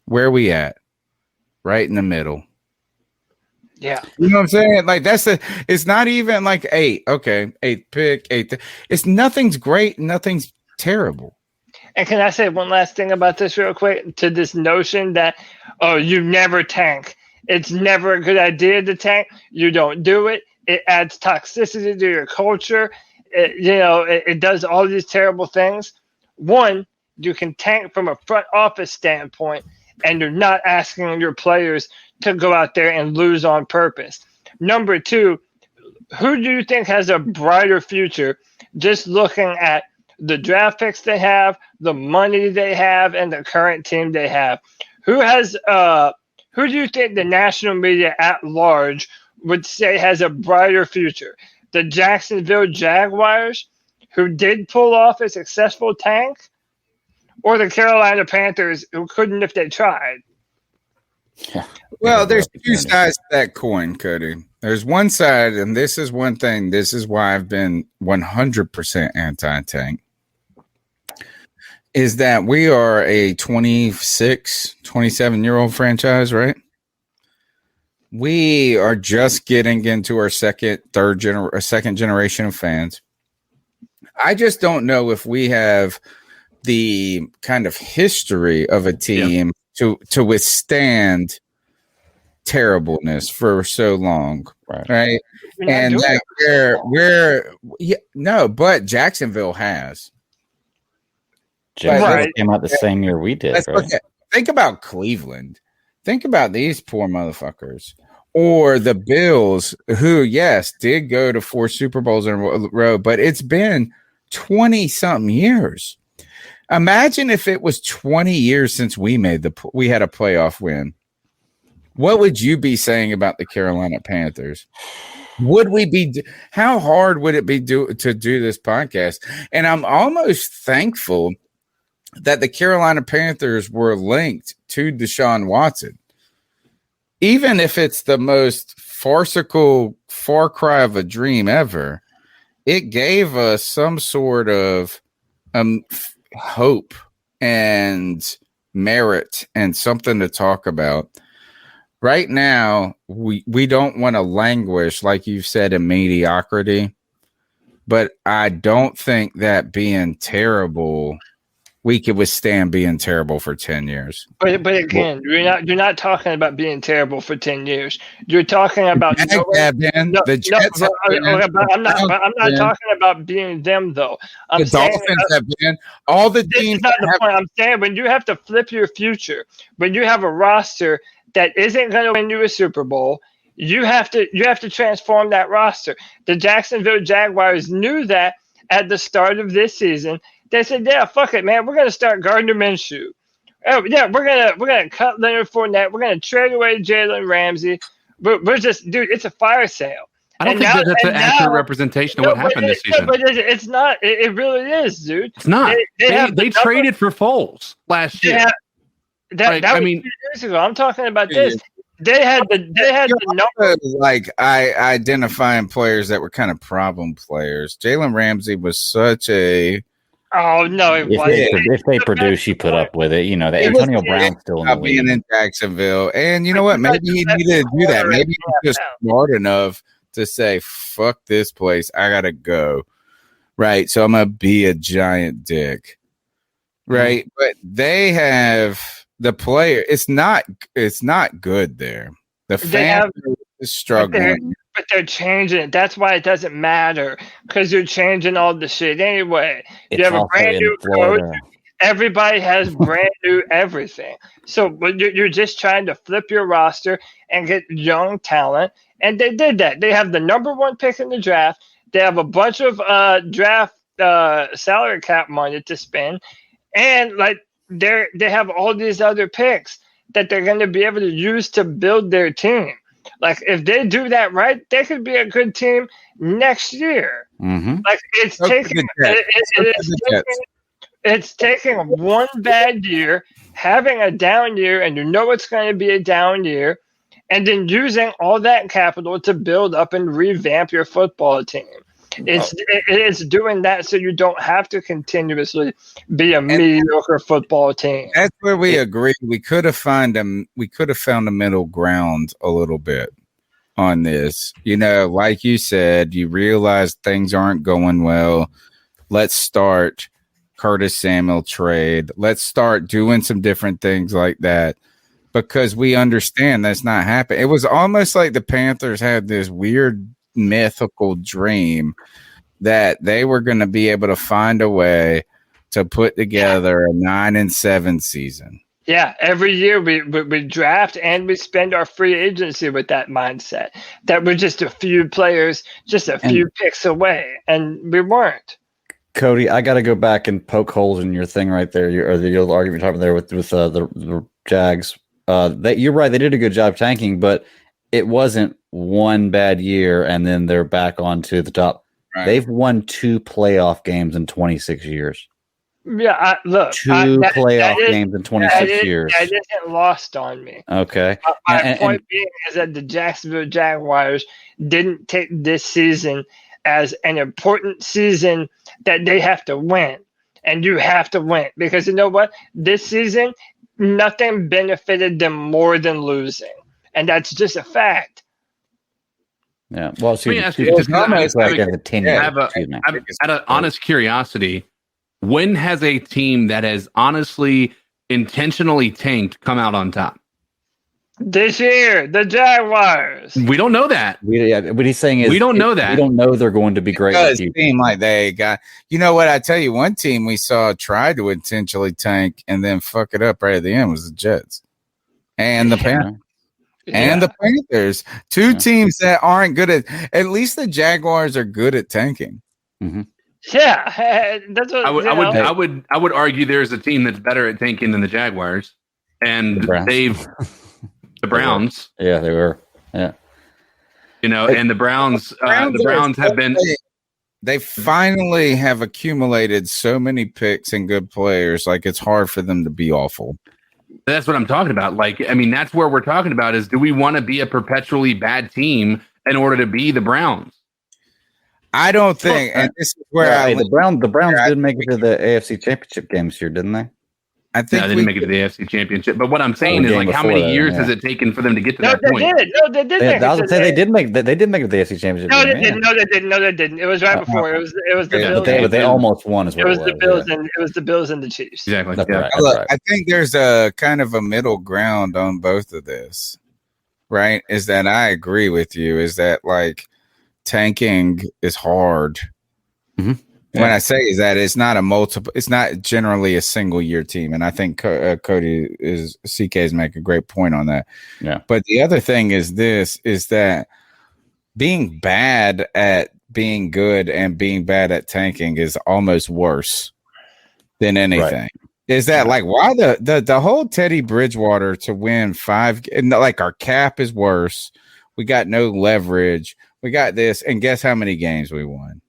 Where are we at? Right in the middle. Yeah. You know what I'm saying? Like it's not even like 8. Okay. 8th pick, 8th. It's nothing's great, nothing's terrible. And can I say one last thing about this real quick to this notion that, you never tank. It's never a good idea to tank. You don't do it. It adds toxicity to your culture. It does all these terrible things. One, you can tank from a front office standpoint, and you're not asking your players to go out there and lose on purpose. Number 2, who do you think has a brighter future just looking at the draft picks they have, the money they have, and the current team they have? Who do you think the national media at large would say has a brighter future? The Jacksonville Jaguars, who did pull off a successful tank, or the Carolina Panthers, who couldn't if they tried? Yeah. Well, there's 2 sides to that coin, Cody. There's one side, and this is one thing. This is why I've been 100% anti-tank. Is that we are a 26, 27-year-old franchise, right? We are just getting into our second generation of fans. I just don't know if we have the kind of history of a team to withstand terribleness for so long, right? And but Jacksonville has. Jacksonville came out the same year we did. Right? Think about Cleveland. Think about these poor motherfuckers. Or the Bills, who, yes, did go to 4 Super Bowls in a row, but it's been 20-something years. Imagine if it was 20 years since we had a playoff win. What would you be saying about the Carolina Panthers? How hard would it be to do this podcast? And I'm almost thankful that the Carolina Panthers were linked to Deshaun Watson. even if it's the most farcical far cry of a dream ever, it gave us some sort of hope and merit and something to talk about. Right now, we don't want to languish, like you've said, in mediocrity, but I don't think that being terrible, we could withstand being terrible for 10 years. But again, you're not talking about being terrible for 10 years. You're talking about I'm not talking about being them though. The Dolphins have been all the teams. Not the point. I'm saying when you have to flip your future, when you have a roster that isn't going to win you a Super Bowl, you have to transform that roster. The Jacksonville Jaguars knew that at the start of this season. They said, "Yeah, fuck it, man. We're going to start Gardner Minshew. Oh, yeah, we're gonna cut Leonard Fournette. We're going to trade away Jalen Ramsey. We're just, dude, it's a fire sale." I don't think that's an accurate representation of what happened this season. But it's not. It really is, dude. It's not. They traded for Foles last year. That was 2 years ago. I'm talking about this. They had the number. Like identifying players that were kind of problem players. Jalen Ramsey was such a. Oh no! If they produce, you put up with it. You know, the Antonio Brown's still in the league. Being in Jacksonville, and you know what? Maybe he needed to do that. Maybe he's just smart enough to say, "Fuck this place. I gotta go." Right. So I'm gonna be a giant dick. Right. But they have the player. It's not good there. The fan is struggling. But they're changing it. That's why it doesn't matter, because you're changing all the shit anyway. You have a brand new coach. Everybody has brand new everything. So you're just trying to flip your roster and get young talent. And they did that. They have the number 1 pick in the draft. They have a bunch of draft salary cap money to spend. And like they have all these other picks that they're going to be able to use to build their team. Like if they do that right, they could be a good team next year. Mm-hmm. Like it's taking one bad year, having a down year, and you know it's going to be a down year, and then using all that capital to build up and revamp your football team. It's doing that so you don't have to continuously be a mediocre football team. That's where we agree. We could have found a middle ground a little bit on this. You know, like you said, you realize things aren't going well. Let's start Curtis Samuel trade. Let's start doing some different things like that, because we understand that's not happening. It was almost like the Panthers had this weird mythical dream that they were going to be able to find a way to put together a 9-7 season. Yeah, every year we draft and we spend our free agency with that mindset that we're just a few players, just a few picks away, and we weren't. Cody, I got to go back and poke holes in your thing right there, or the argument you're talking there with the Jags. You're right; they did a good job tanking, but it wasn't one bad year and then they're back onto the top. Right. They've won 2 playoff games in 26 years. Yeah, playoff games in 26 years. That isn't lost on me. Okay. My point being is that the Jacksonville Jaguars didn't take this season as an important season that they have to win. And you have to win. Because you know what? This season, nothing benefited them more than losing. And that's just a fact. Yeah. Well, let me ask you, out of honest curiosity, when has a team that has honestly intentionally tanked come out on top? This year, the Jaguars. We don't know that. What he's saying is we don't know that. We don't know they're going to be great. It does seem like they got. You know what? I tell you, one team we saw tried to intentionally tank and then fuck it up right at the end was the Jets and the Panthers. And the Panthers, 2 teams that aren't good at least the Jaguars are good at tanking. Mm-hmm. Yeah, that's what I would argue there's a team that's better at tanking than the Jaguars, and the Browns. Yeah, they were. Yeah, you know, and the Browns have been. They finally have accumulated so many picks and good players. Like it's hard for them to be awful. That's what I'm talking about. Like, I mean, that's where we're talking about is, do we want to be a perpetually bad team in order to be the Browns? I don't think, and this is where the Browns did make it to the AFC Championship games here, didn't they? I think they didn't make it to the AFC Championship. But what I'm saying is, like, how many years has it taken for them to get to that point? No, they did. I was gonna say they did make it to the AFC Championship. No, they didn't. No, they didn't. It was right before. It was the Bills. But they almost won. Is what it was. The Bills and it was the Bills and the Chiefs. Exactly. That's right. Look, I think there's a kind of a middle ground on both of this, right? Is that I agree with you. Is that like tanking is hard. Mm-hmm. When I say is that it's not generally a single year team, and I think Cody is making a great point on that. Yeah. But the other thing is that being bad at being good and being bad at tanking is almost worse than anything. Right. Is that like why the whole Teddy Bridgewater to win 5? Like our cap is worse. We got no leverage. We got this, and guess how many games we won?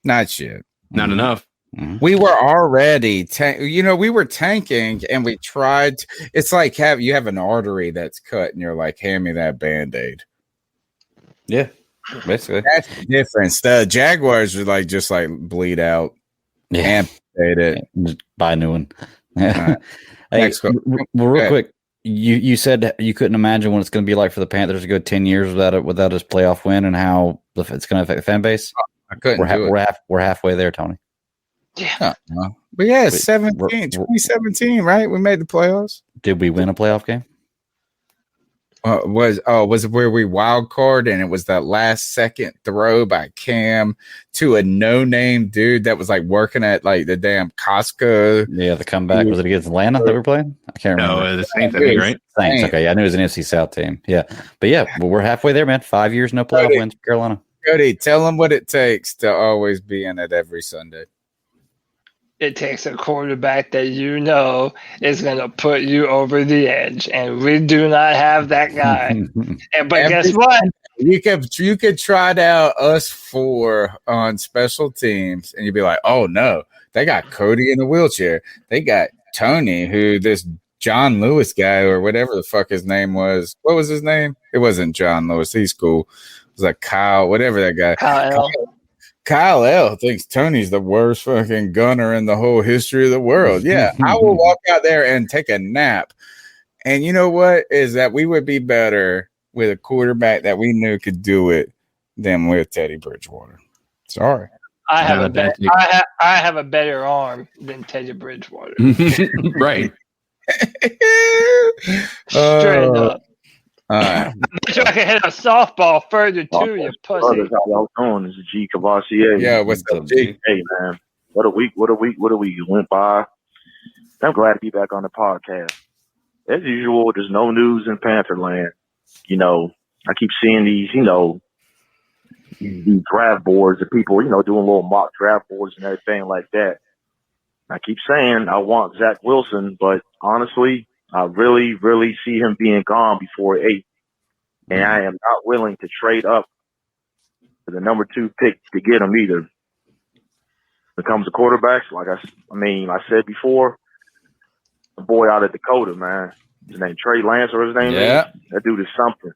Not shit. Not enough. Mm-hmm. We were already, we were tanking and we tried. It's like you have an artery that's cut and you're like, hand me that Band-Aid. Yeah, basically. That's the difference. The Jaguars are just bleed out. Yeah. Amputate it. Just buy a new one. Right. Hey, real quick, you said you couldn't imagine what it's going to be like for the Panthers to go 10 years without his playoff win and how it's going to affect the fan base. I couldn't we're halfway there, Tony. Yeah. But yeah, 2017, right? We made the playoffs. Did we win a playoff game? Was it where we wild card and it was that last second throw by Cam to a no-name dude that was working at the damn Costco. Yeah, the comeback. Was it against Atlanta that we're playing? I can't remember. No, the Saints, I think, right? Saints. Okay, I knew it was an NFC South team. Yeah, but yeah, we're halfway there, man. 5 years, no playoff wins for Carolina. Cody, tell them what it takes to always be in it every Sunday. It takes a quarterback that is going to put you over the edge, and we do not have that guy. But guess what? You could trot out us 4 on special teams, and you'd be like, "Oh no, they got Cody in a wheelchair. They got Tony, who this John Lewis guy or whatever the fuck his name was. What was his name? It wasn't John Lewis. He's cool. It was like Kyle, whatever that guy. Kyle L thinks Tony's the worst fucking gunner in the whole history of the world. Yeah, I will walk out there and take a nap. And you know what? Is that we would be better with a quarterback that we knew could do it than with Teddy Bridgewater. Sorry. I have a better arm than Teddy Bridgewater. Right. Straight up. I bet you I can hit a softball further too, you pussy. How y'all doing? This is G Cavassier. Yeah, what's up, G? Hey, man. What a week went by. I'm glad to be back on the podcast. As usual, there's no news in Pantherland. I keep seeing these, these draft boards of people, doing little mock draft boards and everything like that. I keep saying I want Zach Wilson, but honestly, I really, really see him being gone before 8. And I am not willing to trade up for the number 2 pick to get him either. When it comes to quarterbacks, I said before, the boy out of Dakota, man. His name Trey Lance or his name is? That dude is something.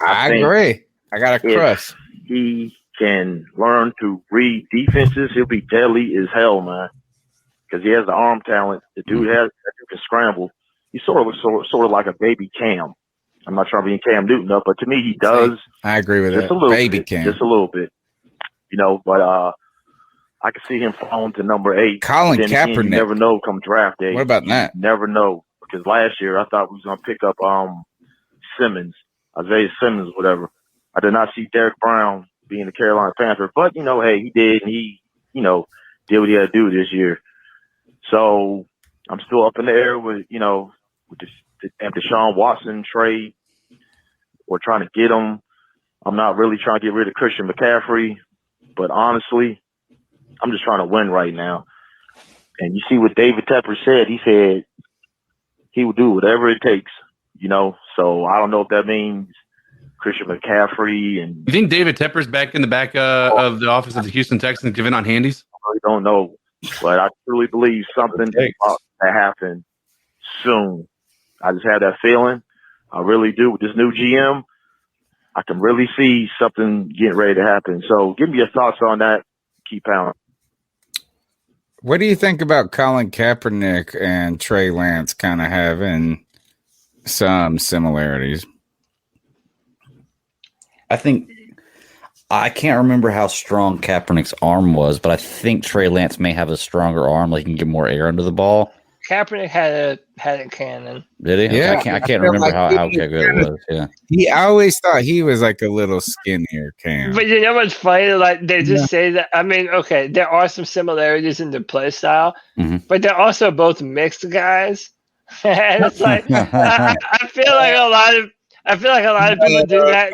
I agree. I got a crush. He can learn to read defenses. He'll be deadly as hell, man. Because he has the arm talent. The dude can scramble. He's sort of like a baby Cam. I'm not trying to be Cam Newton up, but to me he does. I agree with just that. A little baby bit, Cam. Just a little bit. But I can see him falling to number 8. Colin Kaepernick. You never know come draft day. What about that? You never know. Because last year I thought we was gonna pick up Isaiah Simmons, whatever. I did not see Derek Brown being the Carolina Panther, but hey, he did, and he, did what he had to do this year. So I'm still up in the air with the Deshaun Watson trade. We're trying to get him. I'm not really trying to get rid of Christian McCaffrey, but honestly, I'm just trying to win right now. And you see what David Tepper said. He said he will do whatever it takes, So I don't know if that means Christian McCaffrey. And you think David Tepper's back in the back of the office of the Houston Texans giving out handies? I really don't know, but I truly believe something about to happen soon. I just have that feeling. I really do. With this new GM, I can really see something getting ready to happen. So give me your thoughts on that. Keep pounding. What do you think about Colin Kaepernick and Trey Lance kind of having some similarities? I think I can't remember how strong Kaepernick's arm was, but I think Trey Lance may have a stronger arm, like he can get more air under the ball. Kaepernick had a cannon. Did he? Yeah, I can't remember how good it was. Yeah, I always thought he was like a little skinnier Cam. But you know what's funny? Like they just say that. I mean, okay, there are some similarities in their play style, but they're also both mixed guys, and it's like I feel like a lot of people do that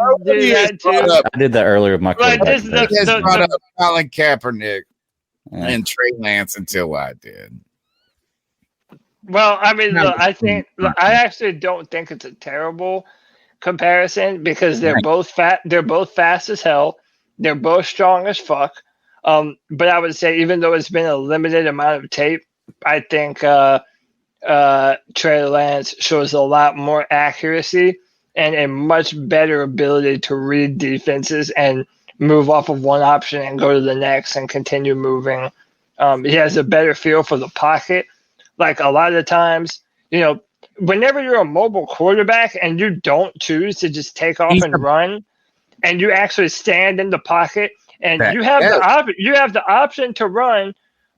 too. I did that earlier with my quarterback. Brought up Colin Kaepernick and Trey Lance until I did. Well, I mean, look, I actually don't think it's a terrible comparison because they're both fat. They're both fast as hell. They're both strong as fuck. But I would say, even though it's been a limited amount of tape, I think Trey Lance shows a lot more accuracy and a much better ability to read defenses and move off of one option and go to the next and continue moving. He has a better feel for the pocket. Like a lot of times, whenever you're a mobile quarterback and you don't choose to just take off and run, and you actually stand in the pocket and you have the option to run,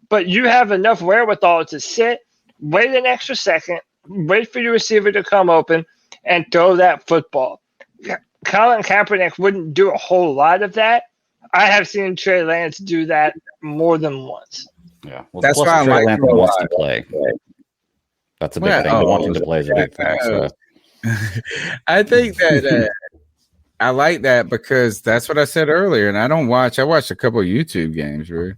but you have enough wherewithal to sit, wait an extra second, wait for your receiver to come open, and throw that football. Colin Kaepernick wouldn't do a whole lot of that. I have seen Trey Lance do that more than once. Yeah, well, that's why Trey Lance wants to play. That's a big thing. Wanting to play is a big thing. So. I think that I like that because that's what I said earlier. And I watched a couple of YouTube games, bro.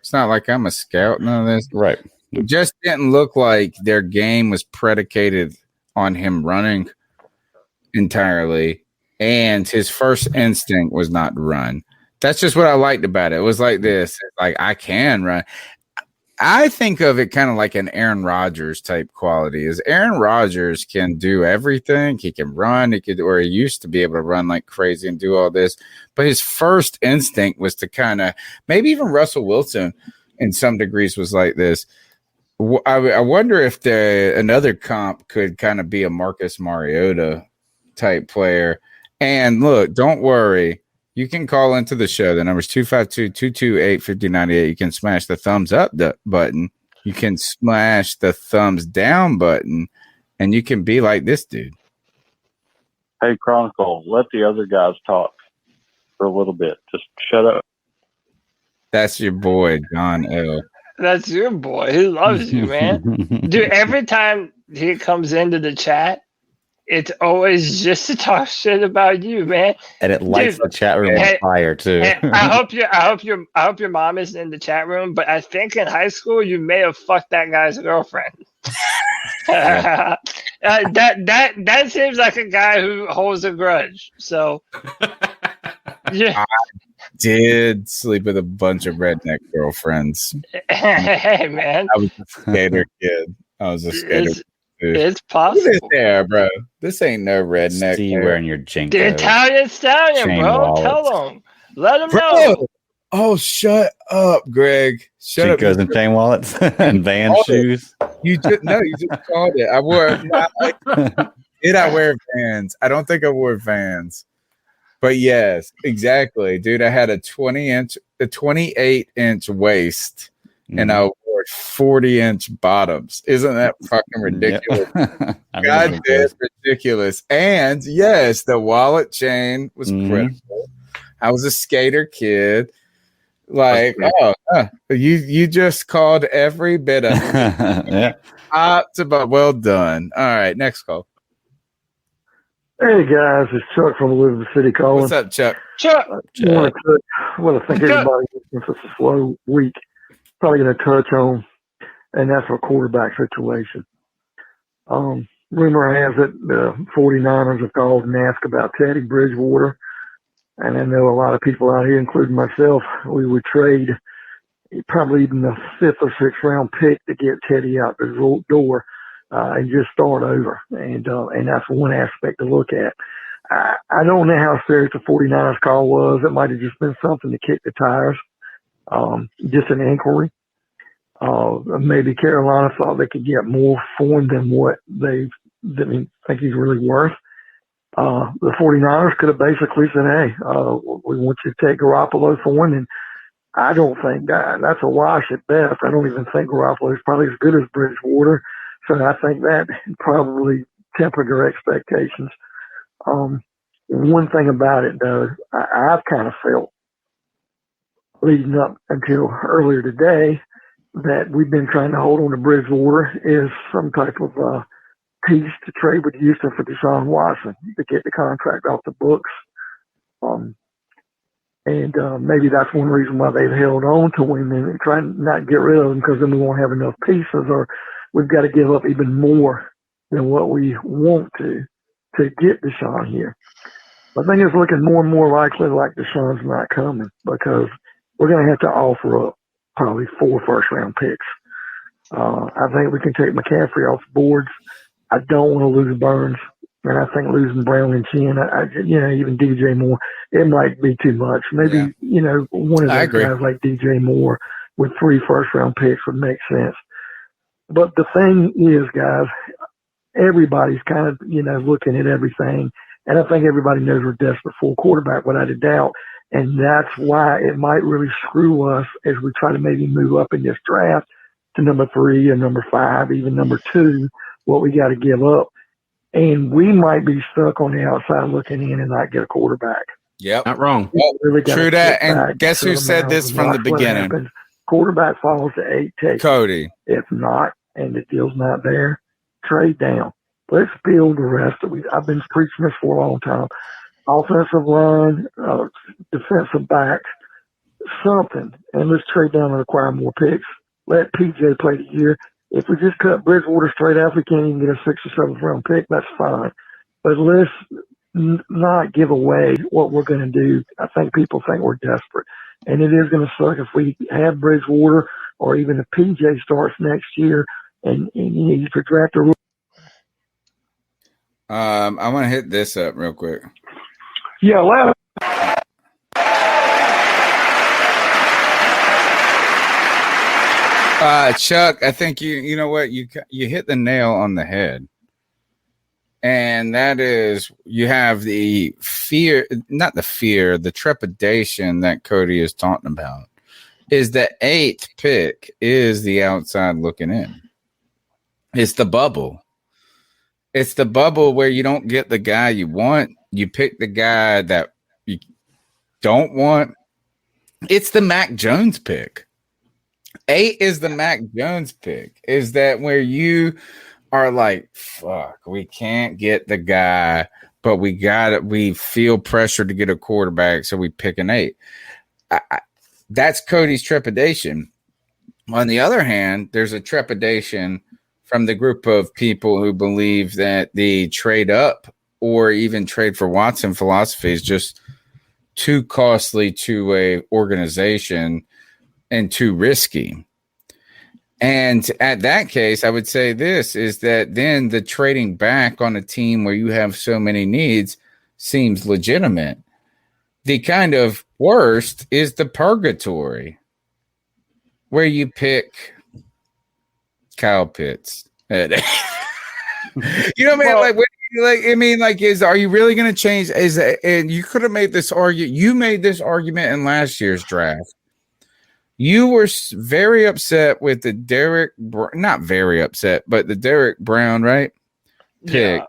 It's not like I'm a scout. None of this. Right. It just didn't look like their game was predicated on him running entirely. And his first instinct was not to run. That's just what I liked about it. It was like this. Like, I can run. I think of it kind of like an Aaron Rodgers type quality. Is Aaron Rodgers can do everything. He can run. He used to be able to run like crazy and do all this. But his first instinct was to kind of, maybe even Russell Wilson in some degrees was like this. I wonder if another comp could kind of be a Marcus Mariota type player. And look, don't worry. You can call into the show. The number's 252-228-5098. You can smash the thumbs up button. You can smash the thumbs down button. And you can be like this dude. Hey, Chronicle, let the other guys talk for a little bit. Just shut up. That's your boy, John L. That's your boy. He loves you, man. Dude, every time he comes into the chat, it's always just to talk shit about you, man. And it lights the chat room on fire too. I hope your mom isn't in the chat room, but I think in high school you may have fucked that guy's girlfriend. That seems like a guy who holds a grudge. So yeah. I did sleep with a bunch of redneck girlfriends. Hey man. I was a skater kid. It's possible. Look at this there, bro. This ain't no redneck. See you wearing your Jinko. The Italian stallion, bro. Wallets. Tell him. Let him know. Oh, shut up, Greg. Shut up. Jinkos and chain wallets and Van shoes. You just called it. I wore. Did I wear Vans? I don't think I wore Vans. But yes, exactly, dude. I had a 28-inch waist, and I wore 40-inch bottoms. Isn't that fucking ridiculous? God damn, ridiculous. And yes, the wallet chain was critical. I was a skater kid. Like, you just called every bit of it. Well done. All right, next call. Hey guys, it's Chuck from Elizabeth City calling. What's up, Chuck? Chuck. I want to thank everybody, since it's a slow week, probably going to touch on, and that's our quarterback situation. Rumor has it the 49ers have called and asked about Teddy Bridgewater, and I know a lot of people out here, including myself, we would trade probably even the 5th or 6th round pick to get Teddy out the door. and just start over. And that's one aspect to look at. I don't know how serious the 49ers call was. It might have just been something to kick the tires, just an inquiry. Maybe Carolina thought they could get more for him than what they didn't think he's really worth. The 49ers could have basically said, hey, we want you to take Garoppolo for him. And I don't think that's a wash at best. I don't even think Garoppolo is probably as good as Bridgewater. So I think that probably tempered their expectations. One thing about it, though, I've kind of felt leading up until earlier today that we've been trying to hold on to Bridgewater is some type of piece to trade with Houston for Deshaun Watson to get the contract off the books. Maybe that's one reason why they've held on to him and trying not to get rid of him, because then we won't have enough pieces, or we've got to give up even more than what we want to get Deshaun here. I think it's looking more and more likely like Deshaun's not coming, because we're going to have to offer up probably 4 first-round picks. I think we can take McCaffrey off the boards. I don't want to lose Burns, and I think losing Brown and Chin, even DJ Moore, it might be too much. Maybe, one of those guys like DJ Moore with 3 first-round picks would make sense. But the thing is, guys, everybody's kind of, looking at everything. And I think everybody knows we're desperate for a quarterback without a doubt. And that's why it might really screw us as we try to maybe move up in this draft to number 3 or number 5, even number 2, what we got to give up. And we might be stuck on the outside looking in and not get a quarterback. Yep. Not wrong. Really True that. And guess who said this from the beginning? Quarterback falls to 8 takes. Cody. If not, and the deal's not there, trade down. Let's build the rest of it. I've been preaching this for a long time. Offensive line, defensive backs, something. And let's trade down and acquire more picks. Let PJ play the year. If we just cut Bridgewater straight out, we can't even get a 6th or 7th round pick. That's fine. But let's not give away what we're going to do. I think people think we're desperate. And it is going to suck if we have Bridgewater or even if PJ starts next year and you need to draft a rookie. I want to hit this up real quick. Yeah, Chuck, I think you know what, you hit the nail on the head. And that is, you have the fear, not the fear, the trepidation that Cody is talking about. Is the 8th pick is the outside looking in. It's the bubble. It's the bubble where you don't get the guy you want. You pick the guy that you don't want. It's the Mac Jones pick. 8 is the Mac Jones pick. Is that where you are like, fuck, we can't get the guy, but we feel pressure to get a quarterback, so we pick an 8. That's Cody's trepidation. On the other hand, there's a trepidation from the group of people who believe that the trade up or even trade for Watson philosophy is just too costly to a organization and too risky. And at that case, I would say this is that then the trading back on a team where you have so many needs seems legitimate. The kind of worst is the purgatory where you pick Kyle Pitts. You know what I mean? Are you really going to change? And you could have made this argument. You made this argument in last year's draft. You were very upset with the not very upset, but the Derek Brown, right? Pick. Yeah.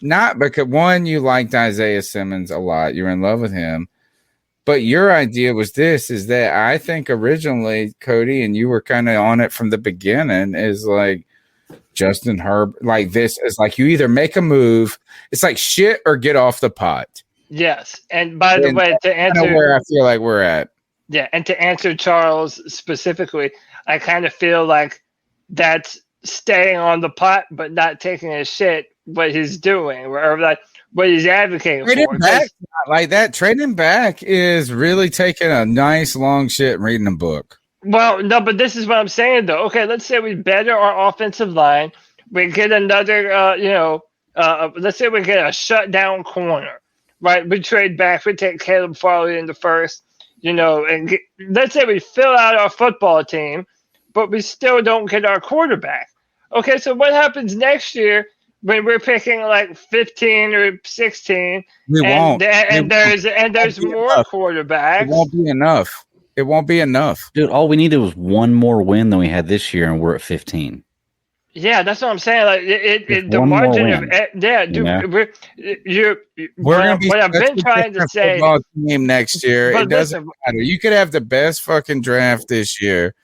Not because, one, you liked Isaiah Simmons a lot. You're in love with him. But your idea was is that I think originally, Cody, and you were kind of on it from the beginning, is like Justin Herbert. Like this is like you either make a move. It's like shit or get off the pot. Yes. And by the way, to answer where I feel like we're at. Yeah, and to answer Charles specifically, I kind of feel like that's staying on the pot but not taking a shit what he's doing or like what he's advocating for. Back, like that, trading back is really taking a nice long shit and reading a book. Well, no, but this is what I'm saying though. Okay, let's say we better our offensive line, we get another, let's say we get a shutdown corner, right? We trade back, we take Caleb Farley in the first, and let's say we fill out our football team, but we still don't get our quarterback. Okay, so what happens next year when we're picking like 15 or 16? We won't. There's more quarterbacks. It won't be enough. It won't be enough. Dude, all we needed was one more win than we had this year, and we're at 15. Yeah, that's what I'm saying. Like the margin of we're gonna be what I've been trying to say. Team next year, it doesn't matter. You could have the best fucking draft this year,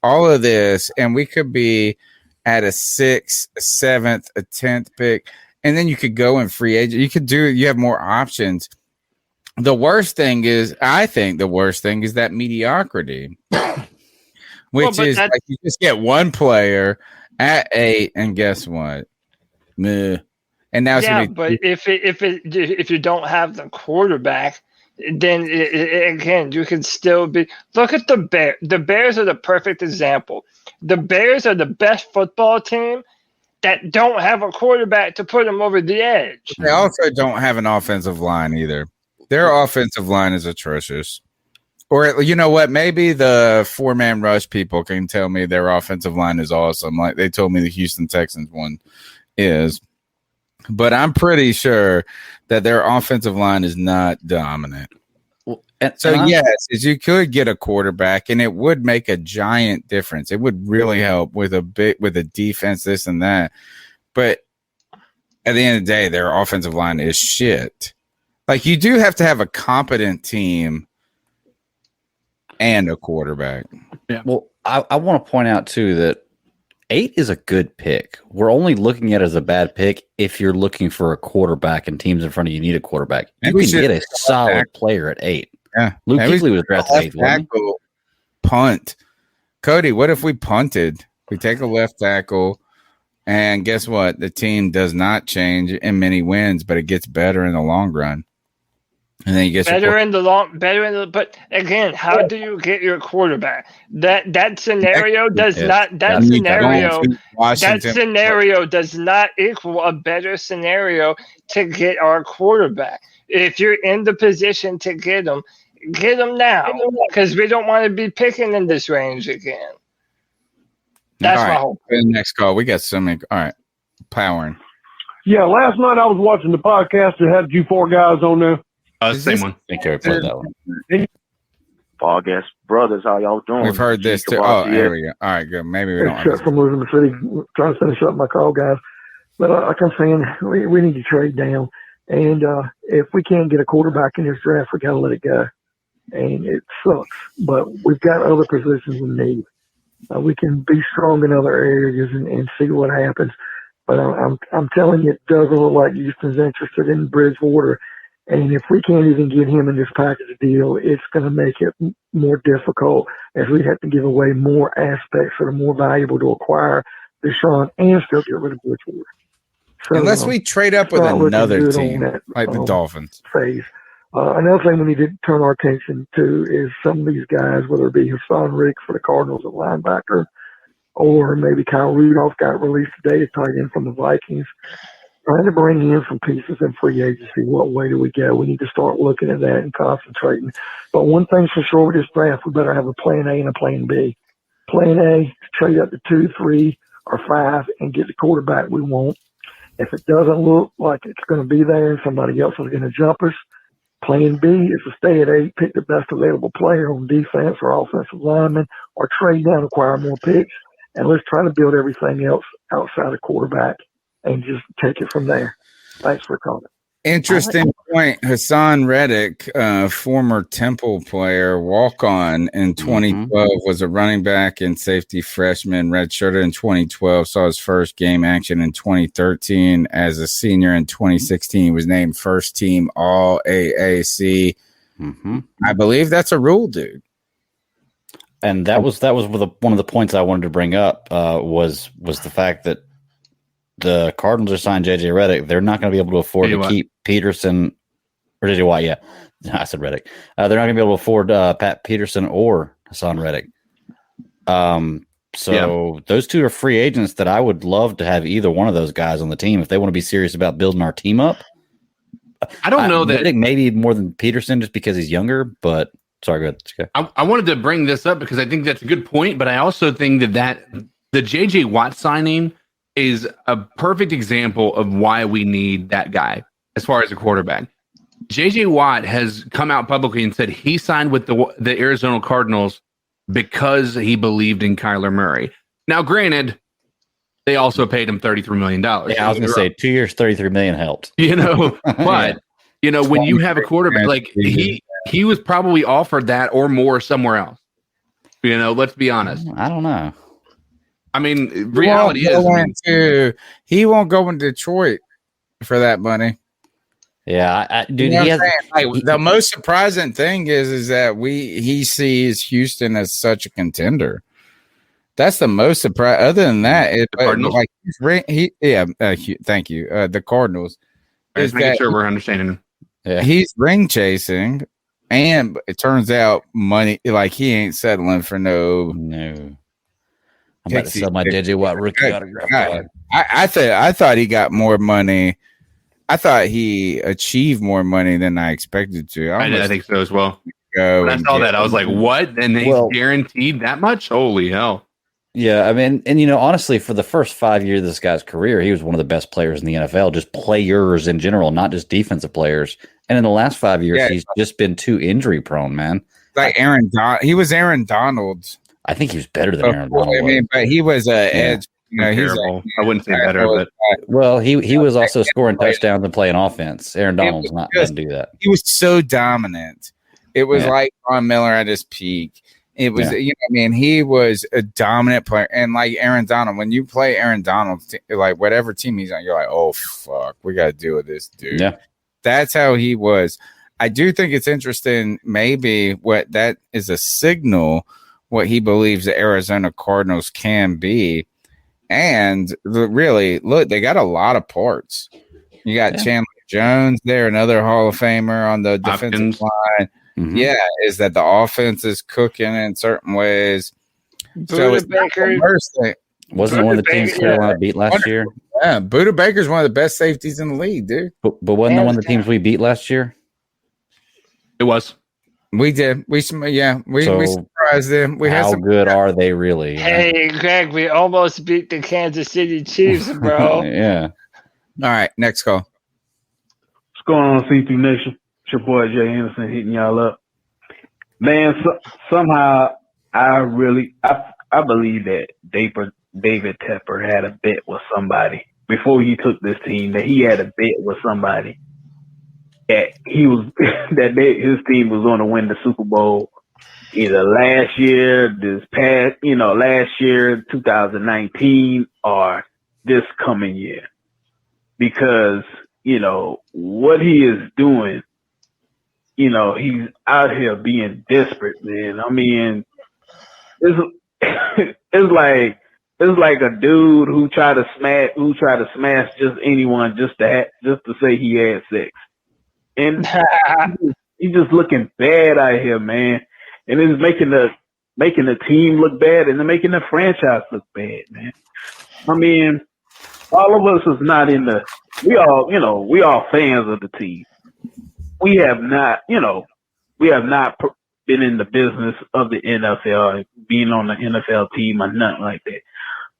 all of this, and we could be at a 6th, a 7th, a 10th pick, and then you could go in free agent. You have more options. The worst thing is, I think the worst thing is that mediocrity, which is like you just get one player at 8, and guess what? Meh. And now, but if you don't have the quarterback, then again you can still be. Look at the Bears. The Bears are the perfect example. The Bears are the best football team that don't have a quarterback to put them over the edge. They also don't have an offensive line either. Their offensive line is atrocious. Or you know what? Maybe the 4-man rush people can tell me their offensive line is awesome, like they told me the Houston Texans one is. But I'm pretty sure that their offensive line is not dominant. Yes, you could get a quarterback, and it would make a giant difference. It would really help with a defense, this and that. But at the end of the day, their offensive line is shit. Like, you do have to have a competent team and a quarterback. Yeah. Well, I want to point out too that 8 is a good pick. We're only looking at it as a bad pick if you're looking for a quarterback and teams in front of you need a quarterback. You can get a solid player at 8. Yeah, Luke Kuechly was drafted 8th. Punt, Cody. What if we punted? We take a left tackle, and guess what? The team does not change in many wins, but it gets better in the long run. And then you get but again, how do you get your quarterback? That scenario does not equal a better scenario to get our quarterback. If you're in the position to get them now, because we don't want to be picking in this range again. That's my whole point. Next call, we got so many. All right, powering. Yeah, last night I was watching the podcast that had you 4 guys on there. Same one. I think I played that one. Ball Gas Brothers, how y'all doing? We've heard this too. Oh, there we go. All right, good. Maybe we don't. Except from losing the city, trying to finish up my call, guys. But like I'm saying, we need to trade down. And if we can't get a quarterback in this draft, we got to let it go. And it sucks. But we've got other positions in need. We can be strong in other areas and see what happens. But I'm telling you, it doesn't look like Houston's interested in Bridgewater. And if we can't even get him in this package deal, it's going to make it more difficult, as we have to give away more aspects that are more valuable to acquire Deshaun and still get rid of Bridgewater. So, unless we trade up with another team, like the Dolphins. Phase. Another thing we need to turn our attention to is some of these guys, whether it be Hassan Rick for the Cardinals at linebacker, or maybe Kyle Rudolph got released today, tight end from the Vikings. Trying to bring in some pieces in free agency. What way do we go? We need to start looking at that and concentrating. But one thing's for sure with this draft, we better have a plan A and a plan B. Plan A, trade up to 2, 3, or 5 and get the quarterback we want. If it doesn't look like it's going to be there and somebody else is going to jump us, plan B is to stay at 8, pick the best available player on defense or offensive lineman, or trade down, acquire more picks, and let's try to build everything else outside of quarterback and just take it from there. Thanks for calling. Interesting point. Hassan Reddick, former Temple player, walk-on in 2012, was a running back and safety freshman, redshirted in 2012, saw his first game action in 2013. As a senior in 2016, he was named first team All-AAC. I believe that's a rule, dude. And that was one of the points I wanted to bring up was the fact that the Cardinals are signed J.J. Redick. They're not going to be able to afford to keep Peterson or J.J. Watt. Yeah, I said Redick. They're not going to be able to afford Pat Peterson or Hassan Reddick. So those two are free agents that I would love to have either one of those guys on the team if they want to be serious about building our team up. I don't know that. I think maybe more than Peterson just because he's younger, but sorry, go ahead. I wanted to bring this up because I think that's a good point, but I also think that the JJ Watt signing is a perfect example of why we need that guy as far as a quarterback. JJ Watt has come out publicly and said he signed with the Arizona Cardinals because he believed in Kyler Murray. Now, granted, they also paid him $33 million. Yeah, I was going to say 2 years, $33 million helped. But when you have a quarterback like he was probably offered that or more somewhere else. Let's be honest. I don't know. I mean, reality is he won't go in Detroit for that money. Yeah, dude. The most surprising thing is that he sees Houston as such a contender. That's the most surprise. Other than that, Cardinals. Thank you. The Cardinals. Just making sure we're understanding. Yeah, he's ring chasing, and it turns out money. Like he ain't settling for no. I'm about to sell my JJ Watt rookie autograph. I thought he got more money. I thought he achieved more money than I expected to. I think so as well. When I saw that, I was like, "What?" And they guaranteed that much? Holy hell! Yeah, I mean, and honestly, for the first 5 years of this guy's career, he was one of the best players in the NFL, just players in general, not just defensive players. And in the last 5 years, he's just been too injury prone, man. Like he was Aaron Donald. I think he was better than Aaron Donald. I mean, but he was an edge. Terrible. I wouldn't say better, but he was also scoring touchdowns and playing offense. Aaron Donald's not going to do that. He was so dominant. It was like Von Miller at his peak. It was, he was a dominant player. And like Aaron Donald, when you play Aaron Donald, like whatever team he's on, you're like, oh, fuck, we got to deal with this dude. Yeah. That's how he was. I do think it's interesting, maybe what that is a signal, what he believes the Arizona Cardinals can be. And really, look, they got a lot of parts. You got Chandler Jones there, another Hall of Famer on the defensive line. Mm-hmm. Yeah, is that the offense is cooking in certain ways. So it's not the worst thing. Wasn't one of the teams Carolina beat last year? Yeah, Buda Baker's one of the best safeties in the league, dude. But wasn't that one of the teams we beat last year? It was. We did. We surprised them. How good are they really? Hey, Greg, we almost beat the Kansas City Chiefs, bro. Yeah. All right, next call. What's going on, C3 Nation? It's your boy Jay Anderson hitting y'all up. Man, somehow I believe that David Tepper had a bet with somebody before he took this team, that he had a bet with somebody that his team was going to win the Super Bowl either last year, last year, 2019, or this coming year. Because, what he is doing, he's out here being desperate, man. I mean, it's like a dude who tried to smash just anyone just to say he had sex. And he's just looking bad out here, man. And it's making the team look bad and making the franchise look bad, man. I mean, all of us is not we all fans of the team. We have not been in the business of the NFL, being on the NFL team or nothing like that.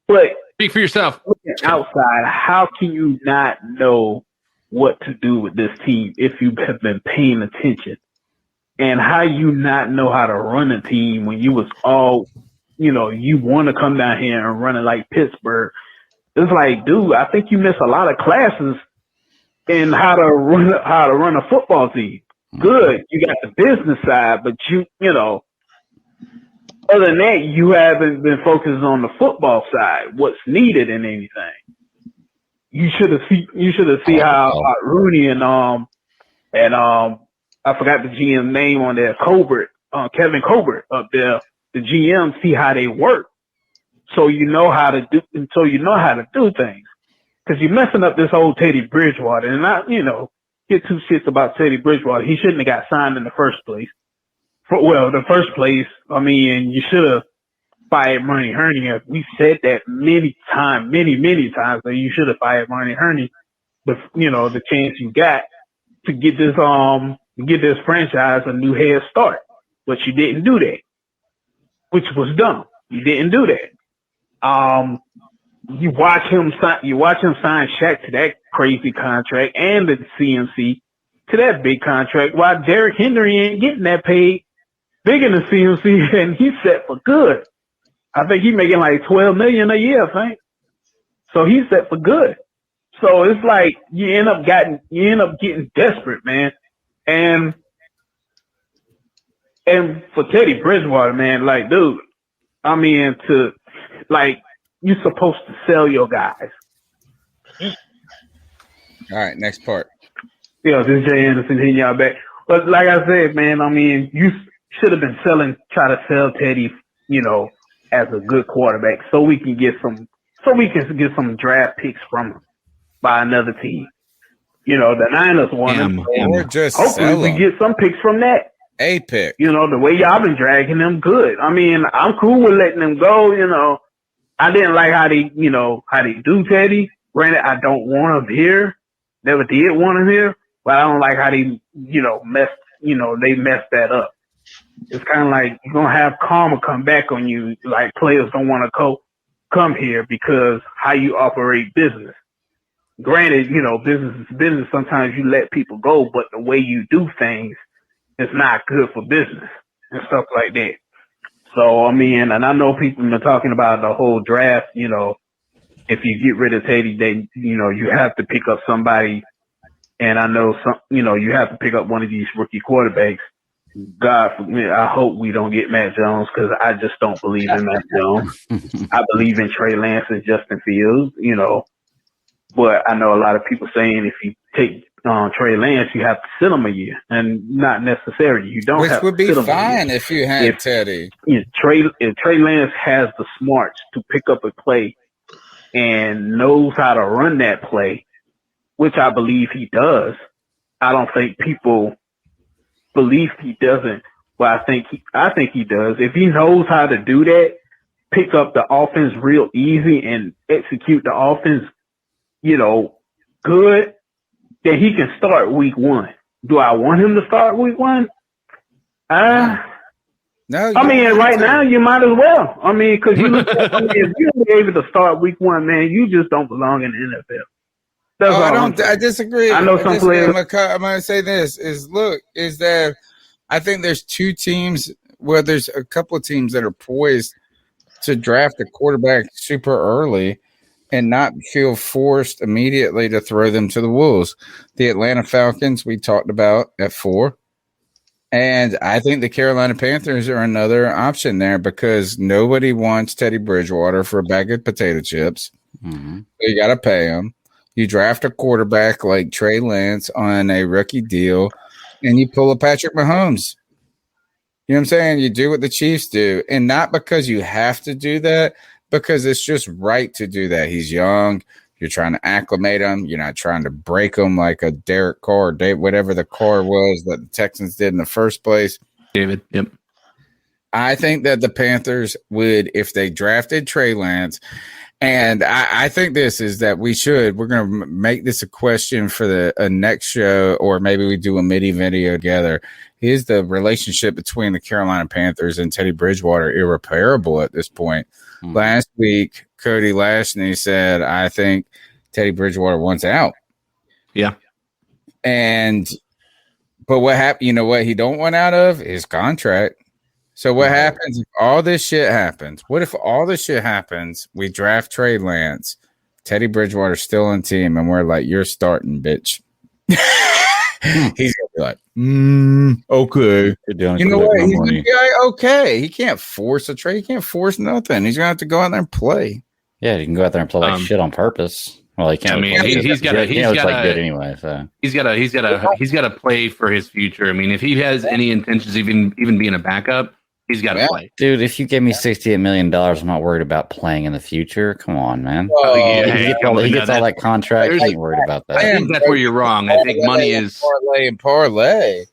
But speak for yourself. Looking outside, how can you not know what to do with this team if you have been paying attention? And how you not know how to run a team when you was all, you want to come down here and run it like Pittsburgh. It's like, dude, I think you miss a lot of classes in how to run a football team. Good, you got the business side, but other than that, you haven't been focused on the football side. What's needed in anything? You should have seen how Rooney and I forgot the GM name on there, Kevin Colbert up there. The GM see how they work, so you know how to do things. Because you're messing up this old Teddy Bridgewater, and get two shits about Teddy Bridgewater. He shouldn't have got signed in the first place. You should have. fired Marty Hurney. We said that many times that you should have fired Marty Hurney. But the chance you got to get this franchise a new head start, but you didn't do that, which was dumb. You didn't do that. You watch him sign Shaq to that crazy contract and the CMC to that big contract, while Derrick Henry ain't getting that paid bigger than CMC, and he's set for good. I think he's making like $12 million a year, I think. So he's set for good. So it's like you end up getting desperate, man. And for Teddy Bridgewater, man, like, dude, I mean, you're supposed to sell your guys. All right, next part. This is Jay Anderson hitting y'all back. But like I said, man, I mean, you should have been try to sell Teddy, as a good quarterback, so we can get some draft picks from him by another team. The Niners want him. Or just hopefully we get some picks from that. A pick. The way y'all been dragging them, good. I mean, I'm cool with letting them go. I didn't like how they do Teddy. Granted, I don't want him here. Never did want him here, but I don't like how they, they messed that up. It's kind of like you're going to have karma come back on you. Like players don't want to come here because how you operate business. Granted, business is business. Sometimes you let people go, but the way you do things is not good for business and stuff like that. So, I mean, and I know people have been talking about the whole draft, if you get rid of Teddy, then, you have to pick up somebody. And I know you have to pick up one of these rookie quarterbacks. God forbid, I hope we don't get Matt Jones because I just don't believe in Matt Jones. I believe in Trey Lance and Justin Fields, but I know a lot of people saying if you take Trey Lance, you have to sit him a year, and not necessarily. You don't. Which have would to be sit him fine if you had Teddy. If Trey Lance has the smarts to pick up a play and knows how to run that play, which I believe he does. I don't think people believe he doesn't. Well, I think he does. If he knows how to do that, pick up the offense real easy and execute the offense, good, then he can start week 1. Do I want him to start week 1? No. I mean, right now you might as well. I mean, because if you're able to start week 1, man, you just don't belong in the NFL. I disagree. I know some players. I'm going to say this is that I think there's two teams. Well, there's a couple of teams that are poised to draft a quarterback super early and not feel forced immediately to throw them to the wolves. The Atlanta Falcons we talked about at 4. And I think the Carolina Panthers are another option there because nobody wants Teddy Bridgewater for a bag of potato chips. Mm-hmm. So you got to pay him. You draft a quarterback like Trey Lance on a rookie deal, and you pull a Patrick Mahomes. You know what I'm saying? You do what the Chiefs do. And not because you have to do that, because it's just right to do that. He's young. You're trying to acclimate him. You're not trying to break him like a Derek Carr, whatever the Carr was that the Texans did in the first place. David, yep. I think that the Panthers would, if they drafted Trey Lance, and I think this is that we're going to make this a question for the next show, or maybe we do a midi video together. Is the relationship between the Carolina Panthers and Teddy Bridgewater irreparable at this point? Mm-hmm. Last week, Cody Lashney said, I think Teddy Bridgewater wants out. Yeah. But what happened? You know what he don't want out of? His contract. So what happens if all this shit happens? What if all this shit happens? We draft Trey Lance, Teddy Bridgewater's still on team, and we're like, you're starting, bitch. He's gonna be like, okay. You know what? He's gonna be like, okay. He can't force a trade. He can't force nothing. He's gonna have to go out there and play. Yeah, he can go out there and play like shit on purpose. Well, he can't. I mean, he's got to good anyway. So he's got to play for his future. I mean, if he has any intentions of even being a backup, he's got to play. Dude, if you gave me $68 million, I'm not worried about playing in the future. Come on, man. He gets all that contract. I ain't worried about that. I think that's where you're wrong. I think money is parlay.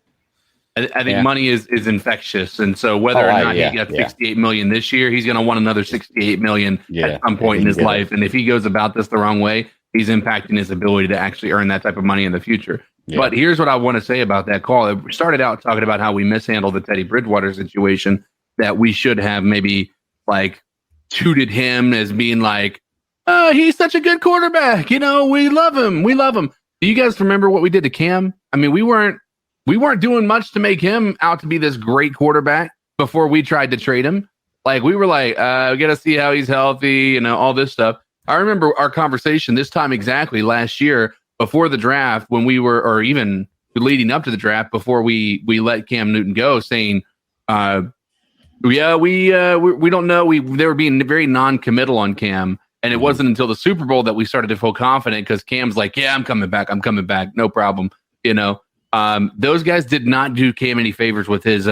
I think money is infectious, and so whether or not he got $68 million this year, he's going to want another $68 million at some point in his life. And if he goes about this the wrong way, he's impacting his ability to actually earn that type of money in the future. Yeah. But here's what I want to say about that call. It started out talking about how we mishandled the Teddy Bridgewater situation, that we should have maybe like tooted him as being like, he's such a good quarterback. We love him. Do you guys remember what we did to Cam? I mean, we weren't doing much to make him out to be this great quarterback before we tried to trade him. Like, we were like, we got to see how he's healthy, all this stuff. I remember our conversation this time exactly last year before the draft, when we were, or even leading up to the draft, before we let Cam Newton go, saying, we don't know. They were being very non-committal on Cam. And it wasn't until the Super Bowl that we started to feel confident, because Cam's like, yeah, I'm coming back. No problem. Those guys did not do Cam any favors with his,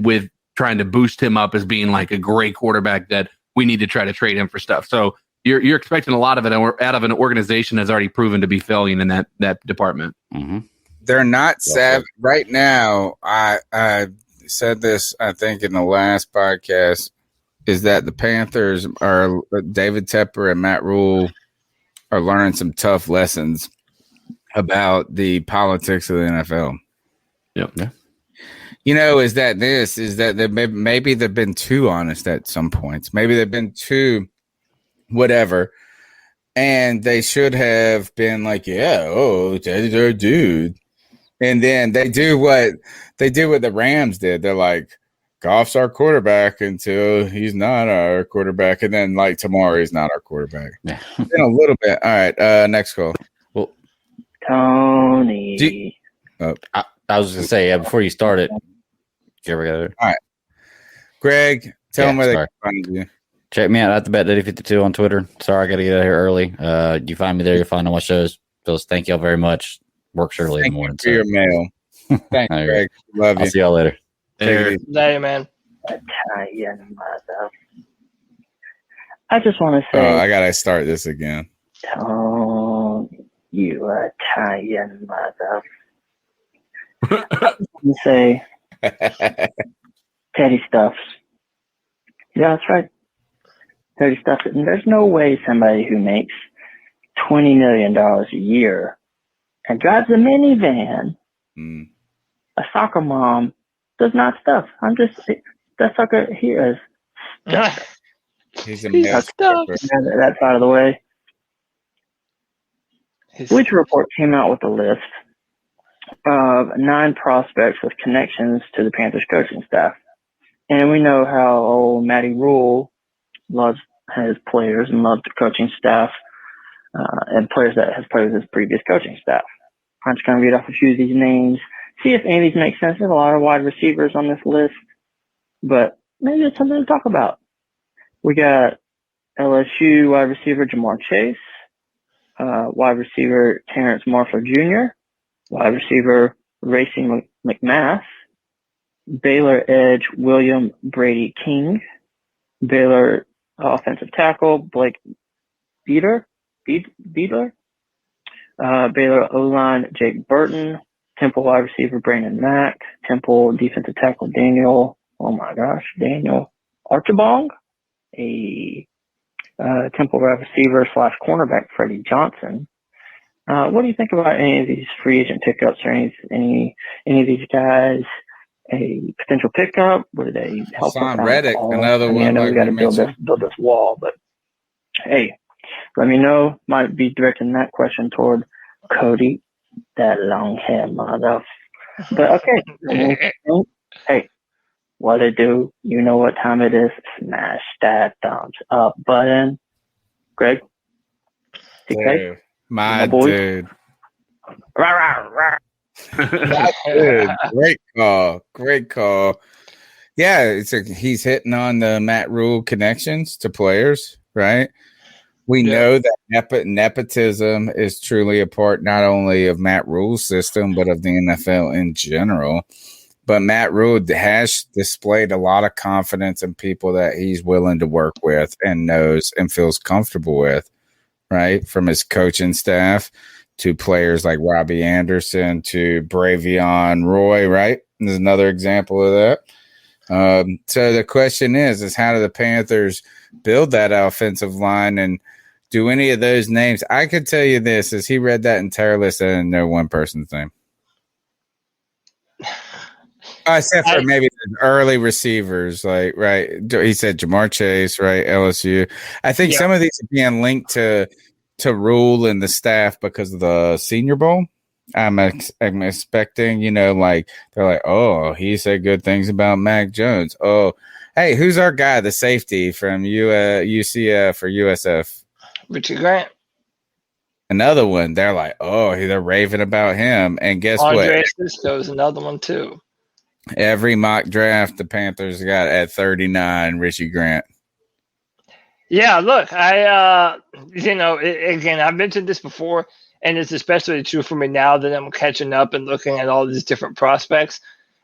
with trying to boost him up as being like a great quarterback that we need to try to trade him for stuff. So you're expecting a lot of it out of an organization that's already proven to be failing in that department. Mm-hmm. They're not savvy right now. I said this, I think, in the last podcast, is that the Panthers are, David Tepper and Matt Rule are learning some tough lessons about the politics of the NFL. Yep. Yeah. Is that maybe they've been too honest at some points. Maybe they've been too whatever. And they should have been like, Teddy's our dude. And then they do what the Rams did. They're like, Goff's our quarterback until he's not our quarterback. And then like tomorrow he's not our quarterback. Yeah. In a little bit. All right. Next call. Well, Tony. I was going to say, before you start it, all right. Greg, tell them where they can find you. Check me out at the Bet Daddy 52 on Twitter. Sorry, I got to get out here early. You find me there. You'll find all my shows. Phyllis, thank y'all very much. Works early in the morning. Thank you for your mail. Thanks, Greg. Love you. I'll see y'all later. Later, man. I just want to say. I gotta start this again. Tony, you Italian mother. I just want to say, Teddy Stuffs. Yeah, that's right. Teddy Stuffs. And there's no way somebody who makes $20 million a year and drives a minivan, a soccer mom, does not stuff. That sucker here is. He's a male stuff. That's out of the way. Bleacher Report came out with a list of 9 prospects with connections to the Panthers coaching staff. And we know how old Matty Rule loves his players and loves the coaching staff and players that has played with his previous coaching staff. I'm just going to read off a few of these names, see if any of these make sense. There's a lot of wide receivers on this list, but maybe it's something to talk about. We got LSU wide receiver Jamar Chase, wide receiver Terrence Marshall Jr., wide receiver Racing McMath, Baylor edge William Brady King, Baylor offensive tackle Blake Beadler, Baylor O-line Jake Burton, Temple wide receiver Brandon Mack, Temple defensive tackle Daniel Archibong, a Temple wide receiver / cornerback Freddie Johnson. What do you think about any of these free agent pickups or any of these guys? A potential pickup? Would they help us out? Reddick, another one. I know we got to build this wall, but hey, let me know. Might be directing that question toward Cody, that long hair mother. But okay, hey, what it do? You know what time it is? Smash that thumbs up button. Greg, hey, my dude. Rah, rah, rah. Good. Great call. Yeah, he's hitting on the Matt Rule connections to players, right? We know that nepotism is truly a part not only of Matt Rule's system, but of the NFL in general. But Matt Rule has displayed a lot of confidence in people that he's willing to work with and knows and feels comfortable with, right? From his coaching staff to players like Robbie Anderson to Bravion Roy, right? There's another example of that. So the question is how do the Panthers build that offensive line, and do any of those names? I could tell you this: as he read that entire list, I didn't know one person's name. Except for maybe the early receivers, like, right? He said Jamar Chase, right? LSU. I think some of these are being linked to Rule and the staff because of the Senior Bowl. I'm expecting, like they're like, oh, he said good things about Mac Jones. Oh, hey, who's our guy, the safety from UCF or USF? Richie Grant. Another one. They're like, oh, they're raving about him. And guess Andre what? Cisco is another one too. Every mock draft the Panthers got at 39 Richie Grant. Yeah, look, again, I've mentioned this before, and it's especially true for me now that I'm catching up and looking at all these different prospects.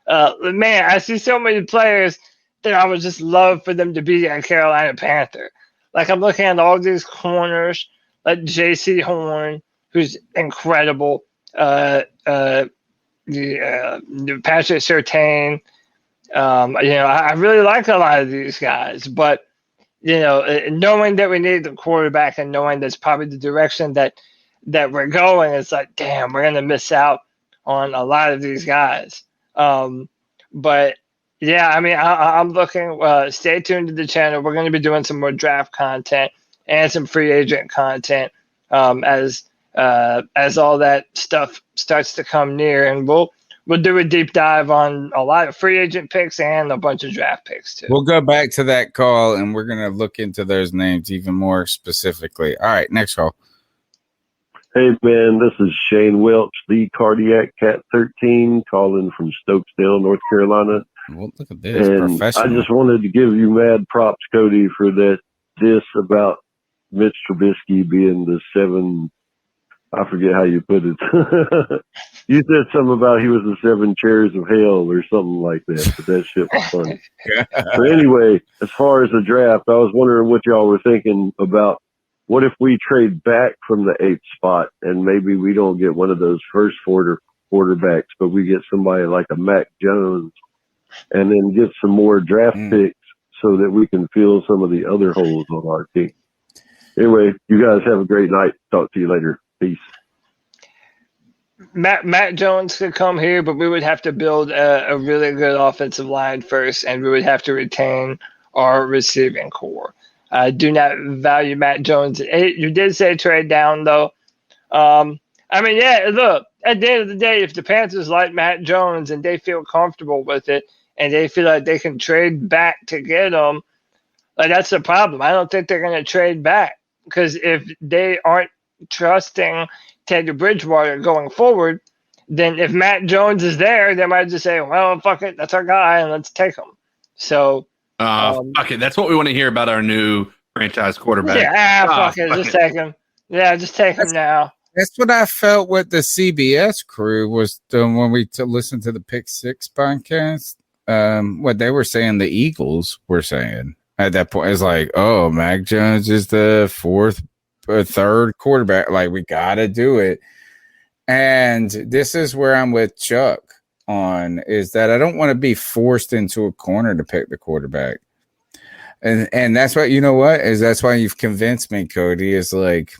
Man, I see so many players that I would just love for them to be a Carolina Panther. Like, I'm looking at all these corners, like J.C. Horn, who's incredible. Patrick Surtain. I really like a lot of these guys, but knowing that we need the quarterback and knowing that's probably the direction that we're going, it's like, damn, we're gonna miss out on a lot of these guys. But yeah, I mean, I'm looking. Stay tuned to the channel. We're going to be doing some more draft content and some free agent content as all that stuff starts to come near, and we'll do a deep dive on a lot of free agent picks and a bunch of draft picks too. We'll go back to that call, and we're going to look into those names even more specifically. All right, next call. Hey, man, this is Shane Welch, the Cardiac Cat 13, calling from Stokesdale, North Carolina. Well, look at this, and professional. I just wanted to give you mad props, Cody, for this about Mitch Trubisky being the 7. I forget how you put it. You said something about he was the 7 chairs of hell or something like that, but that shit was funny. But anyway, as far as the draft, I was wondering what y'all were thinking about. What if we trade back from the 8th spot and maybe we don't get one of those first 4 quarterbacks, but we get somebody like a Mac Jones and then get some more draft picks so that we can fill some of the other holes on our team. Anyway, you guys have a great night. Talk to you later. Peace. Matt Jones could come here, but we would have to build a really good offensive line first, and we would have to retain our receiving core. I do not value Matt Jones at 8. You did say trade down, though. I mean, yeah, look, at the end of the day, if the Panthers like Matt Jones and they feel comfortable with it and they feel like they can trade back to get him, like, that's the problem. I don't think they're going to trade back, because if they aren't trusting Teddy Bridgewater going forward, then if Matt Jones is there, they might just say, well, fuck it, that's our guy, and let's take him. So, fuck it. That's what we want to hear about our new franchise quarterback. Yeah, fuck it. Just take him. Yeah, just take him now. That's what I felt with the CBS crew was doing when we listened to the Pick 6 podcast. What they were saying, the Eagles were saying at that point, it's like, oh, Mac Jones is the 3rd quarterback. Like, we got to do it. And this is where I'm with Chuck on, is that I don't want to be forced into a corner to pick the quarterback. And that's what, that's why you've convinced me, Cody, is like,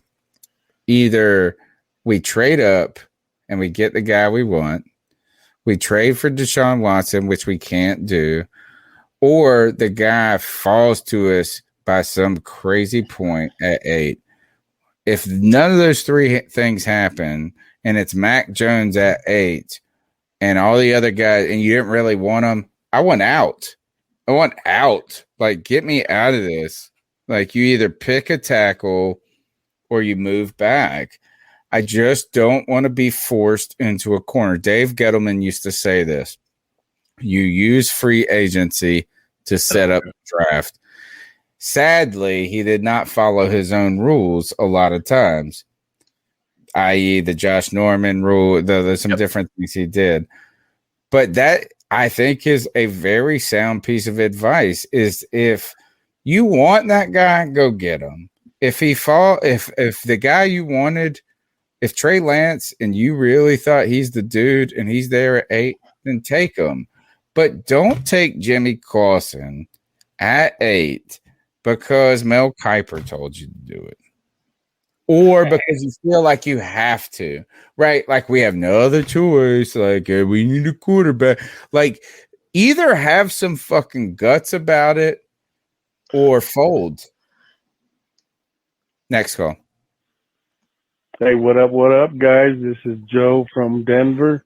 either we trade up and we get the guy we want, we trade for Deshaun Watson, which we can't do, or the guy falls to us by some crazy point at 8. If none of those 3 things happen and it's Mac Jones at 8 and all the other guys, and you didn't really want them, I want out. Like, get me out of this. Like, you either pick a tackle or you move back. I just don't want to be forced into a corner. Dave Gettleman used to say this. You use free agency to set up a draft. Sadly, he did not follow his own rules a lot of times, i.e. the Josh Norman rule. There's some different things he did. But that, I think, is a very sound piece of advice, is if you want that guy, go get him. If the guy you wanted, if Trey Lance and you really thought he's the dude and he's there at 8, then take him. But don't take Jimmy Clausen at 8 because Mel Kiper told you to do it. Or because you feel like you have to, right? Like we have no other choice. Like we need a quarterback. Like either have some fucking guts about it or fold. Next call. Hey, what up, guys? This is Joe from Denver,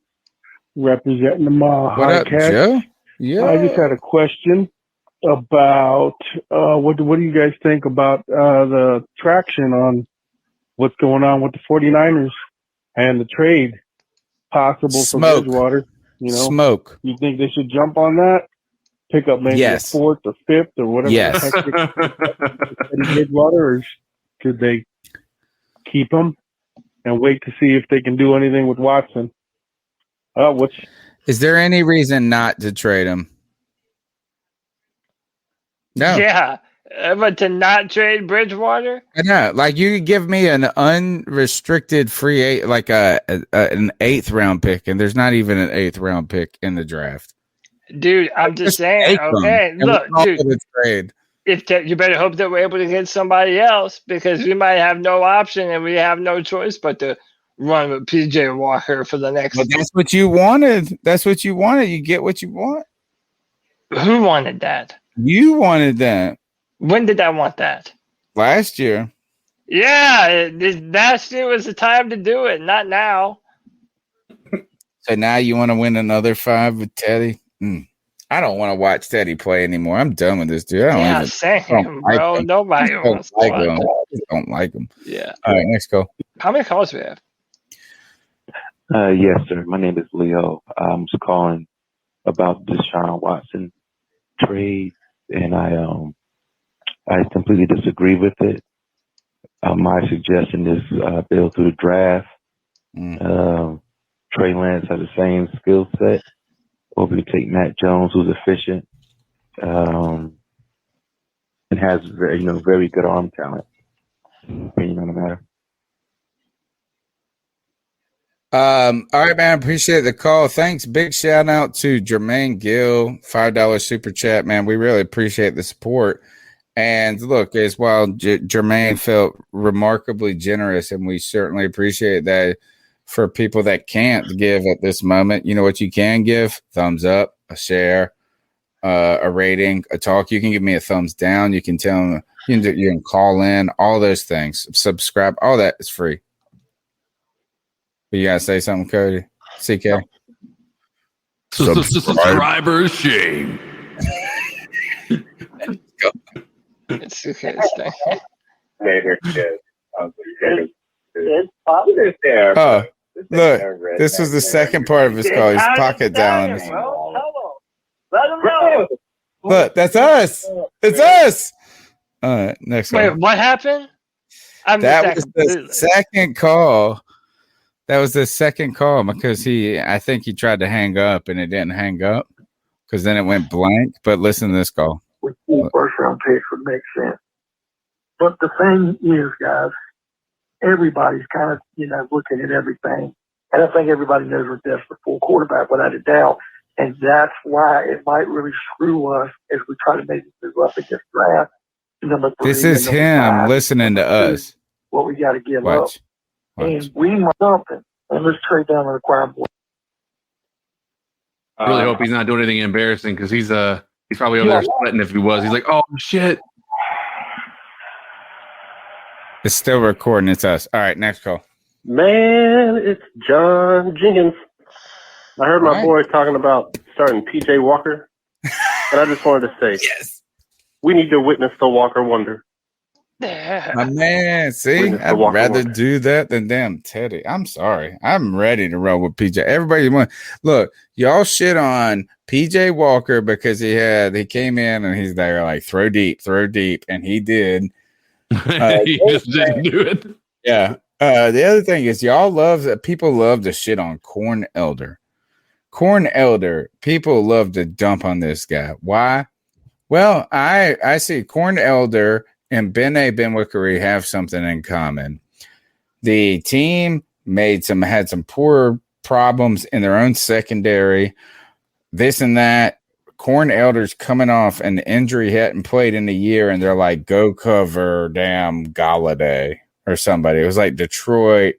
representing the Mile What High up, Cats. Joe? Yeah. I just had a question about what do you guys think about the traction on what's going on with the 49ers and the trade possible for Bridgewater? You know, Smoke. You think they should jump on that? Pick up maybe a 4th or 5th or whatever Yes. the heck Teddy Bridgewater, or should they keep him and wait to see if they can do anything with Watson? Is there any reason not to trade him? No. Yeah. But to not trade Bridgewater? I know. Like you could give me an unrestricted free like an 8th round pick, and there's not even an 8th round pick in the draft. Dude, I'm just saying. Okay, look, dude. Trade. You better hope that we're able to get somebody else, because we might have no option and we have no choice but to run with PJ Walker for the next. But that's what you wanted. That's what you wanted. You get what you want. Who wanted that? You wanted that. When did I want that? Last year. Yeah, last year was the time to do it, not now. So now you want to win another 5 with Teddy? I don't want to watch Teddy play anymore. I'm done with this dude. Same, bro. Nobody wants to watch him. I just don't like him. Yeah. All right, next call. How many calls do we have? Yes, sir. My name is Leo. I'm just calling about the Deshaun Watson trade, and I completely disagree with it. My suggestion is build through the draft. Trey Lance has the same skill set. Or we could take Matt Jones, who's efficient and has very good arm talent. Opinion on the matter. All right, man. Appreciate the call. Thanks. Big shout out to Jermaine Gill, $5 super chat, man. We really appreciate the support. And look, as well, Jermaine felt remarkably generous, and we certainly appreciate that. For people that can't give at this moment, you know what you can give? Thumbs up, a share, a rating, a talk. You can give me a thumbs down. You can tell them, you can call in, all those things. Subscribe, all that is free. But you gotta say something, Cody? CK? Subscriber shame. It's CK's thing. Later, kid. It's positive there. Oh, look, this was the second part of his call. He's pocket dialing us. Let him know. Look, that's us. It's us. All right, next one. Wait, what happened? That was the second call. That was the second call because I think he tried to hang up and it didn't hang up because then it went blank. But listen to this call. With 2 first-round picks would make sense. But the thing is, guys, everybody's kind of, looking at everything. And I think everybody knows we're desperate for a quarterback without a doubt. And that's why it might really screw us as we try to maybe move up in this draft. Number 3, this is him 5, listening to us. What we got to give Watch. up. And we might something. And let's trade down and acquire more. I really hope he's not doing anything embarrassing because he's probably over there sweating if he was. He's like, oh, shit. It's still recording. It's us. All right, next call. Man, it's John Jenkins. I heard my boy talking about starting PJ Walker, and I just wanted to say, yes, we need to witness the Walker wonder. My man, see, I'd rather do that than damn Teddy. I'm sorry. I'm ready to roll with PJ. Everybody look, y'all shit on PJ Walker because he came in and he's there like throw deep, and he did. He just didn't do it. Yeah. The other thing is people love to shit on Corn Elder. Corn Elder, people love to dump on this guy. Why? Well, I see Corn Elder and Ben Wickery have something in common. The team had some poor problems in their own secondary, this and that. Corn Elder's coming off an injury, hadn't played in a year, and they're like, go cover damn Galladay or somebody. It was like Detroit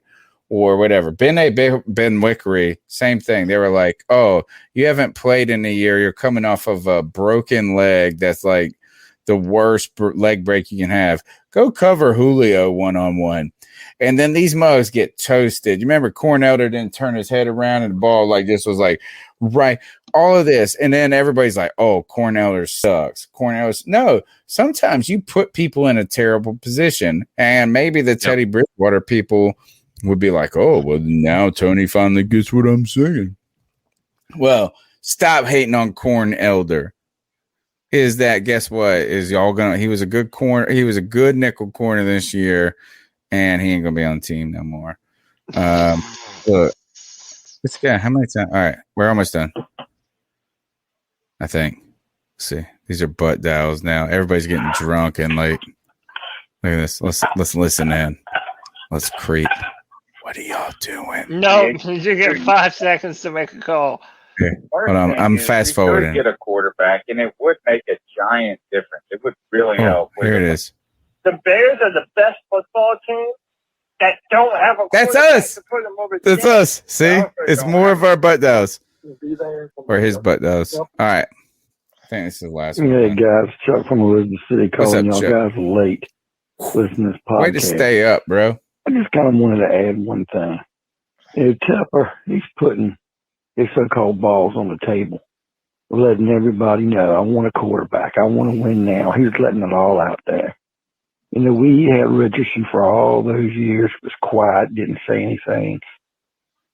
or whatever. Ben Wickery, same thing. They were like, oh, you haven't played in a year. You're coming off of a broken leg. That's like the worst leg break you can have. Go cover Julio one-on-one. And then these mugs get toasted. You remember Corn Elder didn't turn his head around and the ball like this was like, right, all of this. And then everybody's like, oh, Corn Elder sucks. No, sometimes you put people in a terrible position. And maybe the Teddy Bridgewater people would be like, oh, well, now Tony finally gets what I'm saying. Well, stop hating on Corn Elder. Is that, guess what? Is y'all gonna, he was a good corner, he was a good nickel corner this year, and he ain't gonna be on the team no more. Look, this guy, how many times? All right, we're almost done. I think. Let's see, these are butt dials now. Everybody's getting drunk and like, look at this. Let's listen in. Let's creep. What are y'all doing? No, you get 5 seconds to make a call. Okay. Hold on, I'm fast forwarding. Get a quarterback, and it would make a giant difference. It would really help. Here it is. The Bears are the best football team that don't have a That's quarterback us. to put them over. That's us. See, it's more of our butt dials or his butt dials. All right, I think this is the last one. Hey guys, Chuck from Elizabeth City calling y'all Chuck? guys late. Listen to this podcast. Way to stay up, bro. I just kind of wanted to add one thing. Tepper, he's putting his so-called balls on the table, letting everybody know, I want a quarterback. I want to win now. He's letting it all out there. We had Richardson for all those years, was quiet, didn't say anything.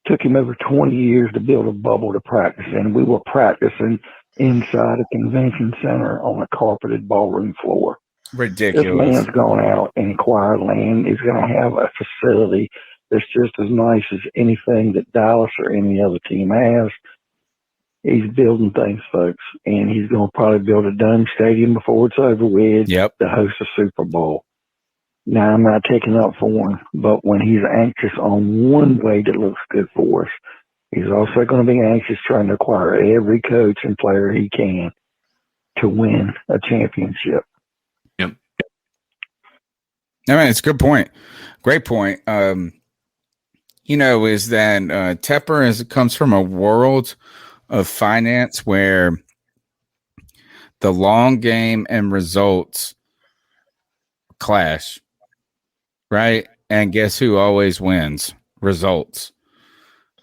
Took him over 20 years to build a bubble to practice in. We were practicing inside a convention center on a carpeted ballroom floor. Ridiculous. This man's gone out and acquired land. He's going to have a facility that's just as nice as anything that Dallas or any other team has. He's building things, folks, and he's going to probably build a dome stadium before it's over with to host a Super Bowl. Now, I'm not taking up for him, but when he's anxious on one way that looks good for us, he's also going to be anxious trying to acquire every coach and player he can to win a championship. Yep. I mean, it's a good point. Great point. Is that Tepper comes from a world of finance where the long game and results clash, right? And guess who always wins? Results,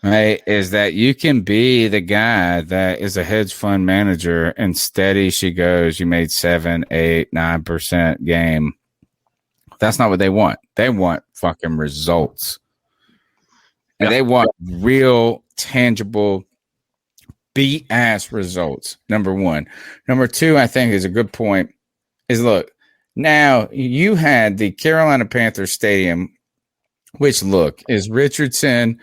right? Is that you can be the guy that is a hedge fund manager and steady she goes, you made 7, 8, 9% game. That's not what they want. They want fucking results. And they want real, tangible, beat-ass results, number one. Number two, I think is a good point, is look, now you had the Carolina Panthers Stadium, which, look, is Richardson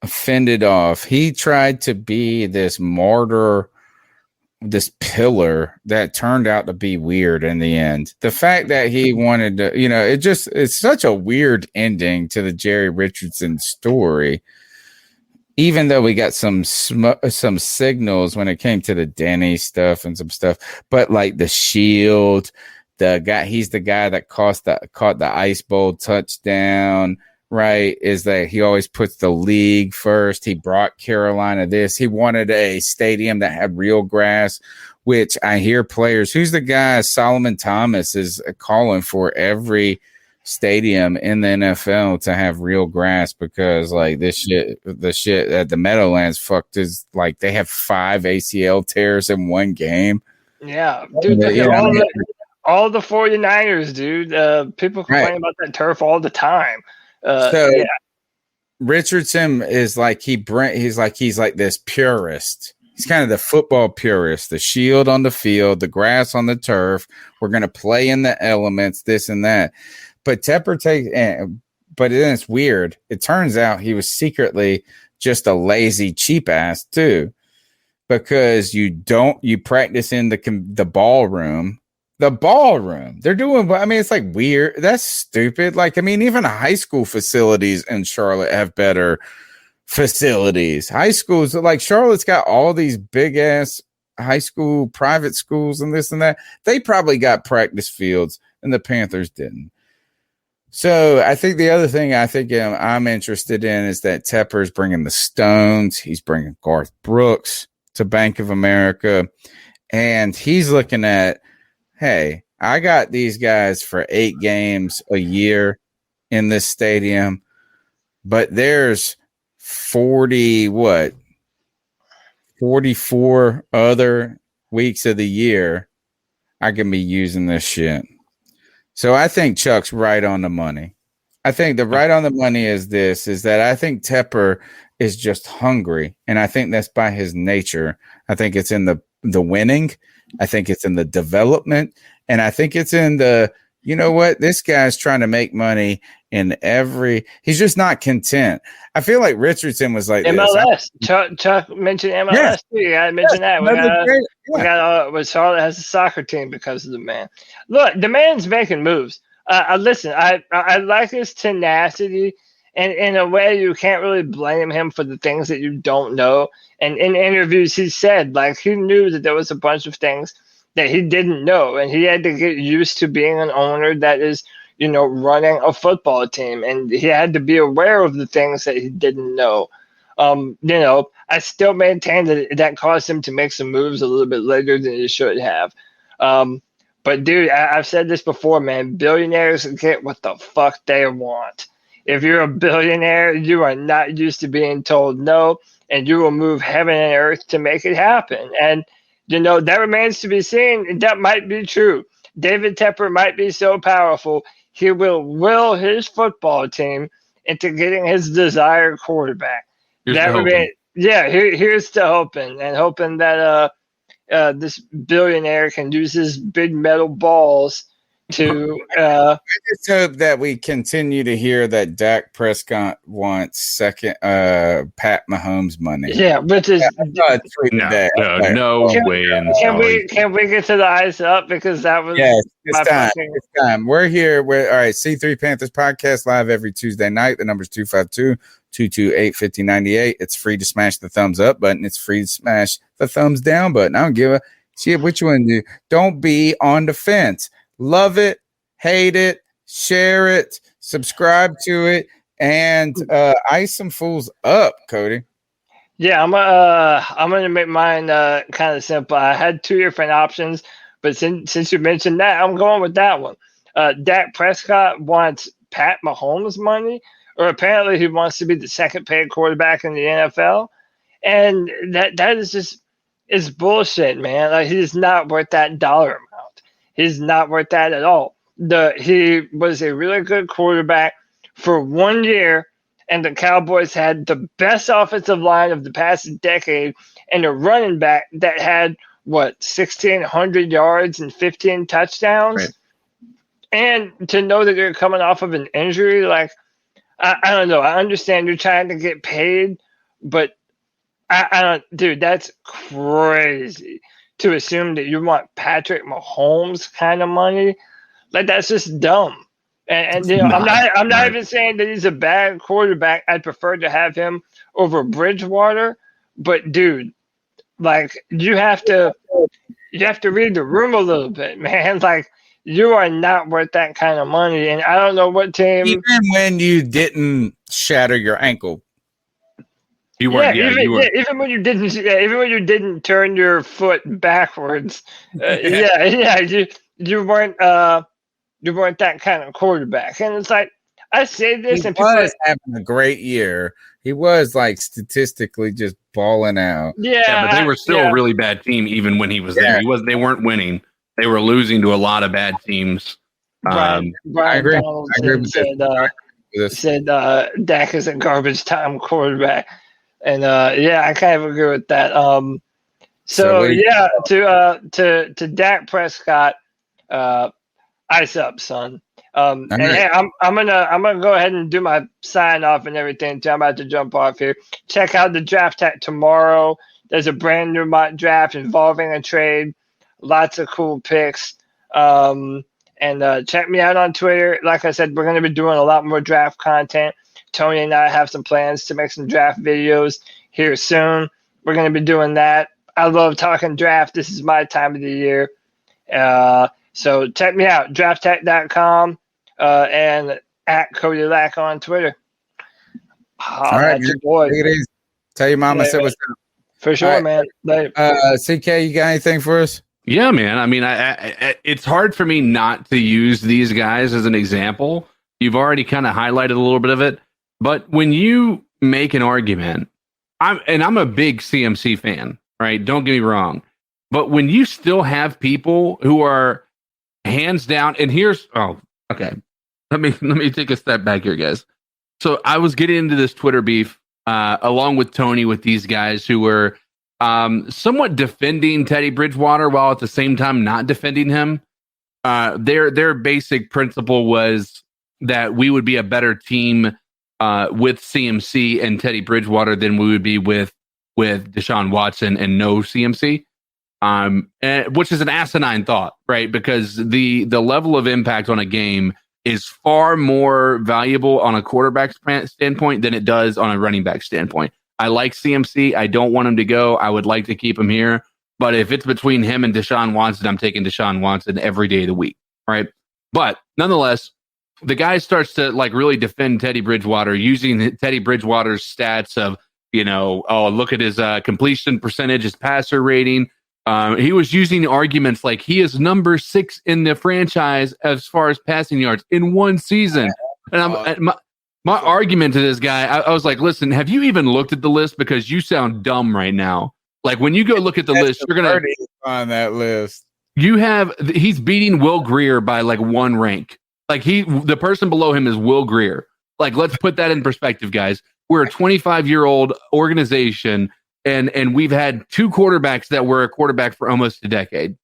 fended off. He tried to be this martyr, this pillar that turned out to be weird in the end. The fact that he wanted to, it's such a weird ending to the Jerry Richardson story. Even though we got some signals when it came to the Denny stuff and some stuff, but like the shield, he's the guy that caught the Ice Bowl touchdown. Right, is that he always puts the league first. He brought Carolina this. He wanted a stadium that had real grass, which I hear players. Who's the guy? Solomon Thomas is calling for every stadium in the NFL to have real grass because like the shit at the Meadowlands fucked is like they have 5 ACL tears in one game. Yeah, dude. All the 49ers, dude. People complain about that turf all the time. Richardson is like he's like this purist. He's kind of the football purist. The shield on the field, the grass on the turf. We're going to play in the elements, this and that. But Tepper but then it's weird. It turns out he was secretly just a lazy cheap ass too, because you practice in the ballroom. The ballroom. They're doing, I mean, it's like weird. That's stupid. Like, I mean, even high school facilities in Charlotte have better facilities. High schools, like Charlotte's got all these big ass high school private schools and this and that, they probably got practice fields and the Panthers didn't. So I think the other thing I'm interested in is that Tepper's bringing the Stones. He's bringing Garth Brooks to Bank of America. And he's looking at, hey, I got these guys for 8 games a year in this stadium, but there's 44 other weeks of the year I can be using this shit. So I think Chuck's right on the money. I think the right on the money is that I think Tepper is just hungry, and I think that's by his nature. I think it's in the winning. I think it's in the development, and I think it's in the, you know what, this guy's trying to make money in he's just not content. I feel like Richardson was like MLS. Chuck mentioned MLS too. You gotta mention that. We got Charlotte has a soccer team because of the man. Look, the man's making moves. Listen, I like his tenacity, and in a way, you can't really blame him for the things that you don't know. And in interviews, he said like he knew that there was a bunch of things that he didn't know, and he had to get used to being an owner that is, running a football team, and he had to be aware of the things that he didn't know. I still maintain that caused him to make some moves a little bit later than he should have. But dude, I've said this before, man. Billionaires get what the fuck they want. If you're a billionaire, you are not used to being told no, and you will move heaven and earth to make it happen. And that remains to be seen. That might be true. David Tepper might be so powerful, he will his football team into getting his desired quarterback. Here's to hoping, and hoping that this billionaire can use his big metal balls to. I just hope that we continue to hear that Dak Prescott wants second Pat Mahomes money. Yeah, which is no way. Can we get to the ice up, because that was it's time. We're here. All right. C3 Panthers podcast live every Tuesday night. The number's 252-228-5098. It's free to smash the thumbs up button. It's free to smash the thumbs down button. I don't give a shit what you want to do. Don't be on the fence. Love it, hate it, share it, subscribe to it, and ice some fools up, Cody. Yeah, I'm gonna make mine kind of simple. I had 2 different options, but since you mentioned that, I'm going with that one. Dak Prescott wants Pat Mahomes money, or apparently he wants to be the second paid quarterback in the NFL, and that is bullshit, man. Like, he's not worth that dollar amount. He's not worth that at all. He was a really good quarterback for 1 year, and the Cowboys had the best offensive line of the past decade, and a running back that had 1,600 yards and 15 touchdowns. Right. And to know that you're coming off of an injury, like, I don't know. I understand you're trying to get paid, but I don't, dude, that's crazy to assume that you want Patrick Mahomes kind of money. Like, that's just dumb. And I'm not even saying that he's a bad quarterback. I'd prefer to have him over Bridgewater, but dude, like, you have to read the room a little bit, man. Like, you are not worth that kind of money, and I don't know what team. Even when you didn't shatter your ankle. You weren't. Even when you didn't turn your foot backwards. You weren't. You weren't that kind of quarterback, and it's like, I say this, and people was having a great year. He was, like, statistically just balling out. Yeah, but they were still a really bad team even when he was there. They weren't winning. They were losing to a lot of bad teams. Brian Donaldson said Dak is a garbage time quarterback. And I kind of agree with that. To Dak Prescott, ice up, son. And hey, I'm gonna go ahead and do my sign off and everything too. I'm about to jump off here. Check out the draft tomorrow. There's a brand new mock draft involving a trade. Lots of cool picks. And check me out on Twitter. Like I said, we're going to be doing a lot more draft content. Tony and I have some plans to make some draft videos here soon. We're going to be doing that. I love talking draft. This is my time of the year. So check me out, drafttech.com and at Cody Lack on Twitter. All right, your boy. Take it easy. Tell your mom I said what's up. For sure, All man. Later. CK, you got anything for us? Yeah, man. I mean, I it's hard for me not to use these guys as an example. You've already kind of highlighted a little bit of it, but when you make an argument, I'm a big CMC fan, right? Don't get me wrong, but when you still have people who are hands down, and okay, let me take a step back here, guys. So I was getting into this Twitter beef along with Tony with these guys who were somewhat defending Teddy Bridgewater while at the same time not defending him. Their basic principle was that we would be a better team with CMC and Teddy Bridgewater than we would be with Deshaun Watson and no CMC, which is an asinine thought, right? Because the level of impact on a game is far more valuable on a quarterback standpoint than it does on a running back standpoint. I like CMC. I don't want him to go. I would like to keep him here. But if it's between him and Deshaun Watson, I'm taking Deshaun Watson every day of the week, right? But nonetheless, the guy starts to really defend Teddy Bridgewater using Teddy Bridgewater's stats of, look at his completion percentage, his passer rating. He was using arguments like he is number 6 in the franchise as far as passing yards in one season. And my argument to this guy, I was like, listen, have you even looked at the list? Because you sound dumb right now. Like when you go look at the list, you're going to on that list. He's beating Will Grier by 1 rank. The person below him is Will Grier. Let's put that in perspective, guys. We're a 25-year-old organization, and we've had 2 quarterbacks that were a quarterback for almost a decade.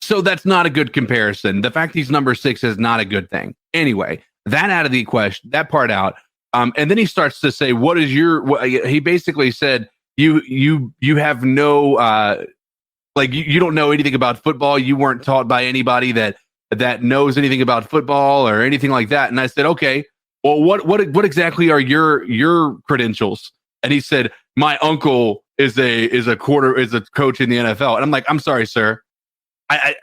So that's not a good comparison. The fact he's number 6 is not a good thing. Anyway, that out of the question, that part out. And then he starts to say, he basically said, you have no, you don't know anything about football. You weren't taught by anybody that knows anything about football or anything like that. And I said, okay, well, what exactly are your credentials? And he said, my uncle is a coach in the NFL. And I'm like, I'm sorry, sir.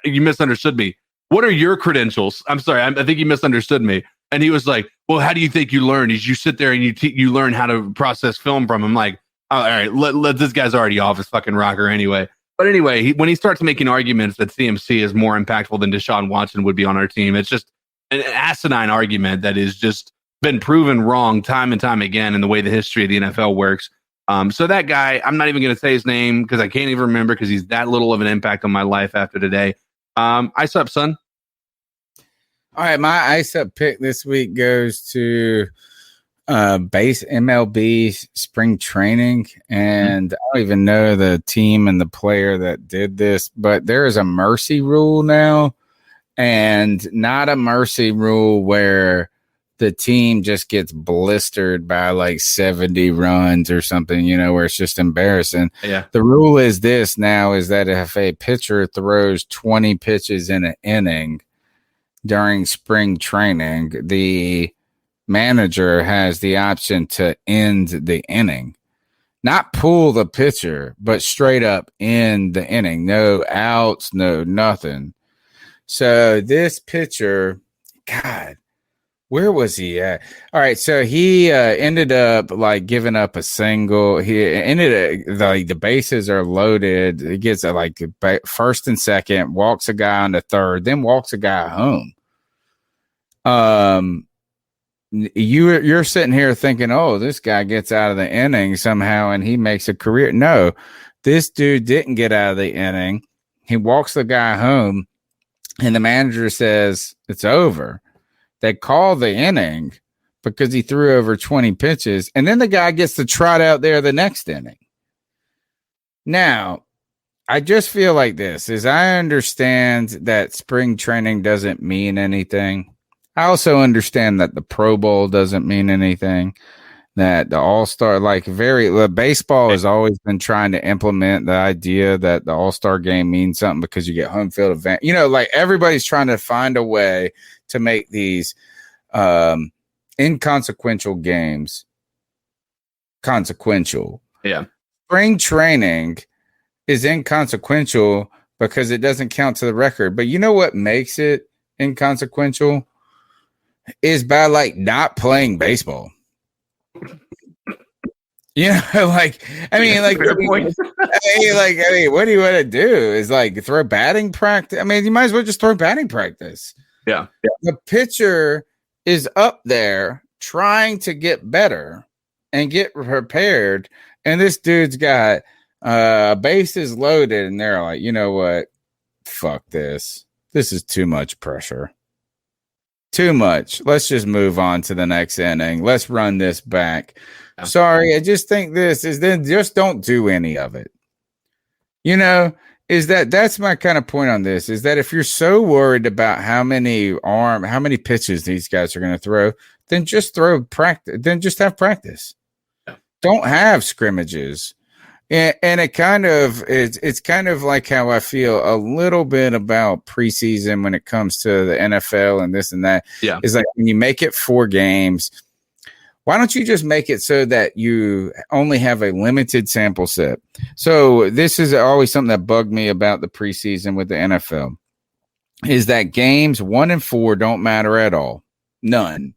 You misunderstood me. What are your credentials? I'm sorry. I think you misunderstood me. And he was like, well, how do you think you learn? You sit there and you learn how to process film from him. I'm like, oh, all right, let this guy's already off his fucking rocker anyway. But anyway, when he starts making arguments that CMC is more impactful than Deshaun Watson would be on our team, it's just an asinine argument that is just been proven wrong time and time again in the way the history of the NFL works. So that guy, I'm not even going to say his name because I can't even remember because he's that little of an impact on my life after today. Ice up, son. All right, my ice up pick this week goes to base MLB spring training, and I don't even know the team and the player that did this, but there is a mercy rule now, and not a mercy rule where the team just gets blistered by 70 runs or something, where it's just embarrassing. Yeah. The rule is this now is that if a pitcher throws 20 pitches in an inning during spring training, the manager has the option to end the inning, not pull the pitcher, but straight up end the inning. No outs, no nothing. So this pitcher, God, where was he at? All right, so he ended up giving up a single. He ended the bases are loaded. He gets first and second, walks a guy on the third, then walks a guy home. You're sitting here thinking, oh, this guy gets out of the inning somehow and he makes a career. No, this dude didn't get out of the inning. He walks the guy home, and the manager says it's over. They call the inning because he threw over 20 pitches, and then the guy gets to trot out there the next inning. Now, I just feel like this is I understand that spring training doesn't mean anything. I also understand that the Pro Bowl doesn't mean anything, that the All-Star, baseball has always been trying to implement the idea that the All-Star game means something because you get home field advantage. Everybody's trying to find a way to make these inconsequential games consequential. Yeah. Spring training is inconsequential because it doesn't count to the record. But you know what makes it inconsequential is by like not playing baseball. You know, like, I mean, like, what do you want to do? Is like throw batting practice. I mean, you might as well just throw batting practice. Yeah. The pitcher is up there trying to get better and get prepared. And this dude's got bases loaded. And they're like, you know what? Fuck this. This is too much pressure. Too much. Let's just move on to the next inning. Let's run this back. Yeah. Sorry, I just think this is then just don't do any of it. You know, that's my kind of point on this is that if you're so worried about how many pitches these guys are going to throw, then just throw practice. Then just have practice. Yeah. Don't have scrimmages. And it kind of it's kind of like how I feel a little bit about preseason when it comes to the NFL and this and that. Yeah. It's like when you make it 4 games, why don't you just make it so that you only have a limited sample set? So this is always something that bugged me about the preseason with the NFL is that games 1 and 4 don't matter at all. None.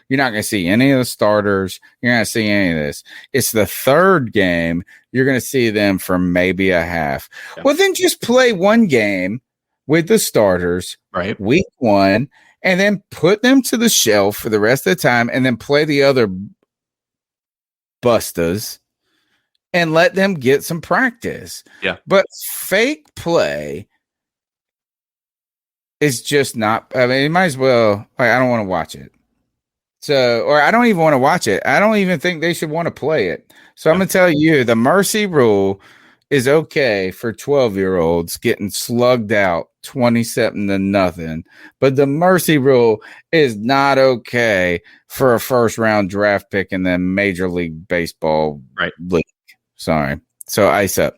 You're not going to see any of the starters. You're not going to see any of this. It's the 3rd game. You're going to see them for maybe a half. Yeah. Well, then just play 1 game with the starters, right? Week 1, and then put them to the shelf for the rest of the time, and then play the other bustas and let them get some practice. Yeah. But fake play is just not. I mean, you might as well. Like, I don't want to watch it. So, or I don't even want to watch it. I don't even think they should want to play it. So I'm going to tell you, the mercy rule is okay for 12-year-olds getting slugged out 27-0, but the mercy rule is not okay for a first-round draft pick in the Major League Baseball league. Sorry. So ice up.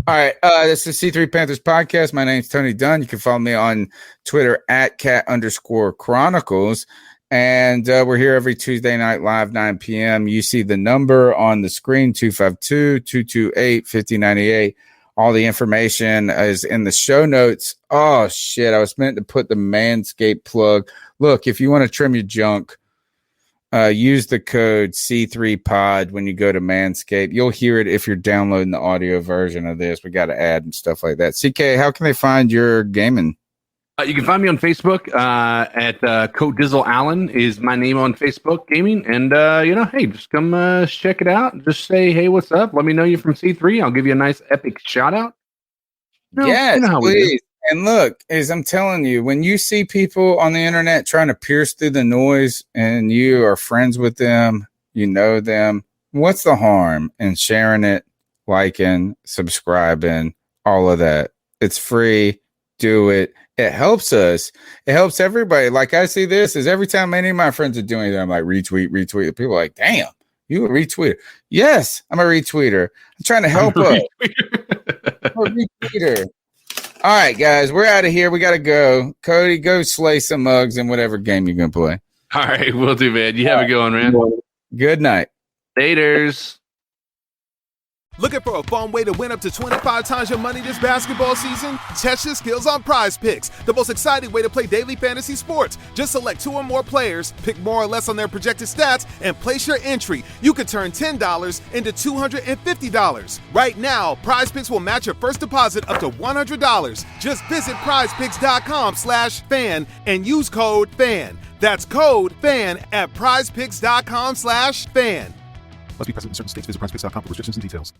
All right. This is C3 Panthers podcast. My name's Tony Dunn. You can follow me on Twitter at @cat_chronicles. And we're here every Tuesday night live, 9 p.m. You see the number on the screen, 252-228-5098. All the information is in the show notes. Oh, shit. I was meant to put the Manscaped plug. Look, if you want to trim your junk, use the code C3POD when you go to Manscaped. You'll hear it if you're downloading the audio version of this. We got to add and stuff like that. CK, how can they find your gaming? You can find me on Facebook at Coat Dizzle Allen is my name on Facebook Gaming. And, hey, just come check it out. Just say, hey, what's up? Let me know you're from C3. I'll give you a nice epic shout out. Yes, please. And look, as I'm telling you, when you see people on the internet trying to pierce through the noise and you are friends with them, you know them, what's the harm in sharing it, liking, subscribing, all of that? It's free. Do it. It helps us. It helps everybody. Like I see this is every time any of my friends are doing it, I'm like, retweet. People are like, damn, you a retweeter. Yes, I'm a retweeter. I'm trying to help us. I'm a retweeter. All right, guys, we're out of here. We got to go. Cody, go slay some mugs in whatever game you're going to play. All right, we'll do, man. You have a good one, man. Good night. Laters. Looking for a fun way to win up to 25 times your money this basketball season? Test your skills on Prize Picks, the most exciting way to play daily fantasy sports. Just select 2 or more players, pick more or less on their projected stats, and place your entry. You could turn $10 into $250. Right now, Prize Picks will match your first deposit up to $100. Just visit prizepicks.com/fan and use code FAN. That's code FAN at prizepicks.com/fan. Must be present in certain states. Visit prizepicks.com for restrictions and details.